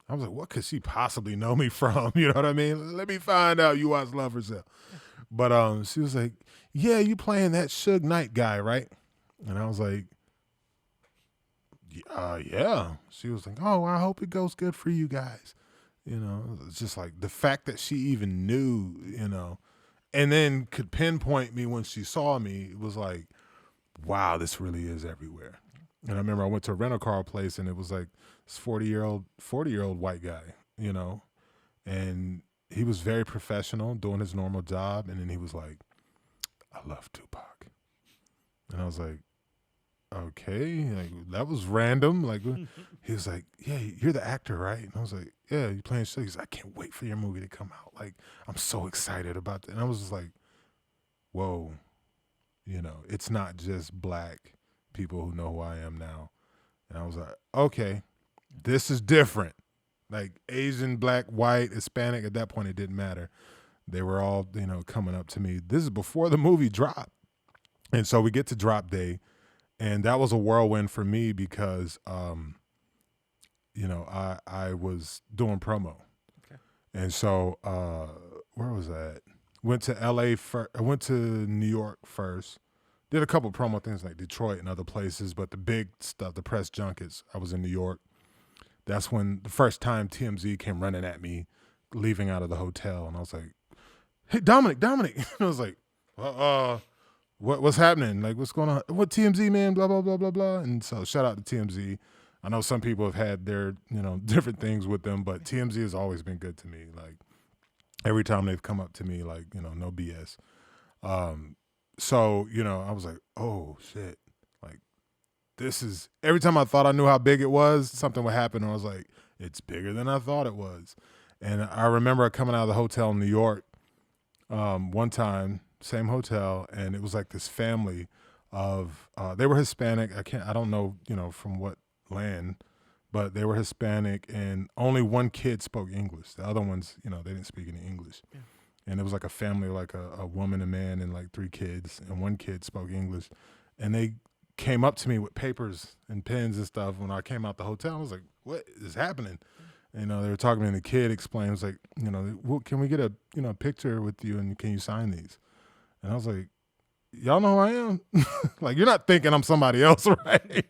what could she possibly know me from? You know what I mean? Let me find out you watch Love for Sale. But she was like, "Yeah, you playing that Suge Knight guy, right?" And I was like, yeah. She was like, "Oh, I hope it goes good for you guys." You know, it's just like the fact that she even knew, you know, and then could pinpoint me when she saw me. It was like, wow, this really is everywhere. And I remember I went to a rental car place, and it was like this 40-year-old white guy, you know, and he was very professional doing his normal job. And then he was like, "I love Tupac." And I was like, okay, like, that was random. Like, he was like, "Yeah, you're the actor, right?" And I was like, "Yeah, you playing Suge?" He's like, "I can't wait for your movie to come out. Like, I'm so excited about that." And I was just like, whoa, you know, it's not just black people who know who I am now. And I was like, okay, this is different. Like Asian, black, white, Hispanic, at that point, it didn't matter. They were all, you know, coming up to me. This is before the movie dropped. And so we get to drop day. And that was a whirlwind for me because, you know, I was doing promo. Okay. And so where was I at? Went to LA first. I went to New York first. Did a couple promo things like Detroit and other places, but the big stuff, the press junkets, I was in New York. That's when the first time TMZ came running at me, leaving out of the hotel, and I was like, "Hey, Dominic!" And I was like, what's happening? Like, what's going on? What TMZ, man? Blah blah blah blah blah." And so, shout out to TMZ. I know some people have had their, you know, different things with them, but TMZ has always been good to me. Like, every time they've come up to me, like, you know, no BS. So, you know, I was like, oh shit. Like, this is, every time I thought I knew how big it was, something would happen. And I was like, it's bigger than I thought it was. And I remember coming out of the hotel in New York one time, same hotel, and it was like this family of, they were Hispanic. I don't know, you know, from what land, but they were Hispanic, and only one kid spoke English. The other ones, you know, they didn't speak any English. Yeah. And it was like a family, like a woman, a man, and like 3 kids, and one kid spoke English. And they came up to me with papers and pens and stuff when I came out the hotel. I was like, what is happening? And, you know, they were talking to me, and the kid explained, was like, you know, well, can we get a, you know, picture with you, and can you sign these? And I was like, y'all know who I am? Like, you're not thinking I'm somebody else, right?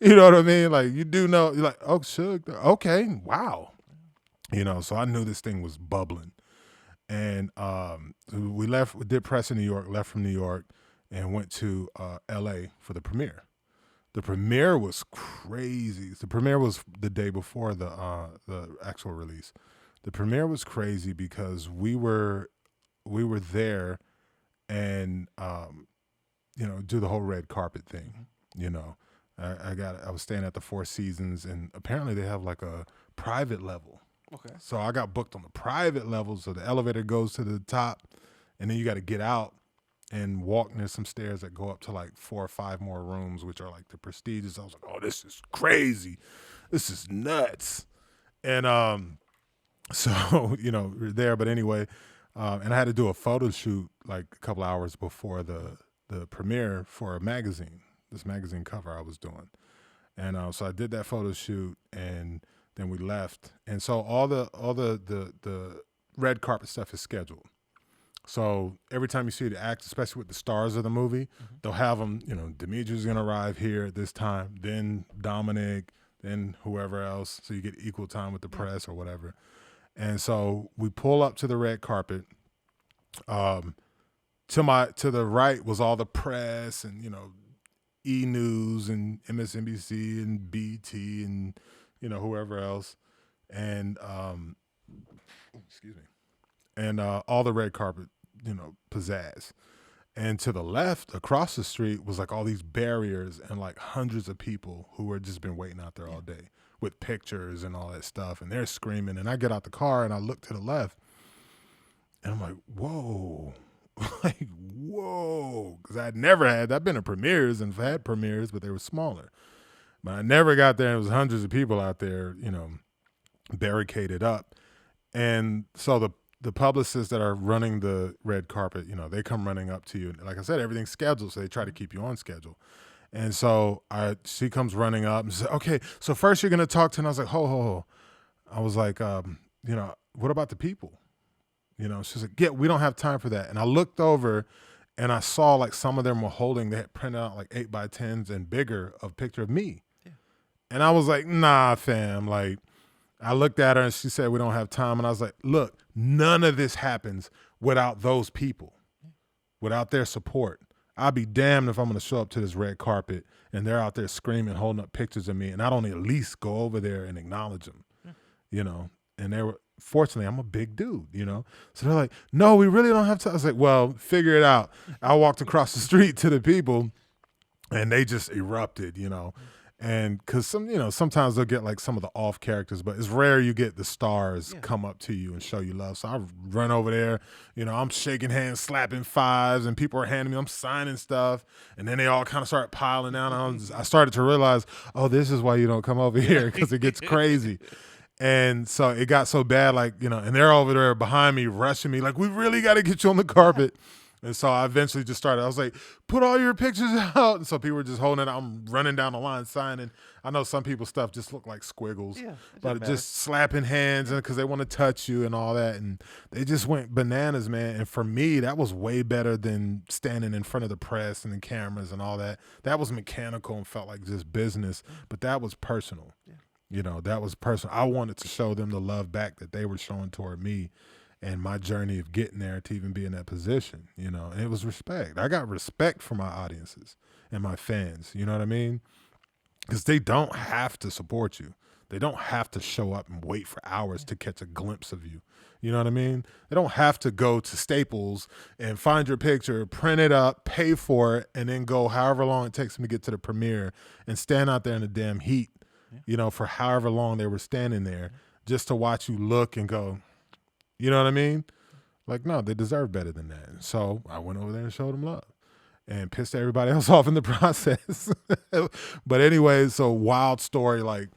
You know what I mean? Like, you do know, you're like, oh, Suge, okay, wow. You know, so I knew this thing was bubbling. And we did press in New York, left from New York, and went to LA for the premiere. The premiere was crazy. The premiere was the day before the actual release. The premiere was crazy because we were there, and you know, do the whole red carpet thing. You know, I was staying at the Four Seasons, and apparently they have like a private level. Okay. So I got booked on the private level. So the elevator goes to the top, and then you got to get out and walk. And there's some stairs that go up to like 4 or 5 more rooms, which are like the prestigious. I was like, oh, this is crazy. This is nuts. And so, you know, we're there. But anyway, and I had to do a photo shoot like a couple hours before the premiere for a magazine, this magazine cover I was doing. And so I did that photo shoot, and then we left. And so all the red carpet stuff is scheduled. So every time you see the acts, especially with the stars of the movie, they'll have them, you know, Demetrius is going to arrive here at this time, then Dominic, then whoever else. So you get equal time with the press or whatever. And so we pull up to the red carpet. to the right was all the press and, E! News and MSNBC and BT and, whoever else. And, excuse me. And all the red carpet, pizzazz. And to the left, across the street, was like all these barriers and like hundreds of people who had just been waiting out there all day with pictures and all that stuff. And they're screaming. And I get out the car and I look to the left and I'm like, whoa. Like, whoa. Because I've been to premieres and had premieres, but they were smaller. But I never got there. And it was hundreds of people out there, barricaded up. And so the publicists that are running the red carpet, they come running up to you. Like I said, everything's scheduled, so they try to keep you on schedule. And so she comes running up and says, okay, so first you're going to talk to, and I was like, ho. I was like, what about the people? She's like, yeah, we don't have time for that. And I looked over and I saw like some of them were holding, they had printed out like 8x10s and bigger of picture of me. Yeah. And I was like, nah, fam. Like, I looked at her and she said, we don't have time. And I was like, look, none of this happens without those people, without their support. I'll be damned if I'm going to show up to this red carpet and they're out there screaming, holding up pictures of me, and I don't at least go over there and acknowledge them, And they were, fortunately, I'm a big dude, So they're like, no, we really don't have time. I was like, well, figure it out. I walked across the street to the people and they just erupted, And because sometimes they'll get like some of the off characters, but it's rare you get the stars come up to you and show you love. So I run over there, I'm shaking hands, slapping fives, and people are handing me, I'm signing stuff. And then they all kind of start piling down. I started to realize, oh, this is why you don't come over here, because it gets crazy. And so it got so bad, like, and they're over there behind me, rushing me, like, we really got to get you on the carpet. And so I eventually just started. I was like, put all your pictures out. And so people were just holding it. I'm running down the line signing. I know some people's stuff just looked like squiggles, but just slapping hands because they want to touch you and all that. And they just went bananas, man. And for me, that was way better than standing in front of the press and the cameras and all that. That was mechanical and felt like just business, but that was personal. That was personal. I wanted to show them the love back that they were showing toward me. And my journey of getting there to even be in that position, and it was respect. I got respect for my audiences and my fans, you know what I mean? Because they don't have to support you. They don't have to show up and wait for hours to catch a glimpse of you. You know what I mean? They don't have to go to Staples and find your picture, print it up, pay for it, and then go however long it takes them to get to the premiere and stand out there in the damn heat, for however long they were standing there just to watch you look and go, you know what I mean? Like, no, they deserve better than that. So I went over there and showed them love and pissed everybody else off in the process. But anyway, so wild story. Like,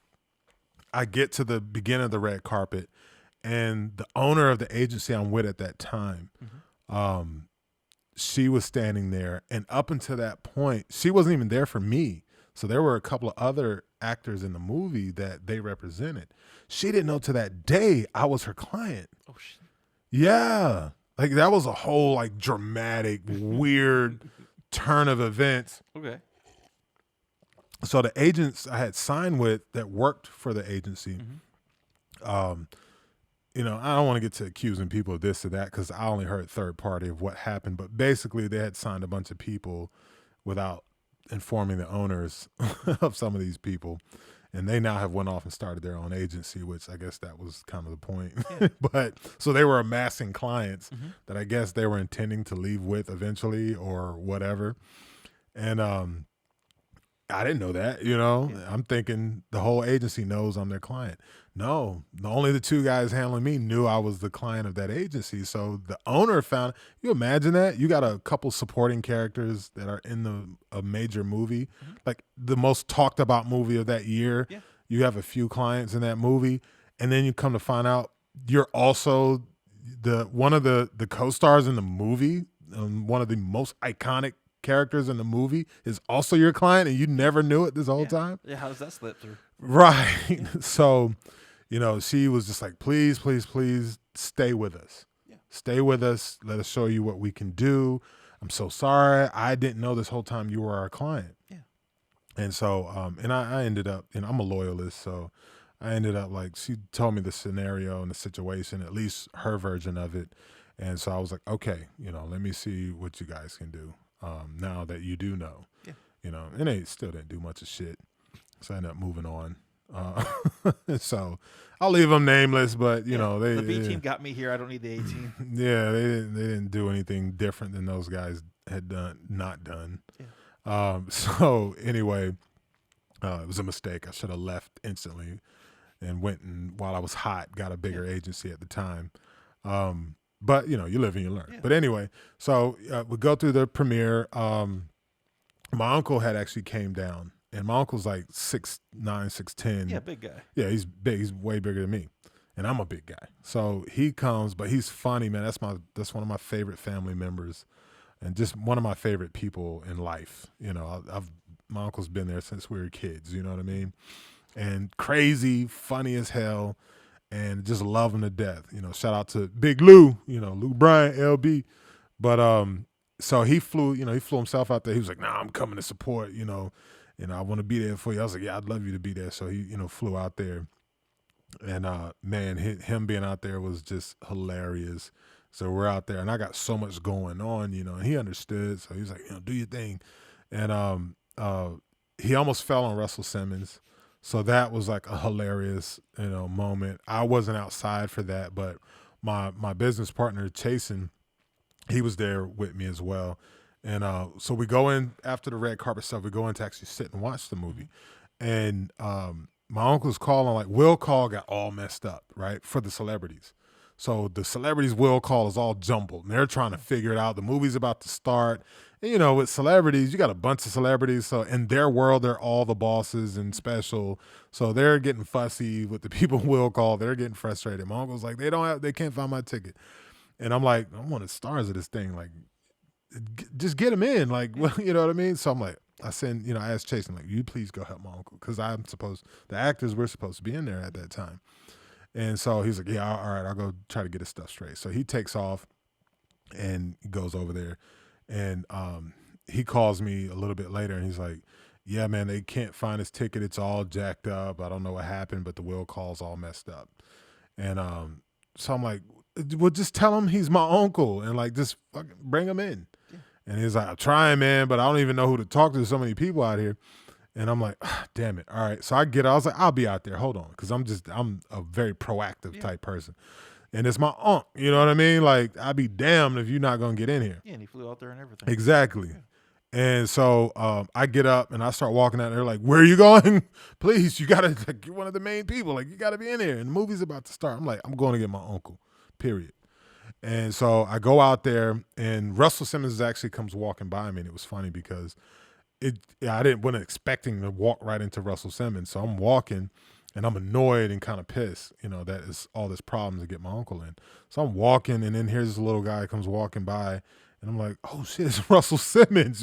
I get to the beginning of the red carpet and the owner of the agency I'm with at that time, she was standing there. And up until that point, she wasn't even there for me. So there were a couple of other actors in the movie that they represented. She didn't know to that day I was her client. Oh, shit. Yeah. Like, that was a whole, like, dramatic, weird turn of events. Okay. So the agents I had signed with that worked for the agency, I don't want to get to accusing people of this or that because I only heard third party of what happened. But basically, they had signed a bunch of people without informing the owners of some of these people. And they now have went off and started their own agency, which I guess that was kind of the point. Yeah. But so they were amassing clients that I guess they were intending to leave with eventually or whatever. And I didn't know that, Yeah. I'm thinking the whole agency knows I'm their client. No, only the two guys handling me knew I was the client of that agency. So the owner found, you imagine that? You got a couple supporting characters that are in a major movie, like the most talked about movie of that year. Yeah. You have a few clients in that movie, and then you come to find out you're also one of the co-stars in the movie, one of the most iconic characters in the movie is also your client, and you never knew it this whole time. Yeah, how does that slip through? Right. So, she was just like, please, please, please stay with us. Yeah. Stay with us. Let us show you what we can do. I'm so sorry. I didn't know this whole time you were our client. Yeah. And so, and I ended up, I'm a loyalist, so I ended up like, she told me the scenario and the situation, at least her version of it. And so I was like, okay, let me see what you guys can do now that you do know. Yeah. And they still didn't do much of shit. So I ended up moving on. So I'll leave them nameless, but the B team got me here. I don't need the A team. Yeah, they didn't do anything different than those guys had not done. Yeah. So anyway, it was a mistake. I should have left instantly and went and while I was hot, got a bigger agency at the time. But you live and you learn. Yeah. But anyway, so we go through the premiere. My uncle had actually came down, and my uncle's like 6'9", 6'10". Yeah, big guy. Yeah, he's big. He's way bigger than me, and I'm a big guy. So he comes, but he's funny, man. That's one of my favorite family members, and just one of my favorite people in life. My uncle's been there since we were kids. You know what I mean? And crazy, funny as hell. And just love him to death. Shout out to Big Lou, Lou Bryant, LB. But so he flew himself out there. He was like, nah, I'm coming to support, I want to be there for you. I was like, yeah, I'd love you to be there. So he, flew out there. And man, him being out there was just hilarious. So we're out there and I got so much going on, and he understood. So he was like, do your thing. And he almost fell on Russell Simmons. So that was like a hilarious, moment. I wasn't outside for that, but my business partner, Chasen, he was there with me as well. And so we go in after the red carpet stuff, we go in to actually sit and watch the movie. And my uncle's calling, like will call got all messed up, right, for the celebrities. So the celebrities' will call is all jumbled, and they're trying to figure it out. The movie's about to start. And, with celebrities, you got a bunch of celebrities. So in their world, they're all the bosses and special. So they're getting fussy with the people will call. They're getting frustrated. My uncle's like, they can't find my ticket. And I'm like, I'm one of the stars of this thing. Like, just get them in. Like, well, you know what I mean? So I'm like, I asked Chase, like, you please go help my uncle. Because the actors were supposed to be in there at that time. And so he's like, yeah, all right, I'll go try to get his stuff straight. So he takes off and goes over there. And he calls me a little bit later and he's like, yeah, man, they can't find his ticket. It's all jacked up. I don't know what happened, but the will call's all messed up. And so I'm like, well, just tell him he's my uncle and like just fucking bring him in. Yeah. And he's like, I'm trying, man, but I don't even know who to talk to. There's so many people out here. And I'm like, damn it. All right. So I was like, I'll be out there. Hold on. Because I'm a very proactive type person. And it's my aunt. You know what I mean? Like, I'd be damned if you're not going to get in here. Yeah, and he flew out there and everything. Exactly. Yeah. And so I get up and I start walking out there like, where are you going? Please, you got to, like, you're one of the main people. Like, you got to be in here. And the movie's about to start. I'm like, I'm going to get my uncle, period. And so I go out there and Russell Simmons actually comes walking by me. And it was funny because I wasn't expecting to walk right into Russell Simmons. So I'm walking and I'm annoyed and kind of pissed, that is all this problem to get my uncle in. So I'm walking and then here's this little guy comes walking by and I'm like, oh shit, it's Russell Simmons,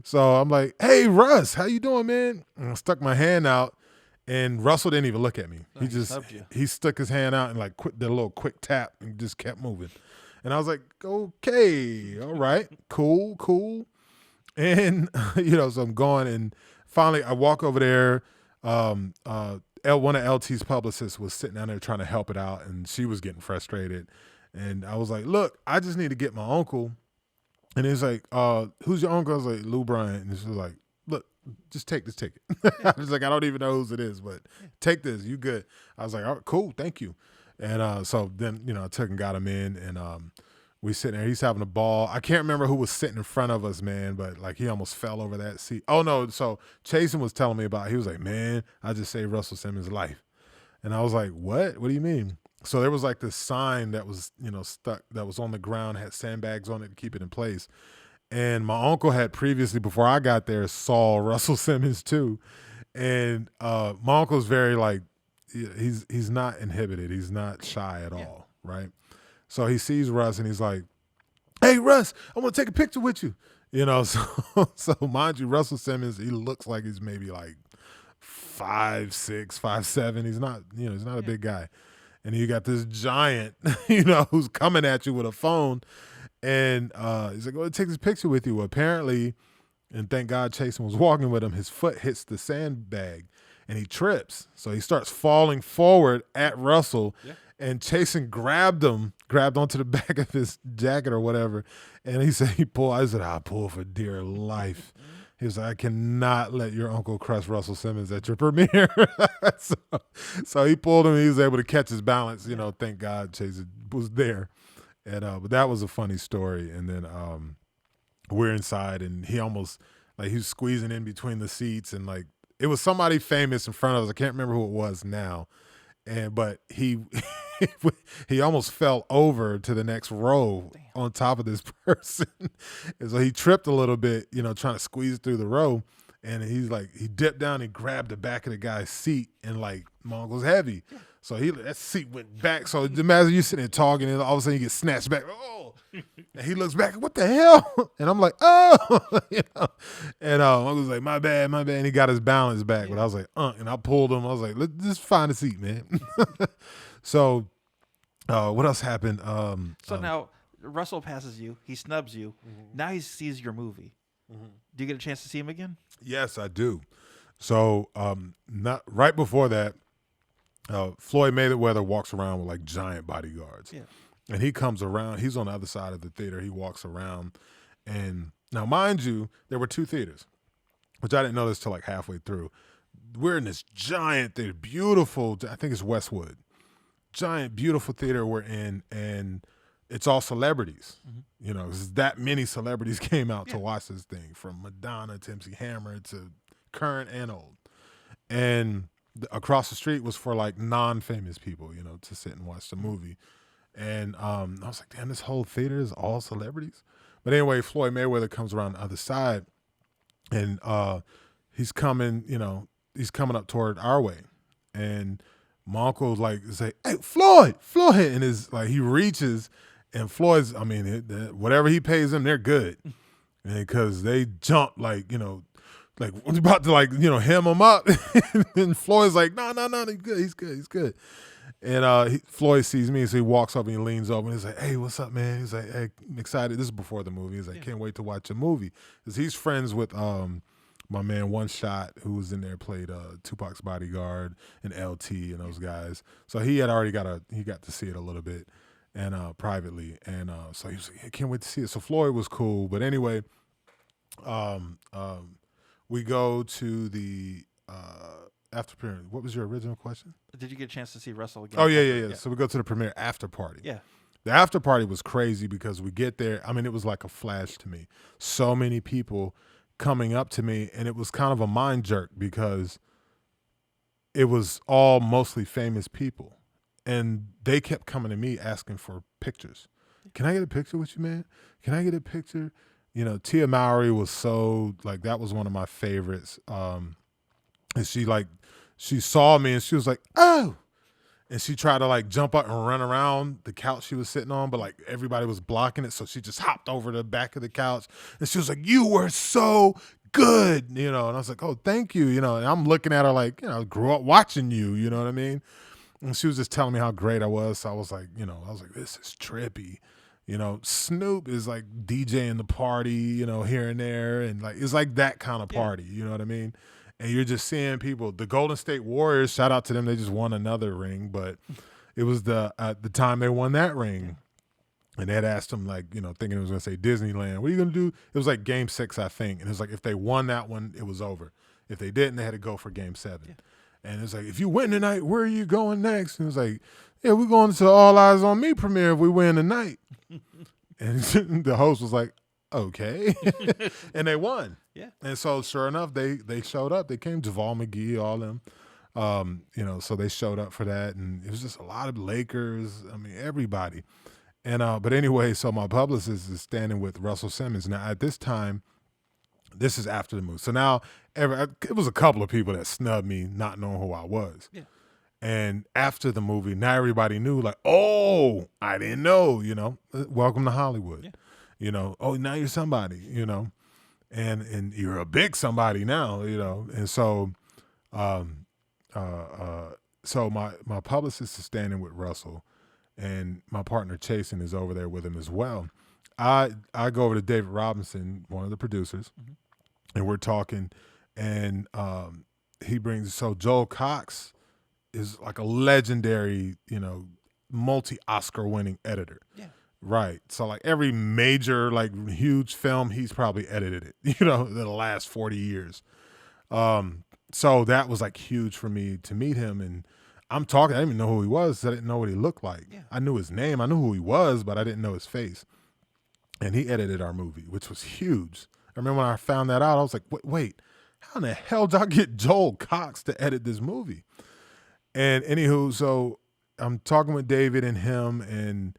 So I'm like, hey, Russ, how you doing, man? And I stuck my hand out and Russell didn't even look at me. He stuck his hand out and like did a little quick tap and just kept moving. And I was like, okay, all right, cool. And, so I'm going and finally I walk over there. One of LT's publicists was sitting down there trying to help it out and she was getting frustrated. And I was like, look, I just need to get my uncle. And he's like, who's your uncle? I was like, Lou Bryant. And she was like, look, just take this ticket. I was like, I don't even know whose it is, but take this. You good. I was like, all right, cool. Thank you. And so then, I took and got him in and we sitting there. He's having a ball. I can't remember who was sitting in front of us, man, but like he almost fell over that seat. Oh, no. So Chasen was telling me about it. He was like, man, I just saved Russell Simmons' life. And I was like, what? What do you mean? So there was like this sign that was, stuck, that was on the ground, had sandbags on it to keep it in place. And my uncle had previously, before I got there, saw Russell Simmons too. And my uncle's very like, he's not inhibited. He's not shy at all, right? So he sees Russ and he's like, hey, Russ, I want to take a picture with you. So mind you, Russell Simmons, he looks like he's maybe like 5'6", 5'7". He's not, he's not a big guy. And you got this giant, who's coming at you with a phone. And he's like, well, take this picture with you. Well, apparently, and thank God Chasen was walking with him, his foot hits the sandbag and he trips. So he starts falling forward at Russell. Yeah. And Chasen grabbed onto the back of his jacket or whatever. And he said he pulled. I said, I pull for dear life. He was like, I cannot let your uncle crush Russell Simmons at your premiere. so he pulled him. He was able to catch his balance. You know, thank God Chasen was there. And but that was a funny story. And then we're inside, and he almost like he was squeezing in between the seats, and like it was somebody famous in front of us. I can't remember who it was now. But he he almost fell over to the next row on top of this person. And so he tripped a little bit, you know, trying to squeeze through the row. And he's like, he dipped down and grabbed the back of the guy's seat, and like my uncle's heavy. So that seat went back. So imagine you sitting there talking, and all of a sudden you get snatched back. Oh, and he looks back, what the hell? And I'm like, oh, you know. And I was like, my bad. And he got his balance back. But I was like, and I pulled him. I was like, let's just find a seat, man. So what else happened? So now Russell passes you. He snubs you. Mm-hmm. Now he sees your movie. Mm-hmm. Do you get a chance to see him again? Yes, I do. So not right before that, Floyd Mayweather walks around with like giant bodyguards. Yeah. And he comes around. He's on the other side of the theater. He walks around. And now, mind you, there were 2 theaters, which I didn't know this till like halfway through. We're in this giant theater, beautiful. I think it's Westwood. Giant, beautiful theater we're in. And it's all celebrities. Mm-hmm. You know, that many celebrities came out to watch this thing, from Madonna to MC Hammer to current and old. And across the street was for like non-famous people, you know, to sit and watch the movie. And I was like, damn, this whole theater is all celebrities. But anyway, Floyd Mayweather comes around the other side, and he's coming up toward our way. And my uncle like say, hey, Floyd. And his like he reaches, and Floyd's, I mean, whatever he pays them, they're good. And because they jump like, you know, like about to like, you know, hem him up. And Floyd's like, no, he's good. And Floyd sees me, so he walks up and he leans over and he's like, hey, what's up, man? He's like, hey, I'm excited. This is before the movie. He's like, can't wait to watch a movie. Because he's friends with my man One Shot, who was in there, played Tupac's bodyguard and LT and those guys. So he had already got to see it a little bit and privately. And so he was like, I can't wait to see it. So Floyd was cool. But anyway, we go to the after premiere. What was your original question? Did you get a chance to see Russell again? Oh, yeah. So we go to the premiere after party. Yeah. The after party was crazy because we get there. I mean, it was like a flash to me. So many people coming up to me, and it was kind of a mind jerk because it was all mostly famous people. And they kept coming to me asking for pictures. Can I get a picture with you, man? Can I get a picture? You know, Tia Mowry was so, like, that was one of my favorites. And she saw me and she was like, oh. And she tried to like jump up and run around the couch she was sitting on, but like everybody was blocking it. So she just hopped over the back of the couch and she was like, you were so good, you know? And I was like, oh, thank you. You know, and I'm looking at her like, you know, I grew up watching you, you know what I mean? And she was just telling me how great I was. So I was like, this is trippy. You know, Snoop is like DJing the party, you know, here and there. And like, it's like that kind of party, you know what I mean? And you're just seeing people. The Golden State Warriors, shout out to them. They just won another ring, but it was the time they won that ring. And they had asked them, like, you know, thinking it was going to say Disneyland. What are you going to do? It was like Game 6, I think. And it was like if they won that one, it was over. If they didn't, they had to go for Game 7. Yeah. And it's like, if you win tonight, where are you going next? And it was like, yeah, we're going to All Eyez On Me premiere if we win tonight. And the host was like, okay. And they won. Yeah. And so sure enough, they showed up. They came, Javal McGee, all them. You know, so they showed up for that. And it was just a lot of Lakers. I mean, everybody. And but anyway, so my publicist is standing with Russell Simmons. Now at this time, this is after the movie. So now it was a couple of people that snubbed me not knowing who I was. Yeah. And after the movie, now everybody knew, like, oh, I didn't know, you know, welcome to Hollywood. Yeah. You know, oh, now you're somebody, you know, and you're a big somebody now, you know. And so so my publicist is standing with Russell, and my partner Chasen is over there with him as well. I go over to David Robinson, one of the producers, and we're talking, and he brings, so Joel Cox is like a legendary, you know, multi-Oscar winning editor. Yeah. Right. So like every major, like huge film, he's probably edited it, in the last 40 years. So that was like huge for me to meet him. And I'm talking, I didn't even know who he was. I didn't know what he looked like. Yeah. I knew his name. I knew who he was, but I didn't know his face. And he edited our movie, which was huge. I remember when I found that out, I was like, wait, how in the hell did I get Joel Cox to edit this movie? And anywho, so I'm talking with David and him, and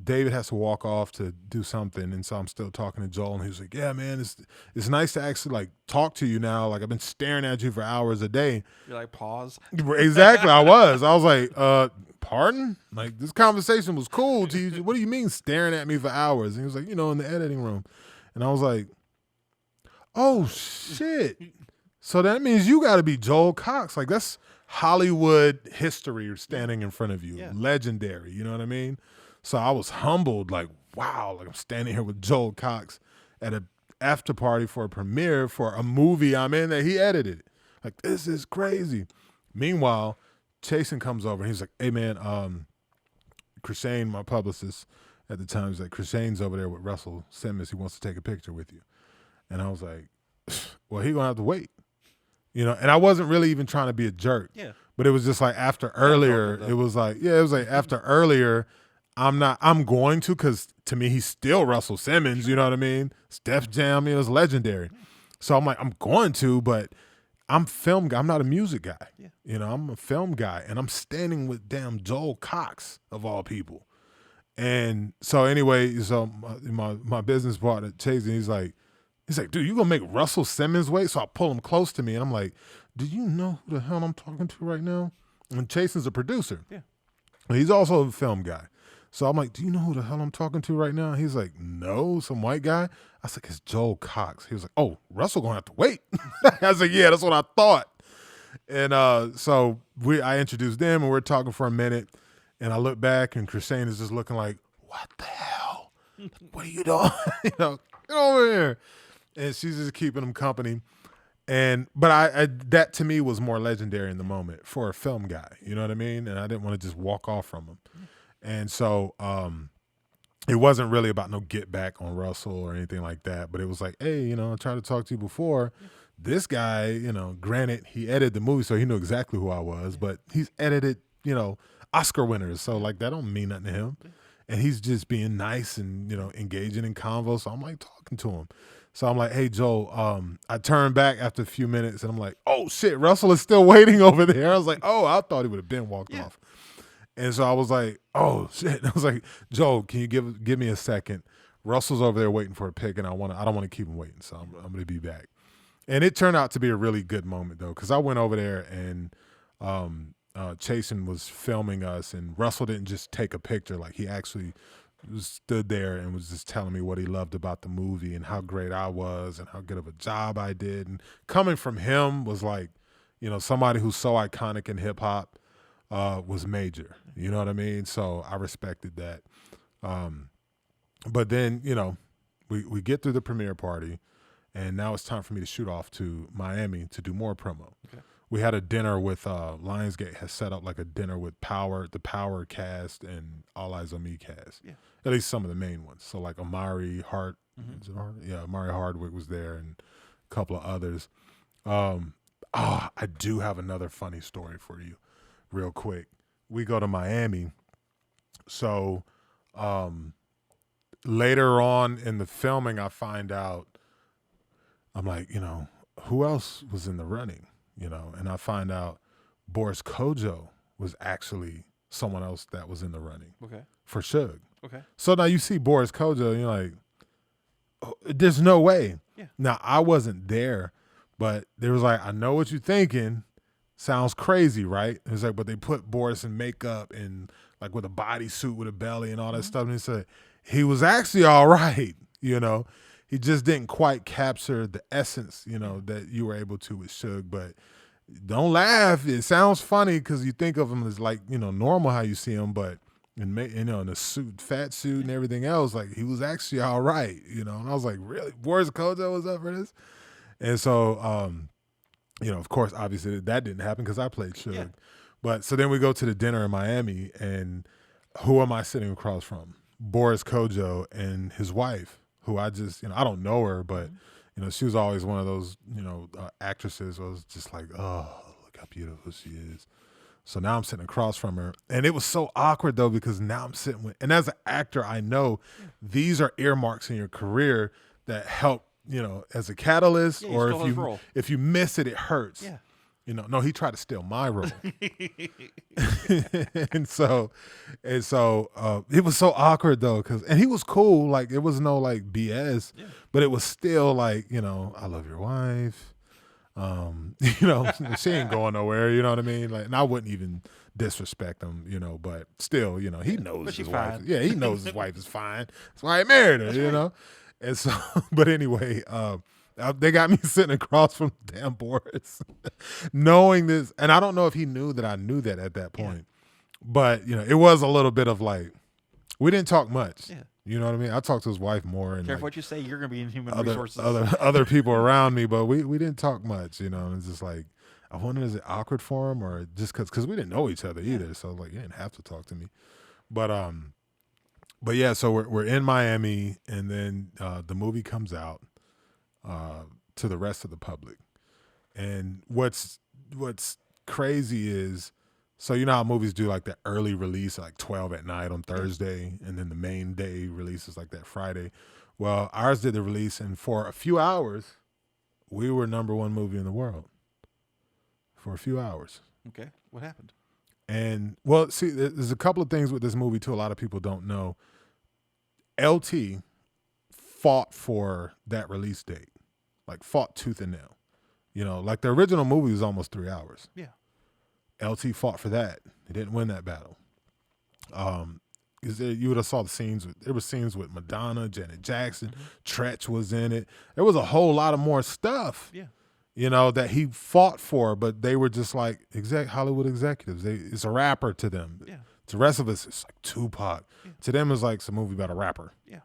David has to walk off to do something, and so I'm still talking to Joel, and he was like, yeah, man, it's nice to actually like talk to you now. Like I've been staring at you for hours a day. You're like, pause. Exactly. I was like, pardon? Like this conversation was cool. What do you mean staring at me for hours? And he was like, in the editing room. And I was like, oh shit. So that means you got to be Joel Cox. Like that's Hollywood history standing in front of you. Yeah. Legendary. You know what I mean? So I was humbled, like, wow, like I'm standing here with Joel Cox at an after party for a premiere for a movie I'm in that he edited. Like, this is crazy. Meanwhile, Chasen comes over and he's like, hey man, Chrishane, my publicist at the time, he's like, Chrishane's over there with Russell Simmons. He wants to take a picture with you. And I was like, well, he's gonna have to wait. And I wasn't really even trying to be a jerk. Yeah. But it was just like after earlier, it was like after earlier, I'm going to, because to me, he's still Russell Simmons, you know what I mean? Def Jam, it's legendary. So I'm like, I'm going to, but I'm film guy. I'm not a music guy. Yeah. I'm a film guy, and I'm standing with damn Joel Cox, of all people. And so anyway, so my business partner, Chase, he's like, dude, you gonna make Russell Simmons wait? So I pull him close to me, and I'm like, do you know who the hell I'm talking to right now? And Chasen's a producer. Yeah. He's also a film guy. So I'm like, do you know who the hell I'm talking to right now? He's like, no, some white guy. I was like, it's Joel Cox. He was like, oh, Russell gonna have to wait. I was like, yeah, that's what I thought. And so I introduced them, and we're talking for a minute, and I look back, and Chrishane is just looking like, what the hell? What are you doing? Get over here. And she's just keeping him company. But I that to me was more legendary in the moment for a film guy. You know what I mean? And I didn't want to just walk off from him. And so it wasn't really about no get back on Russell or anything like that. But it was like, hey, I tried to talk to you before. This guy, granted, he edited the movie, so he knew exactly who I was. But he's edited, Oscar winners. So, like, that don't mean nothing to him. And he's just being nice and, engaging in convo. So I'm, like, talking to him. So I'm like, hey, Joel, I turned back after a few minutes, and I'm like, oh, shit, Russell is still waiting over there. I was like, oh, I thought he would have been walked off. And so I was like, oh, shit. I was like, Joel, can you give me a second? Russell's over there waiting for a pick, and I don't want to keep him waiting, so I'm going to be back. And it turned out to be a really good moment, though, because I went over there, and Chasen was filming us, and Russell didn't just take a picture. Like, he actually stood there and was just telling me what he loved about the movie and how great I was and how good of a job I did. And coming from him was like, somebody who's so iconic in hip-hop was major. You know what I mean? So I respected that. But then, we get through the premiere party, and now it's time for me to shoot off to Miami to do more promo. Okay. We had a dinner with Lionsgate has set up like a dinner with the Power cast and All Eyez On Me cast. Yeah. At least some of the main ones. So like Amari Hart, Amari Hardwick was there, and a couple of others. I do have another funny story for you, real quick. We go to Miami. So later on in the filming, I find out, I'm like, who else was in the running? And I find out Boris Kodjoe was actually someone else that was in the running. Okay. For Suge. Okay. So now you see Boris Kodjoe, and you're like, oh, there's no way. Yeah. Now, I wasn't there, but there was like, I know what you're thinking. Sounds crazy, right? It's like, but they put Boris in makeup and like with a bodysuit with a belly and all that stuff. And he said, he was actually all right, He just didn't quite capture the essence, that you were able to with Suge. But don't laugh. It sounds funny because you think of him as like, normal how you see him, but in the suit, fat suit and everything else, like he was actually all right, And I was like, really? Boris Kodjoe was up for this? And so, of course, obviously that didn't happen because I played Suge. Yeah. But so then we go to the dinner in Miami, and who am I sitting across from? Boris Kojo and his wife, who I just, I don't know her, but, she was always one of those, actresses who was just like, oh, look how beautiful she is. So now I'm sitting across from her. And it was so awkward, though, because now I'm sitting with, and as an actor, I know these are earmarks in your career that help, as a catalyst, or if you miss it, it hurts. Yeah. No, he tried to steal my role. and so it was so awkward though, and he was cool. Like it was no like BS, but it was still like, I love your wife. She ain't going nowhere. You know what I mean? Like, and I wouldn't even disrespect him, but still, he knows his wife. Fine. Yeah, he knows his wife is fine. That's why he married her. That's And so, but anyway, they got me sitting across from damn Boris, knowing this, and I don't know if he knew that I knew that at that point, but it was a little bit of like, we didn't talk much. Yeah. You know what I mean? I talked to his wife more, and careful what you say. You're gonna be in human other, resources. Other people around me, but we didn't talk much. And it's just like, I wonder, is it awkward for him, or just because we didn't know each other either? So like, you didn't have to talk to me, but yeah. So we're in Miami, and then the movie comes out to the rest of the public. And what's crazy is, so how movies do like that early release at like 12 at night on Thursday, and then the main day release is like that Friday. Well, ours did the release, and for a few hours, we were #1 movie in the world. For a few hours. Okay, what happened? And well, see, there's a couple of things with this movie too. A lot of people don't know. LT fought for that release date, like fought tooth and nail. Like the original movie was almost 3 hours. Yeah. LT fought for that. He didn't win that battle. You would have saw the scenes. There were scenes with Madonna, Janet Jackson, Tretch was in it. There was a whole lot of more stuff. Yeah. That he fought for, but they were just like Hollywood executives. It's a rapper to them. Yeah. To the rest of us, it's like Tupac. Yeah. To them, it's like some movie about a rapper. Yeah.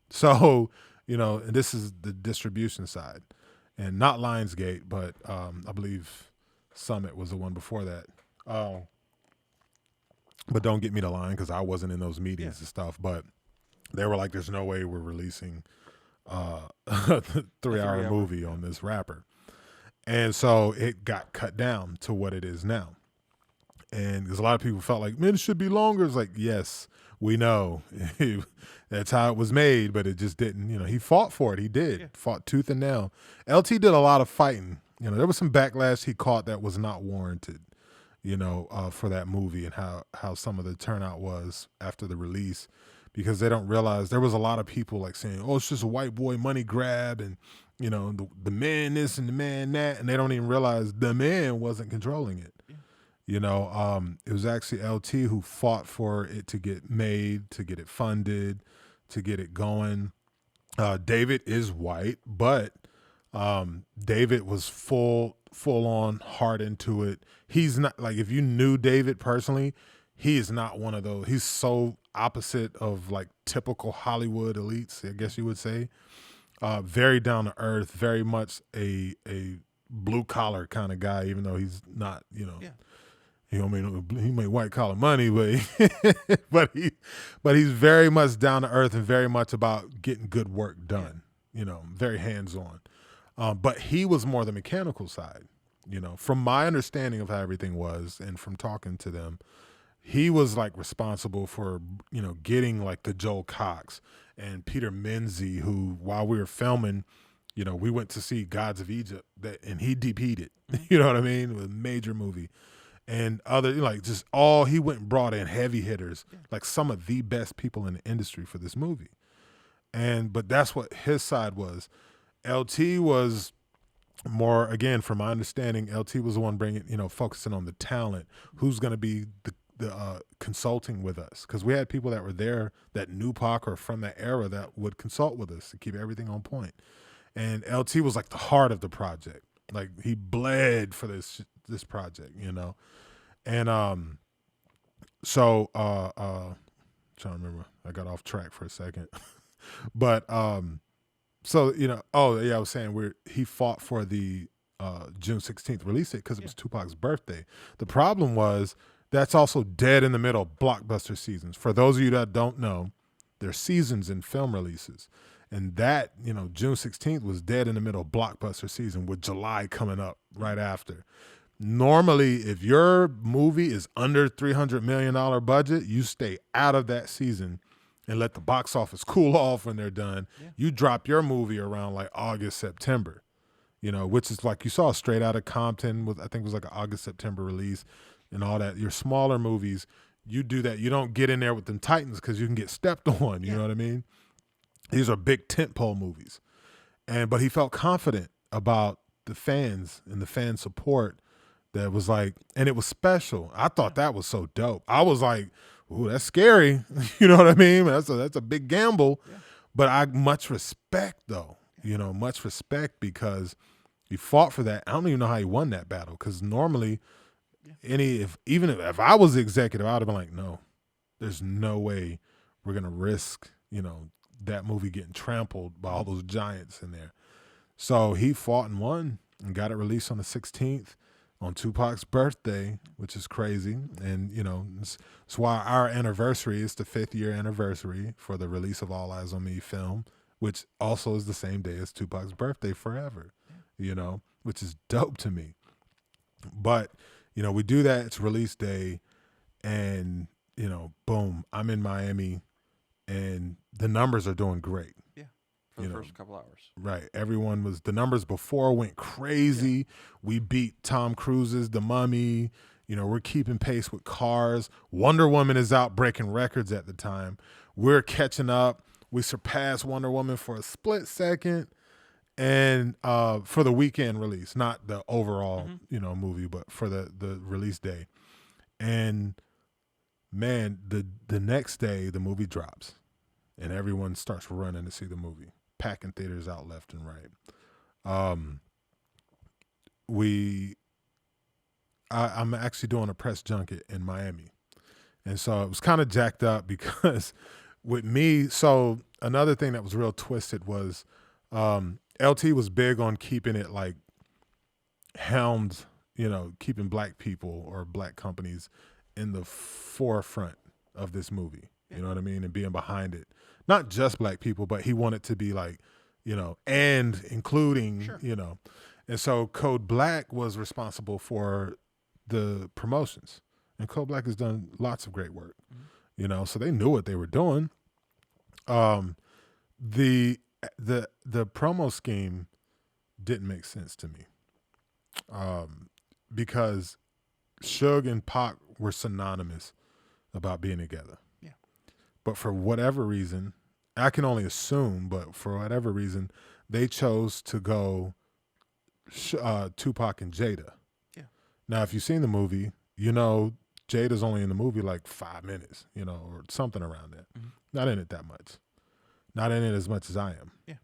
So, and this is the distribution side. And not Lionsgate, but I believe Summit was the one before that. But don't get me to line, because I wasn't in those meetings and stuff. But they were like, there's no way we're releasing a 3-hour movie on this rapper. And so it got cut down to what it is now. And because a lot of people felt like, man, it should be longer. It's like, yes, we know. That's how it was made, but it just didn't. He fought for it. He did. Yeah. Fought tooth and nail. LT did a lot of fighting. There was some backlash he caught that was not warranted, for that movie, and how some of the turnout was after the release, because they don't realize there was a lot of people like saying, oh, it's just a white boy money grab, and the man this and the man that, and they don't even realize the man wasn't controlling it. Yeah. It was actually LT who fought for it to get made, to get it funded, to get it going. David is white, but David was full on hard into it. He's not like, if you knew David personally, he is not one of those. He's so opposite of like typical Hollywood elites, I guess you would say. Very down to earth, very much a blue collar kind of guy, even though he's not, Yeah. He made white collar money, but he's very much down to earth and very much about getting good work done. Very hands on. But he was more the mechanical side. From my understanding of how everything was, and from talking to them, he was like responsible for getting like the Joel Cox and Peter Menzies, who while we were filming, we went to see Gods of Egypt, and he DP'd it. You know what I mean? It was a major movie. And other, he went and brought in heavy hitters, like some of the best people in the industry for this movie. But that's what his side was. LT was more, again, from my understanding, LT was the one bringing, focusing on the talent, who's going to be the consulting with us. Because we had people that were there that knew Pac or from that era that would consult with us to keep everything on point. And LT was like the heart of the project. Like he bled for this project, And so trying to remember, I got off track for a second. But so I was saying he fought for the June 16th release date because it was Tupac's birthday. The problem was that's also dead in the middle of blockbuster seasons. For those of you that don't know, there's seasons in film releases. And that, June 16th was dead in the middle of blockbuster season with July coming up right after. Normally, if your movie is under $300 million budget, you stay out of that season and let the box office cool off when they're done. Yeah. You drop your movie around like August, September, which is like you saw Straight Outta Compton, I think it was like an August, September release and all that. Your smaller movies, you do that. You don't get in there with them titans because you can get stepped on, you know what I mean? These are big tentpole movies. But he felt confident about the fans and the fan support that was like, and it was special. I thought that was so dope. I was like, ooh, that's scary. You know what I mean? That's a big gamble. Yeah. But I much respect though, much respect because he fought for that. I don't even know how he won that battle because normally even if I was the executive, I would have been like, no, there's no way we're going to risk, that movie getting trampled by all those giants in there. So he fought and won and got it released on the 16th on Tupac's birthday, which is crazy. And, it's why our anniversary is the 5th year anniversary for the release of All Eyez On Me film, which also is the same day as Tupac's birthday forever, which is dope to me. But, we do that. It's release day and, boom, I'm in Miami. And the numbers are doing great. Yeah, for the first couple hours. Right. The numbers before went crazy. Yeah. We beat Tom Cruise's The Mummy. We're keeping pace with Cars. Wonder Woman is out breaking records at the time. We're catching up. We surpassed Wonder Woman for a split second. And for the weekend release, not the overall, movie, but for the release day. And man, the next day the movie drops and everyone starts running to see the movie, packing theaters out left and right. I'm actually doing a press junket in Miami. And so it was kind of jacked up because with me, so another thing that was real twisted was LT was big on keeping it like helmed, keeping black people or black companies in the forefront of this movie, you know what I mean? And being behind it. Not just black people, but he wanted to be like, and including, And so Code Black was responsible for the promotions. And Code Black has done lots of great work, so they knew what they were doing. The promo scheme didn't make sense to me because Suge and Pac were synonymous about being together. Yeah. But for whatever reason, I can only assume, but for whatever reason, they chose to go Tupac and Jada. Yeah. Now, if you've seen the movie, Jada's only in the movie like 5 minutes, or something around that. Mm-hmm. Not in it that much. Not in it as much as I am. Yeah.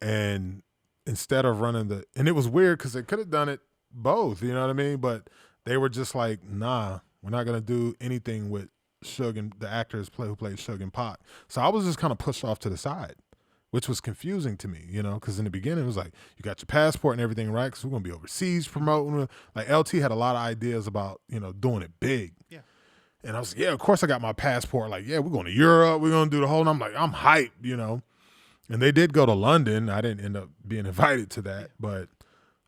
And instead of running and it was weird because they could have done it both, you know what I mean? But they were just like, nah, we're not going to do anything with Suge and the actors who played Suge and Pac. So I was just kind of pushed off to the side, which was confusing to me, because in the beginning it was like, you got your passport and everything, right? Because we're going to be overseas promoting. Like LT had a lot of ideas about, doing it big. Yeah. And I was like, yeah, of course I got my passport. Like, yeah, we're going to Europe. We're going to do the whole, and I'm like, I'm hyped, And they did go to London. I didn't end up being invited to that. But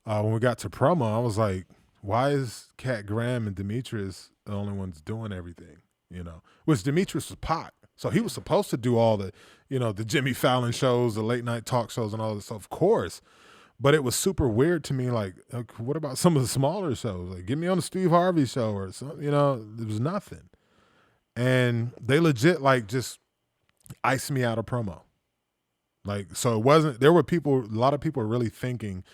when we got to promo, I was like, why is Cat Graham and Demetrius the only ones doing everything, Which Demetrius was Pac. So he was supposed to do all the, the Jimmy Fallon shows, the late night talk shows and all this stuff, of course. But it was super weird to me, like, what about some of the smaller shows? Like, get me on the Steve Harvey show or something, there was nothing. And they legit, like, just iced me out of promo. Like, so it wasn't, there were people, a lot of people were really thinking,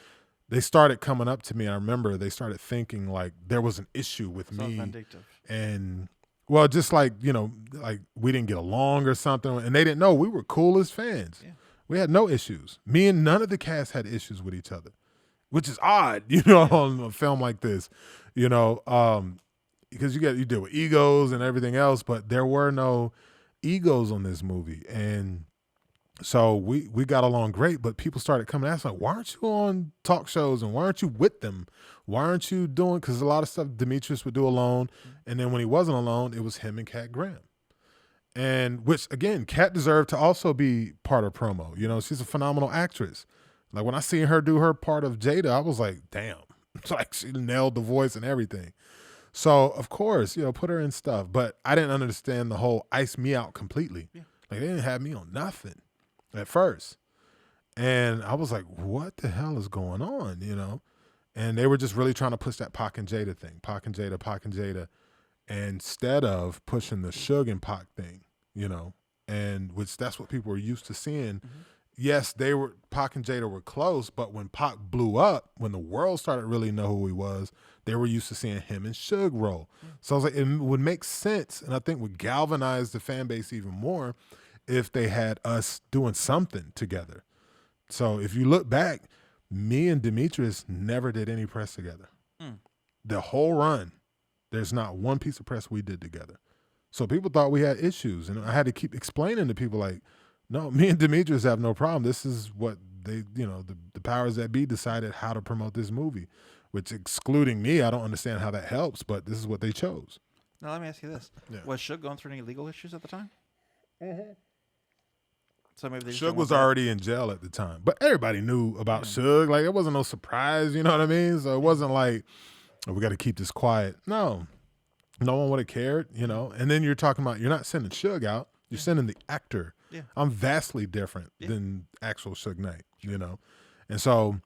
they started coming up to me. I remember they started thinking like there was an issue with me. Vindictive. And well, just like, like we didn't get along or something. And they didn't know we were cool as fans. Yeah. We had no issues. Me and none of the cast had issues with each other, which is odd, on a film like this, because you deal with egos and everything else, but there were no egos on this movie. And So we got along great, but people started coming at us like, why aren't you on talk shows and why aren't you with them? Why aren't you doing, because a lot of stuff Demetrius would do alone. And then when he wasn't alone, it was him and Kat Graham. And which, again, Kat deserved to also be part of promo. You know, she's a phenomenal actress. Like when I seen her do her part of Jada, I was like, damn. It's like she nailed the voice and everything. So, of course, you know, put her in stuff. But I didn't understand the whole ice me out completely. Yeah. Like they didn't have me on nothing at first. And I was like, what the hell is going on, you know? And they were just really trying to push that Pac and Jada thing, Pac and Jada, instead of pushing the Suge and Pac thing, you know, and which that's what people were used to seeing. Mm-hmm. Yes, Pac and Jada were close, but when Pac blew up, when the world started to really know who he was, they were used to seeing him and Suge roll. Mm-hmm. So I was like, it would make sense, and I think would galvanize the fan base even more if they had us doing something together. So if you look back, me and Demetrius never did any press together. Mm. The whole run, there's not one piece of press we did together. So people thought we had issues, and I had to keep explaining to people like, no, me and Demetrius have no problem. This is what they, you know, the powers that be decided how to promote this movie, which excluding me, I don't understand how that helps, but this is what they chose. Now let me ask you this. Yeah. Was Suge going through any legal issues at the time? Mm-hmm. So maybe Suge was already in jail at the time, but everybody knew about Suge. Like it wasn't no surprise, you know what I mean? So it wasn't like, oh, we got to keep this quiet. No one would have cared, you know? And then you're talking about, you're not sending Suge out, you're sending the actor. Yeah. I'm vastly different than actual Suge Knight, you know? And so,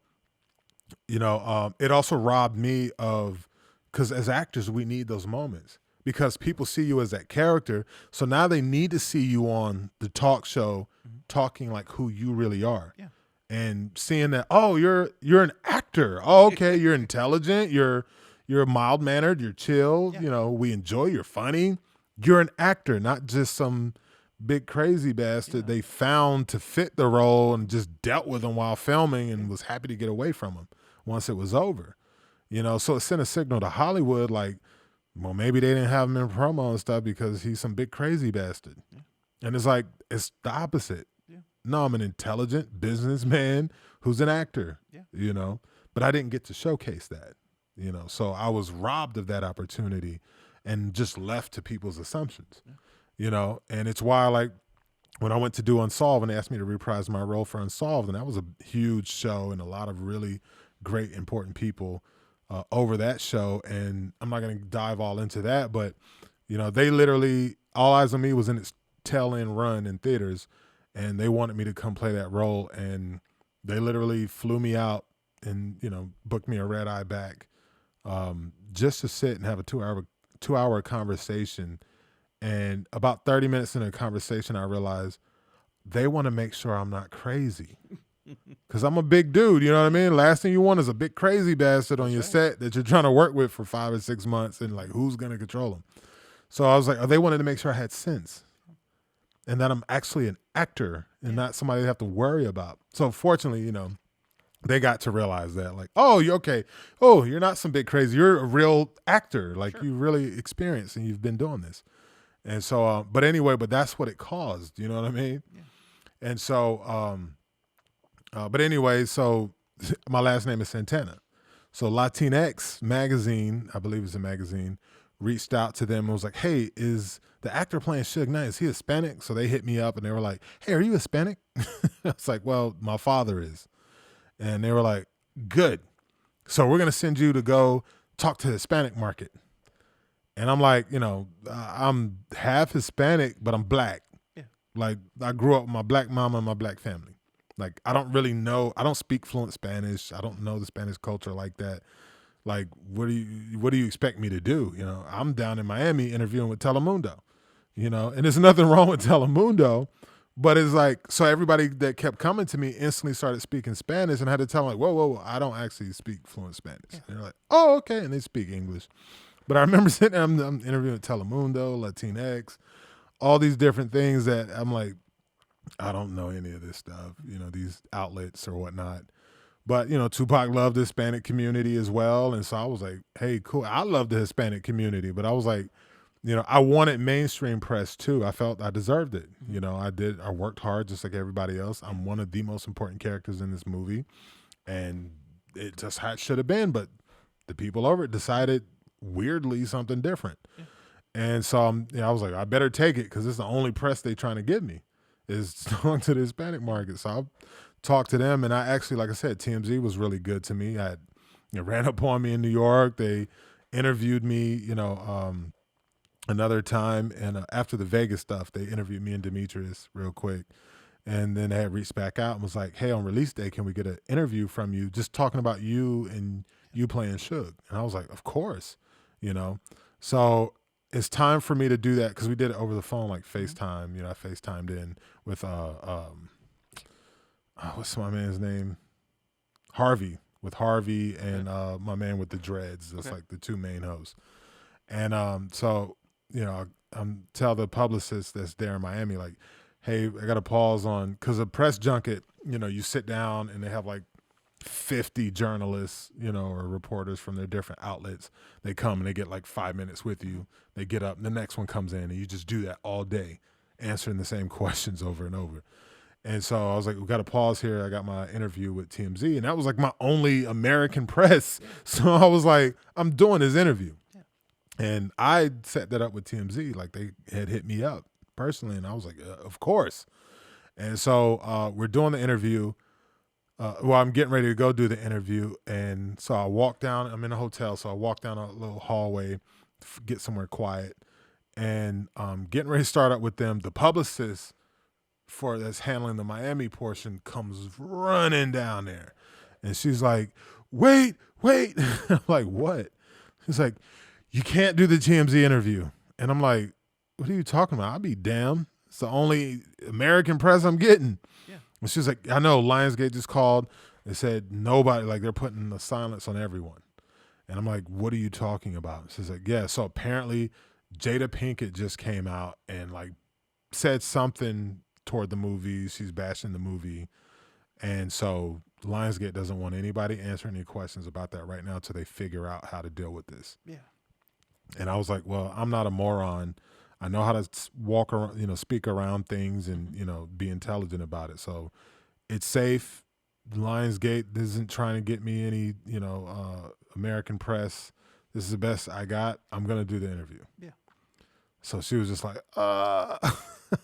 you know, it also robbed me of, because as actors, we need those moments because people see you as that character. So now they need to see you on the talk show talking like who you really are. Yeah. And seeing that, oh, you're an actor. Oh, okay, you're intelligent, you're mild-mannered, you're chill, you know, we enjoy, you're funny. You're an actor, not just some big crazy bastard they found to fit the role and just dealt with him while filming and was happy to get away from him once it was over. You know, so it sent a signal to Hollywood like, well, maybe they didn't have him in promo and stuff because he's some big crazy bastard. Yeah. And it's like, it's the opposite. Yeah. No, I'm an intelligent businessman who's an actor, you know, but I didn't get to showcase that, you know, so I was robbed of that opportunity and just left to people's assumptions, you know, and it's why, like, when I went to do Unsolved and they asked me to reprise my role for Unsolved, and that was a huge show and a lot of really great, important people over that show, and I'm not going to dive all into that, but, you know, they literally, All Eyez On Me was in its tail end run in theaters, and they wanted me to come play that role, and they literally flew me out and, you know, booked me a red eye back just to sit and have a two-hour conversation. And about 30 minutes into the conversation, I realized they want to make sure I'm not crazy. Because I'm a big dude, you know what I mean? Last thing you want is a big crazy bastard on your set that you're trying to work with for 5 or 6 months, and like, who's going to control him? So I was like, they wanted to make sure I had sense and that I'm actually an actor and not somebody they have to worry about. So fortunately, you know, they got to realize that, like, oh, you're okay. Oh, you're not some big crazy. You're a real actor. Like, you really experienced and you've been doing this. And so, but anyway, but that's what it caused. You know what I mean? Yeah. And so, but anyway, so my last name is Santana. So Latinx magazine, I believe it's a magazine, reached out to them and was like, hey, is the actor playing Suge Knight, is he Hispanic? So they hit me up and they were like, hey, are you Hispanic? I was like, well, my father is. And they were like, good. So we're going to send you to go talk to the Hispanic market. And I'm like, you know, I'm half Hispanic, but I'm black. Yeah. Like, I grew up with my black mama and my black family. Like, I don't really know. I don't speak fluent Spanish. I don't know the Spanish culture like that. Like, what do you expect me to do? You know, I'm down in Miami interviewing with Telemundo, you know, and there's nothing wrong with Telemundo, but it's like, so everybody that kept coming to me instantly started speaking Spanish, and I had to tell them, like, whoa, I don't actually speak fluent Spanish. Yeah. And they're like, oh, okay. And they speak English. But I remember sitting there, I'm interviewing with Telemundo, Latinx, all these different things that I'm like, I don't know any of this stuff, you know, these outlets or whatnot. But, you know, Tupac loved the Hispanic community as well. And so I was like, hey, cool. I love the Hispanic community. But I was like, you know, I wanted mainstream press too. I felt I deserved it. You know, I worked hard just like everybody else. I'm one of the most important characters in this movie, and it just should have been, but the people over it decided weirdly something different. Yeah. And so I was like, I better take it because it's the only press they trying to give me is talking to the Hispanic market. So I talked to them, and I actually, like I said, TMZ was really good to me. Ran up on me in New York. They interviewed me, another time, and after the Vegas stuff, they interviewed me and Demetrius real quick, and then they had reached back out and was like, "Hey, on release day, can we get an interview from you, just talking about you and you playing Suge?" And I was like, "Of course," So it's time for me to do that because we did it over the phone, like FaceTime. I FaceTimed in with what's my man's name, Harvey, with Harvey and my man with the dreads. That's like the two main hosts, and so. I'm tell the publicist that's there in Miami, like, hey, I got to pause on, because a press junket, you sit down and they have like 50 journalists, or reporters from their different outlets. They come and they get like 5 minutes with you. They get up and the next one comes in and you just do that all day, answering the same questions over and over. And so I was like, we got to pause here. I got my interview with TMZ, and that was like my only American press. So I was like, I'm doing this interview. And I set that up with TMZ. Like, they had hit me up personally, and I was like, of course. And so we're doing the interview. I'm getting ready to go do the interview. And so I walk down. I'm in a hotel, so I walk down a little hallway, get somewhere quiet, and getting ready to start up with them. The publicist that's handling the Miami portion comes running down there. And she's like, wait. I'm like, what? She's like, you can't do the TMZ interview. And I'm like, what are you talking about? I'll be damned. It's the only American press I'm getting. Yeah. And she's like, I know, Lionsgate just called. They said nobody, like, they're putting the silence on everyone. And I'm like, what are you talking about? She's like, yeah. So apparently Jada Pinkett just came out and like said something toward the movie. She's bashing the movie. And so Lionsgate doesn't want anybody answering any questions about that right now until they figure out how to deal with this. Yeah. And I was like, well, I'm not a moron. I know how to walk around, speak around things and, be intelligent about it. So it's safe. Lionsgate isn't trying to get me any, American press. This is the best I got. I'm going to do the interview. Yeah. So she was just like, I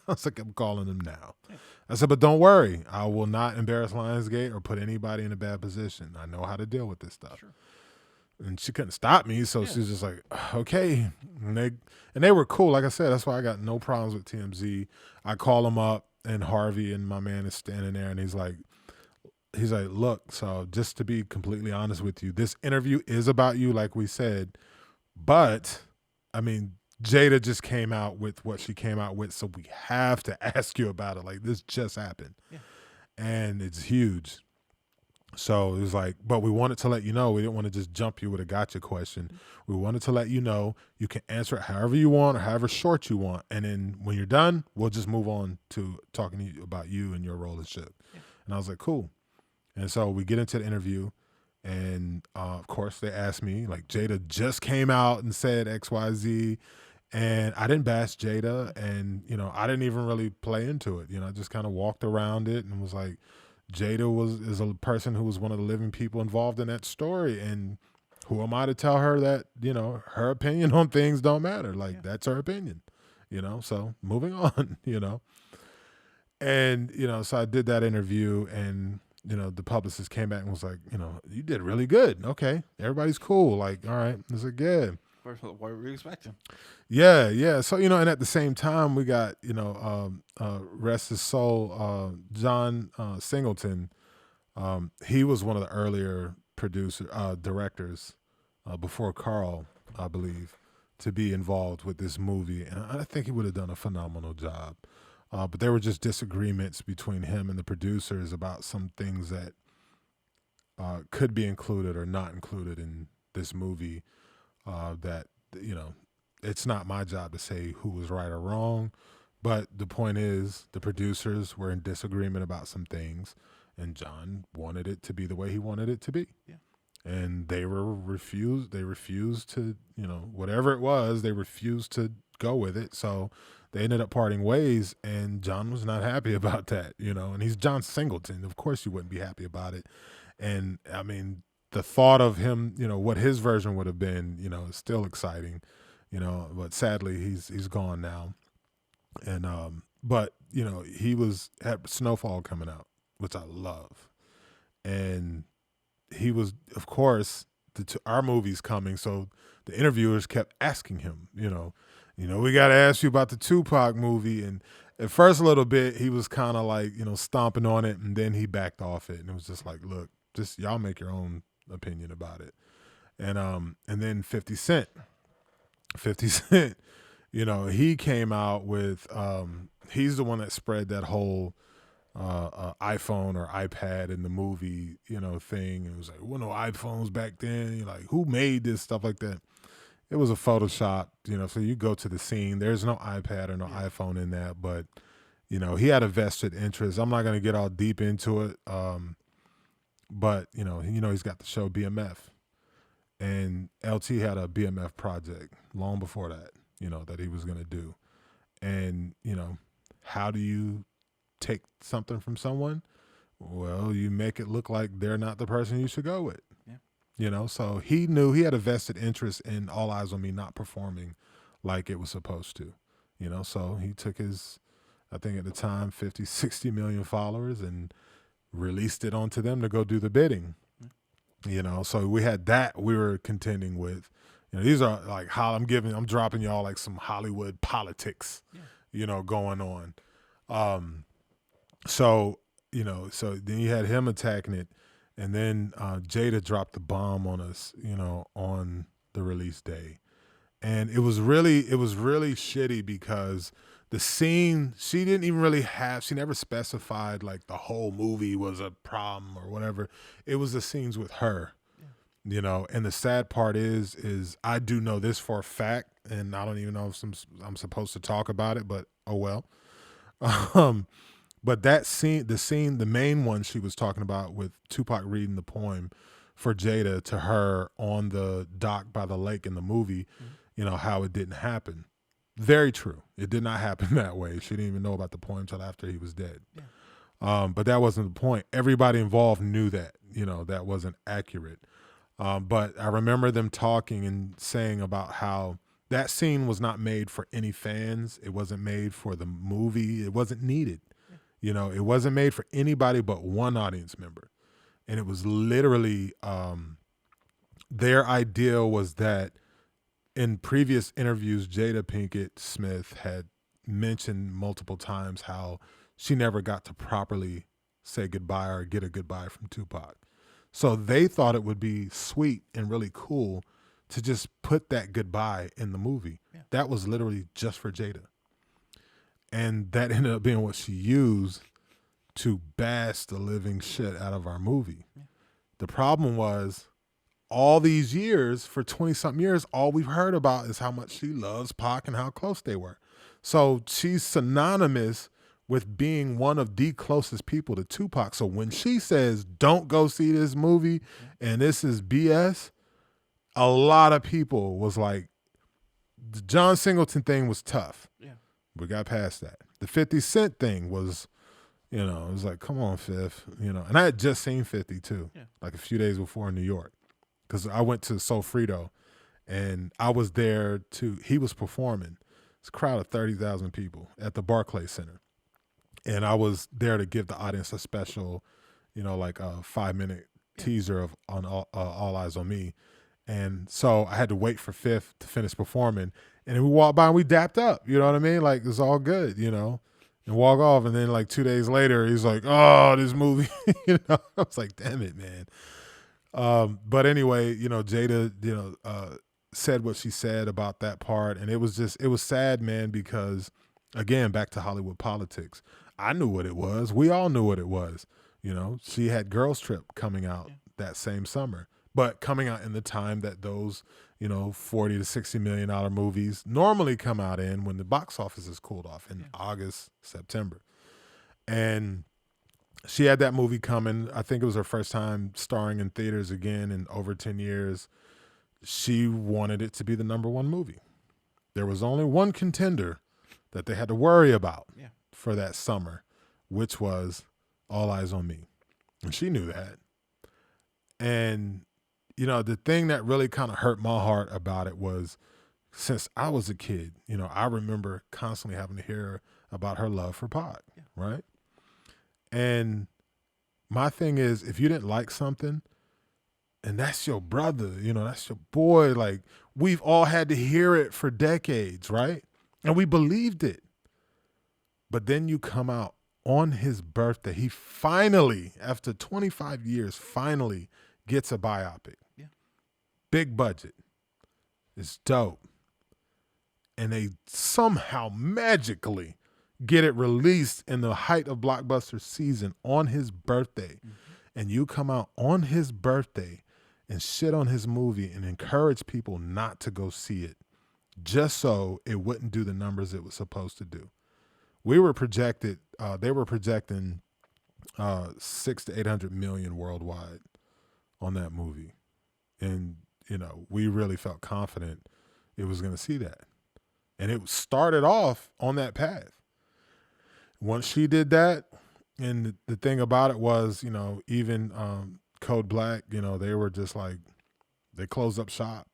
was like, I'm calling them now. Yeah. I said, but don't worry. I will not embarrass Lionsgate or put anybody in a bad position. I know how to deal with this stuff. Sure. And she couldn't stop me, so she was just like, okay. And they were cool. Like I said, that's why I got no problems with TMZ. I call them up, and Harvey and my man is standing there, and he's like, look, so just to be completely honest with you, this interview is about you, like we said, but, I mean, Jada just came out with what she came out with, so we have to ask you about it. Like, this just happened. Yeah. And it's huge. So it was like, but we wanted to let you know, we didn't want to just jump you with a gotcha question. We wanted to let you know you can answer it however you want or however short you want. And then when you're done, we'll just move on to talking to you about you and your role as Suge. Yeah. And I was like, cool. And so we get into the interview, and of course they asked me, like, Jada just came out and said XYZ, and I didn't bash Jada, and, I didn't even really play into it. I just kind of walked around it and was like, Jada is a person who was one of the living people involved in that story, and who am I to tell her that, her opinion on things don't matter? Like, that's her opinion, so moving on, And, so I did that interview, and, the publicist came back and was like, you did really good. Okay. Everybody's cool. Like, all right. I was like, yeah. What were we expecting? Yeah. So, and at the same time, we got, rest his soul, John Singleton. He was one of the earlier directors before Carl, I believe, to be involved with this movie. And I think he would have done a phenomenal job. But there were just disagreements between him and the producers about some things that could be included or not included in this movie. That, it's not my job to say who was right or wrong, but the point is the producers were in disagreement about some things, and John wanted it to be the way he wanted it to be. Yeah. And they refused to, whatever it was, they refused to go with it. So they ended up parting ways, and John was not happy about that, you know. And he's John Singleton. Of course, you wouldn't be happy about it. And I mean, the thought of him, you know, what his version would have been, you know, is still exciting, you know. But sadly, he's gone now. And but you know, he had Snowfall coming out, which I love, and he was, of course, our movie's coming, so the interviewers kept asking him, you know, we got to ask you about the Tupac movie. And at first, a little bit, he was kind of like, you know, stomping on it, and then he backed off it, and it was just like, look, just y'all make your own opinion about it. And then 50 Cent, you know, he came out with, he's the one that spread that whole iPhone or iPad in the movie, you know, thing. It was like, well, no iPhones back then. You're like, who made this, stuff like that? It was a Photoshop, you know. So you go to the scene. There's no iPad or no iPhone in that, but you know, he had a vested interest. I'm not going to get all deep into it, but you know, he's got the show BMF, and LT had a BMF project long before that, you know, that he was going to do. And you know, how do you take something from someone? Well, you make it look like they're not the person you should go with. Yeah. You know, so he knew he had a vested interest in All Eyez on Me not performing like it was supposed to. You know, so he took his, I think at the time, 50, 60 million followers and released it onto them to go do the bidding. You know, so we had that we were contending with. You know, these are like how I'm dropping y'all like some Hollywood politics, you know, going on. So, you know, so then you had him attacking it, and then Jada dropped the bomb on us, you know, on the release day. And it was really shitty because the scene, she didn't even really she never specified like the whole movie was a problem or whatever. It was the scenes with her, you know. And the sad part is I do know this for a fact, and I don't even know if I'm supposed to talk about it, but oh well. But that scene, the main one she was talking about with Tupac reading the poem for Jada to her on the dock by the lake in the movie, you know, how it didn't happen. Very true. It did not happen that way. She didn't even know about the poem until after he was dead. Yeah. But that wasn't the point. Everybody involved knew that, you know, that wasn't accurate. But I remember them talking and saying about how that scene was not made for any fans. It wasn't made for the movie. It wasn't needed. You know, it wasn't made for anybody but one audience member. And it was literally, their idea was that in previous interviews, Jada Pinkett Smith had mentioned multiple times how she never got to properly say goodbye or get a goodbye from Tupac. So they thought it would be sweet and really cool to just put that goodbye in the movie. Yeah. That was literally just for Jada. And that ended up being what she used to bash the living shit out of our movie. Yeah. The problem was all these years, for 20-something years, all we've heard about is how much she loves Pac and how close they were. So she's synonymous with being one of the closest people to Tupac. So when she says, don't go see this movie and this is BS, a lot of people was like, the John Singleton thing was tough. Yeah. We got past that. The 50 Cent thing was, you know, it was like, come on, Fifth, you know. And I had just seen 50 too, like a few days before in New York, because I went to Sofrito and I was there he was performing. It's a crowd of 30,000 people at the Barclays Center. And I was there to give the audience a special, you know, like a 5-minute teaser on All Eyez on Me. And so I had to wait for Fifth to finish performing. And then we walked by and we dapped up, you know what I mean? Like, it's all good, you know, and walk off. And then like 2 days later, he's like, oh, this movie, you know, I was like, damn it, man. But anyway, you know, Jada, you know, said what she said about that part. And it was sad, man, because again, back to Hollywood politics. I knew what it was. We all knew what it was. You know, she had Girls Trip coming out that same summer, but coming out in the time that those, you know, $40 to $60 million movies normally come out in when the box office is cooled off in August, September. And she had that movie coming. I think it was her first time starring in theaters again in over 10 years. She wanted it to be the #1 movie. there was only one contender that they had to worry about Yeah. for that summer, which was All Eyez on Me. And she knew that. And, you know, the thing that really kind of hurt my heart about it was, since I was a kid, you know, I remember constantly having to hear about her love for Pac, right? And my thing is, if you didn't like something, and that's your brother, you know, that's your boy, like, we've all had to hear it for decades, right? And we believed it. But then you come out on his birthday, he finally, after 25 years, finally gets a biopic. Yeah. Big budget. It's dope. And they somehow magically get it released in the height of blockbuster season on his birthday. Mm-hmm. And you come out on his birthday and shit on his movie and encourage people not to go see it just so it wouldn't do the numbers it was supposed to do. We were projected, they were projecting 600 to 800 million worldwide on that movie. And, you know, we really felt confident it was going to see that. And it started off on that path. Once she did that, and the thing about it was, you know, even Code Black, you know, they were just like, they closed up shop.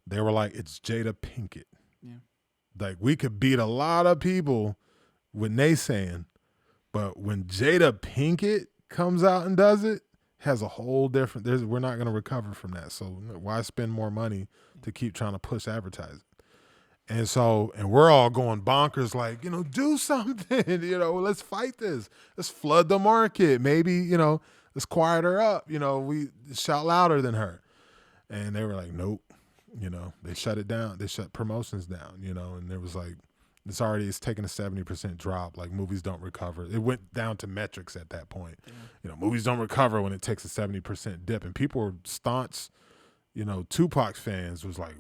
They were like, it's Jada Pinkett. Yeah. Like, we could beat a lot of people with naysaying, but when Jada Pinkett comes out and does it, has a whole different, we're not going to recover from that. So why spend more money to keep trying to push advertising? And so, and we're all going bonkers like, you know, do something, you know, let's fight this. Let's flood the market. Maybe, you know, let's quiet her up. You know, we shout louder than her. And they were like, nope. You know, they shut it down. They shut promotions down, you know, and there was like, it's taken a 70% drop. Like, movies don't recover. It went down to metrics at that point. Yeah. You know, movies don't recover when it takes a 70% dip. And people were staunch, you know, Tupac fans was like,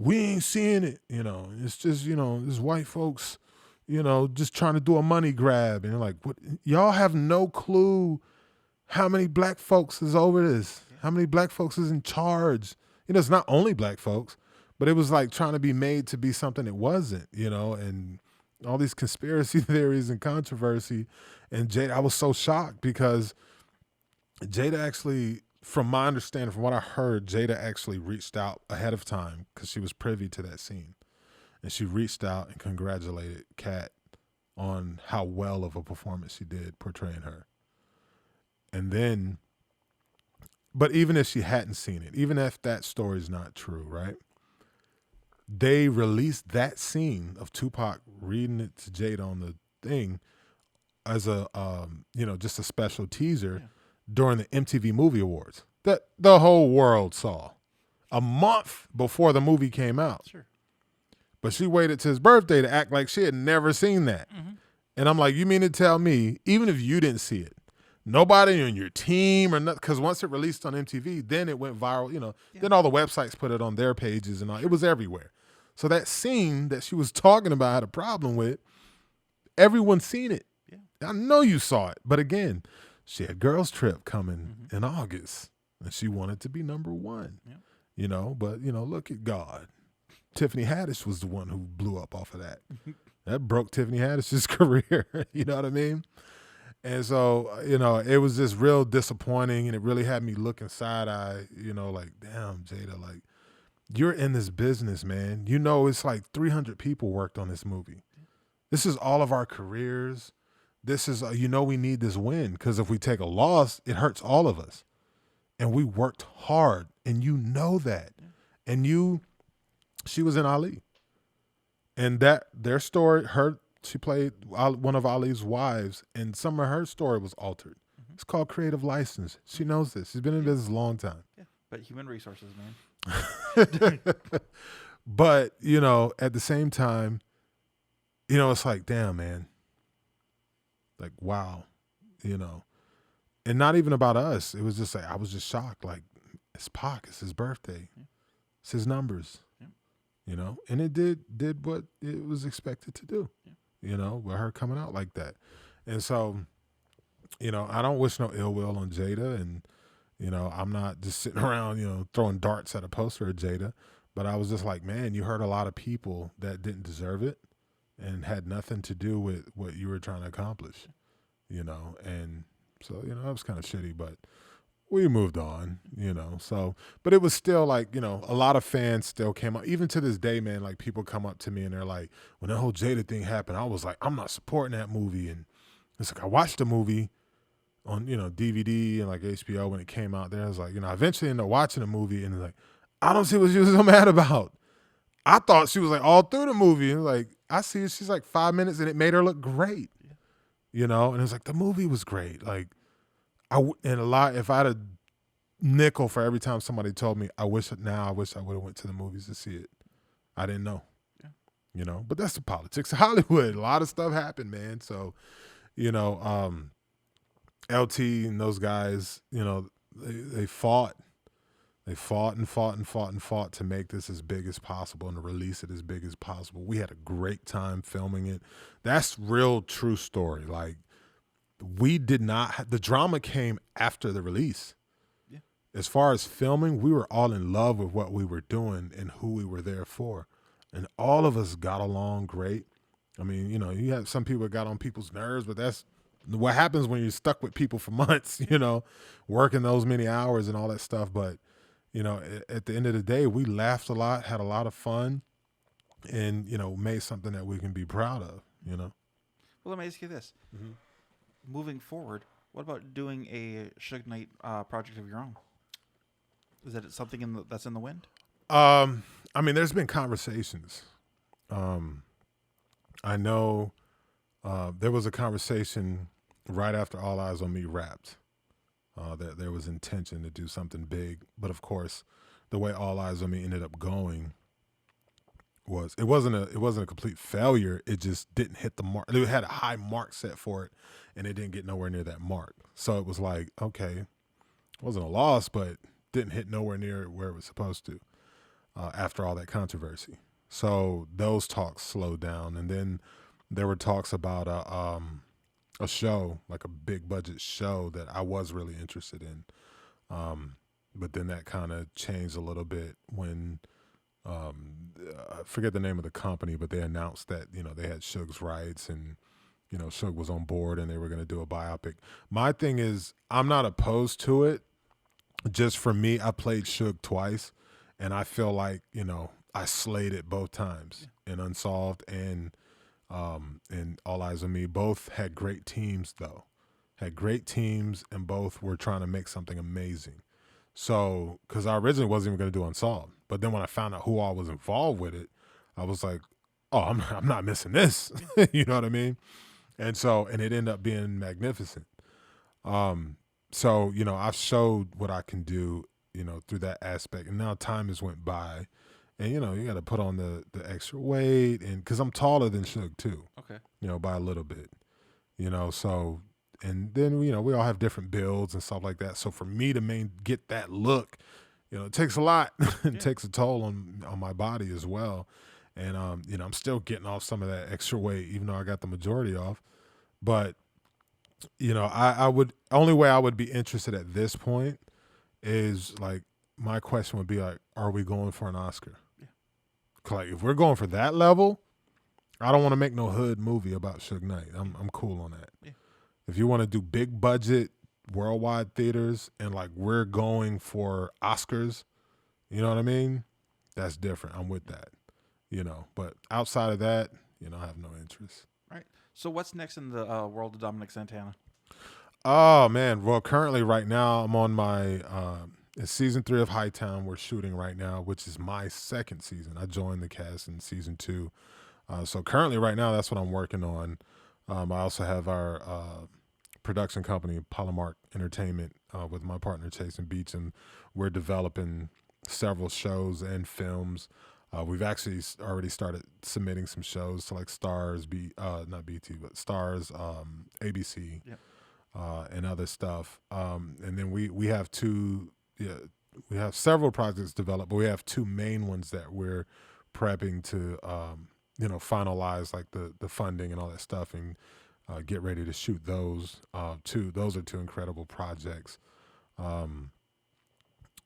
we ain't seeing it. You know, it's just, you know, this white folks, you know, just trying to do a money grab. And they're like, what? Y'all have no clue how many black folks is over this, how many black folks is in charge. You know, it's not only black folks, but it was like trying to be made to be something it wasn't, you know, and all these conspiracy theories and controversy. And Jada, I was so shocked because Jada actually, from my understanding, from what I heard, Jada actually reached out ahead of time because she was privy to that scene. And she reached out and congratulated Kat on how well of a performance she did portraying her. And then, but even if she hadn't seen it, even if that story's not true, right? They released that scene of Tupac reading it to Jada on the thing as a, you know, just a special teaser during the MTV Movie Awards that the whole world saw a month before the movie came out. Sure. But she waited to his birthday to act like she had never seen that. Mm-hmm. And I'm like, you mean to tell me, even if you didn't see it, nobody on your team or not, because once it released on MTV, then it went viral, you know, then all the websites put it on their pages and all, it was everywhere. So that scene that she was talking about had a problem with, everyone's seen it. Yeah. I know you saw it. But again, she had Girls Trip coming in August, and she wanted to be number one. Yeah. You know, but, you know, look at God. Tiffany Haddish was the one who blew up off of that. That broke Tiffany Haddish's career. You know what I mean? And so, you know, it was just real disappointing, and it really had me looking side-eye, you know, like, damn, Jada, like, you're in this business, man. You know, it's like 300 people worked on this movie. This is all of our careers. This is, you know, we need this win because if we take a loss, it hurts all of us. And we worked hard, and you know that. And she was in Ali. And that, their story, she played one of Ali's wives, and some of her story was altered. Mm-hmm. It's called creative license. She knows this. She's been in business a long time. Yeah, but human resources, man. But, you know, at the same time, you know, it's like, damn, man. Like, wow, you know. And not even about us. It was just like, I was just shocked. Like, it's Pac. It's his birthday. Yeah. It's his numbers. Yeah. You know, and it did what it was expected to do. Yeah. You know, with her coming out like that. And so, you know, I don't wish no ill will on Jada. And, you know, I'm not just sitting around, you know, throwing darts at a poster of Jada. But I was just like, man, you hurt a lot of people that didn't deserve it and had nothing to do with what you were trying to accomplish, and so, that was kind of shitty, but we moved on, so, but it was still like, a lot of fans still came up, even to this day, man, like people come up to me and they're like, when that whole Jada thing happened, I was like, I'm not supporting that movie. And it's like, I watched the movie on, DVD and like HBO when it came out there. I was like, I eventually ended up watching the movie and like, I don't see what she was so mad about. I thought she was like all through the movie. And like, I see she's like 5 minutes and it made her look great, and it was like, the movie was great. Like, if I had a nickel for every time somebody told me, I wish I would have went to the movies to see it. I didn't know, but that's the politics of Hollywood. A lot of stuff happened, man. So, LT and those guys, they fought. They fought and fought and fought and fought to make this as big as possible and to release it as big as possible. We had a great time filming it. That's real true story. Like, we did not, the drama came after the release. Yeah. As far as filming, we were all in love with what we were doing and who we were there for. And all of us got along great. I mean, you have some people that got on people's nerves, but that's what happens when you're stuck with people for months, working those many hours and all that stuff. But, at the end of the day, we laughed a lot, had a lot of fun, and, made something that we can be proud of, Well, let me ask you this. Mm-hmm. Moving forward, what about doing a Suge Knight project of your own? Is that something that's in the wind? I mean, there's been conversations. I know there was a conversation right after All Eyez On Me wrapped. That there was intention to do something big, but of course, the way All Eyez On Me ended up going was it wasn't a complete failure. It just didn't hit the mark. It had a high mark set for it, and it didn't get nowhere near that mark. So it was like, okay, it wasn't a loss, but didn't hit nowhere near where it was supposed to after all that controversy. So those talks slowed down, and then there were talks about a show, like a big budget show that I was really interested in. But then that kind of changed a little bit when, I forget the name of the company, but they announced that, they had Suge's rights and, Suge was on board and they were going to do a biopic. My thing is, I'm not opposed to it. Just for me, I played Suge twice and I feel like, I slayed it both times in Unsolved and All Eyez On Me. Both had great teams, though. Had great teams, and both were trying to make something amazing. So, because I originally wasn't even going to do Unsolved, but then when I found out who all was involved with it, I was like, "Oh, I'm not missing this." You know what I mean? And so, and it ended up being magnificent. So, I've showed what I can do, through that aspect, and now time has went by. And, you got to put on the extra weight, and because I'm taller than Suge, too. Okay. By a little bit. So, and then, we all have different builds and stuff like that. So for me to get that look, it takes a lot. It takes a toll on my body as well. And, I'm still getting off some of that extra weight, even though I got the majority off. But, only way I would be interested at this point is, like, my question would be, like, are we going for an Oscar? Like, if we're going for that level, I don't want to make no hood movie about Suge Knight. I'm cool on that. Yeah. If you want to do big budget, worldwide theaters, and like we're going for Oscars, you know what I mean? That's different. I'm with that. But outside of that, I have no interest. Right. So what's next in the world of Dominic Santana? Oh man. Well, currently right now I'm on my it's season 3 of Hightown we're shooting right now, which is my second season. I joined the cast in season 2. So currently right now, that's what I'm working on. I also have our production company, Polymark Entertainment, with my partner, Chase and Beach, and we're developing several shows and films. We've actually already started submitting some shows to like Stars, not BT, but Stars, ABC, and other stuff. And then we have we have several projects developed, but we have 2 main ones that we're prepping to, finalize like the funding and all that stuff and get ready to shoot those. Those are 2 incredible projects.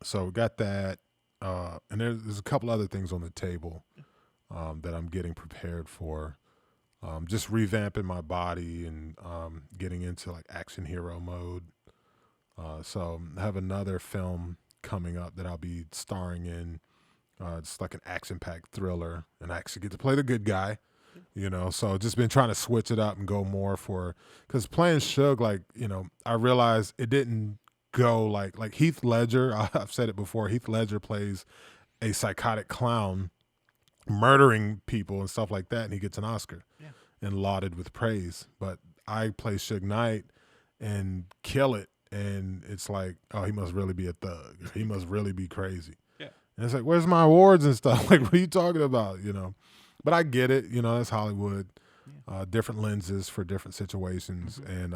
So we got that. and there's a couple other things on the table that I'm getting prepared for. Just revamping my body and getting into like action hero mode. So I have another film coming up that I'll be starring in. It's like an action-packed thriller, and I actually get to play the good guy, you know. So just been trying to switch it up and go more for, because playing Suge, like, you know, I realized it didn't go like Heath Ledger. I've said it before. Heath Ledger plays a psychotic clown murdering people and stuff like that, and he gets an Oscar and lauded with praise. But I play Suge Knight and kill it, and it's like, oh, he must really be a thug. He must really be crazy. And it's like, where's my awards and stuff? Like, what are you talking about? You know, but I get it. You know, that's Hollywood. Different lenses for different situations, and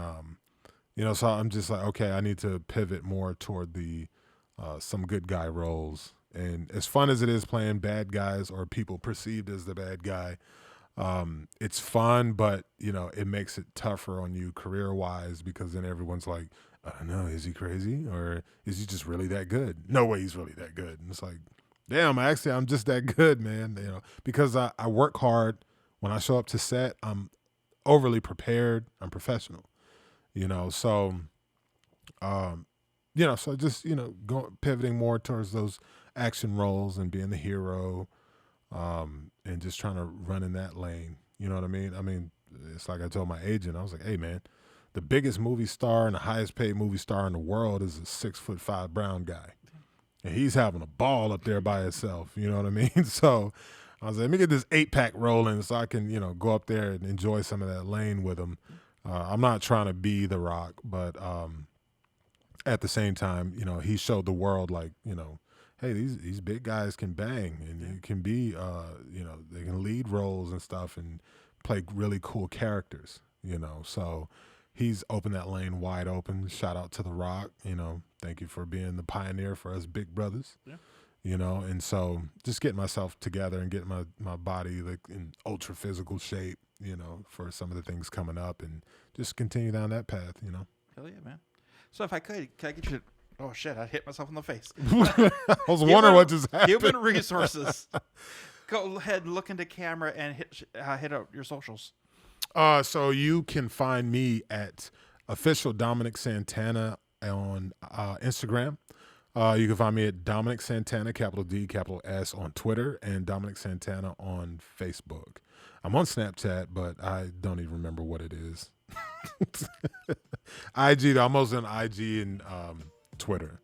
you know, so I'm just like, okay, I need to pivot more toward the some good guy roles. And as fun as it is playing bad guys or people perceived as the bad guy, it's fun, but you know, it makes it tougher on you career wise, because then everyone's like, I don't know, is he crazy or is he just really that good? No way he's really that good. And it's like, damn, actually, I'm just that good, man. You know, because I work hard. When I show up to set, I'm overly prepared. I'm professional, you know. So, you know, so just, you know, pivoting more towards those action roles and being the hero, and just trying to run in that lane. You know what I mean? I mean, it's like I told my agent, I was like, hey, man, the biggest movie star and the highest paid movie star in the world is a 6'5" brown guy. And he's having a ball up there by himself. You know what I mean? So I was like, let me get this 8-pack rolling so I can, you know, go up there and enjoy some of that lane with him. I'm not trying to be The Rock, but at the same time, you know, he showed the world, like, you know, hey, these big guys can bang, and you can be, you know, they can lead roles and stuff and play really cool characters, you know. So he's opened that lane wide open. Shout out to The Rock, you know. Thank you for being the pioneer for us big brothers, you know. And so just getting myself together and getting my body like in ultra physical shape, you know, for some of the things coming up, and just continue down that path, you know. Hell yeah, man. So if I could I get you to, oh shit, I hit myself in the face. I was wondering what just happened. Human resources. Go ahead and look into camera and hit up your socials. So you can find me at official Dominic Santana on Instagram. You can find me at Dominic Santana, capital D, capital S, on Twitter, and Dominic Santana on Facebook. I'm on Snapchat, but I don't even remember what it is. IG, though. I'm mostly on IG and Twitter.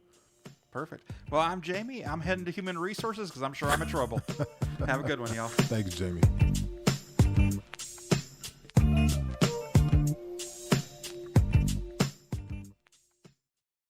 Perfect. Well, I'm Jamie. I'm heading to human resources because I'm sure I'm in trouble. Have a good one, y'all. Thanks, Jamie.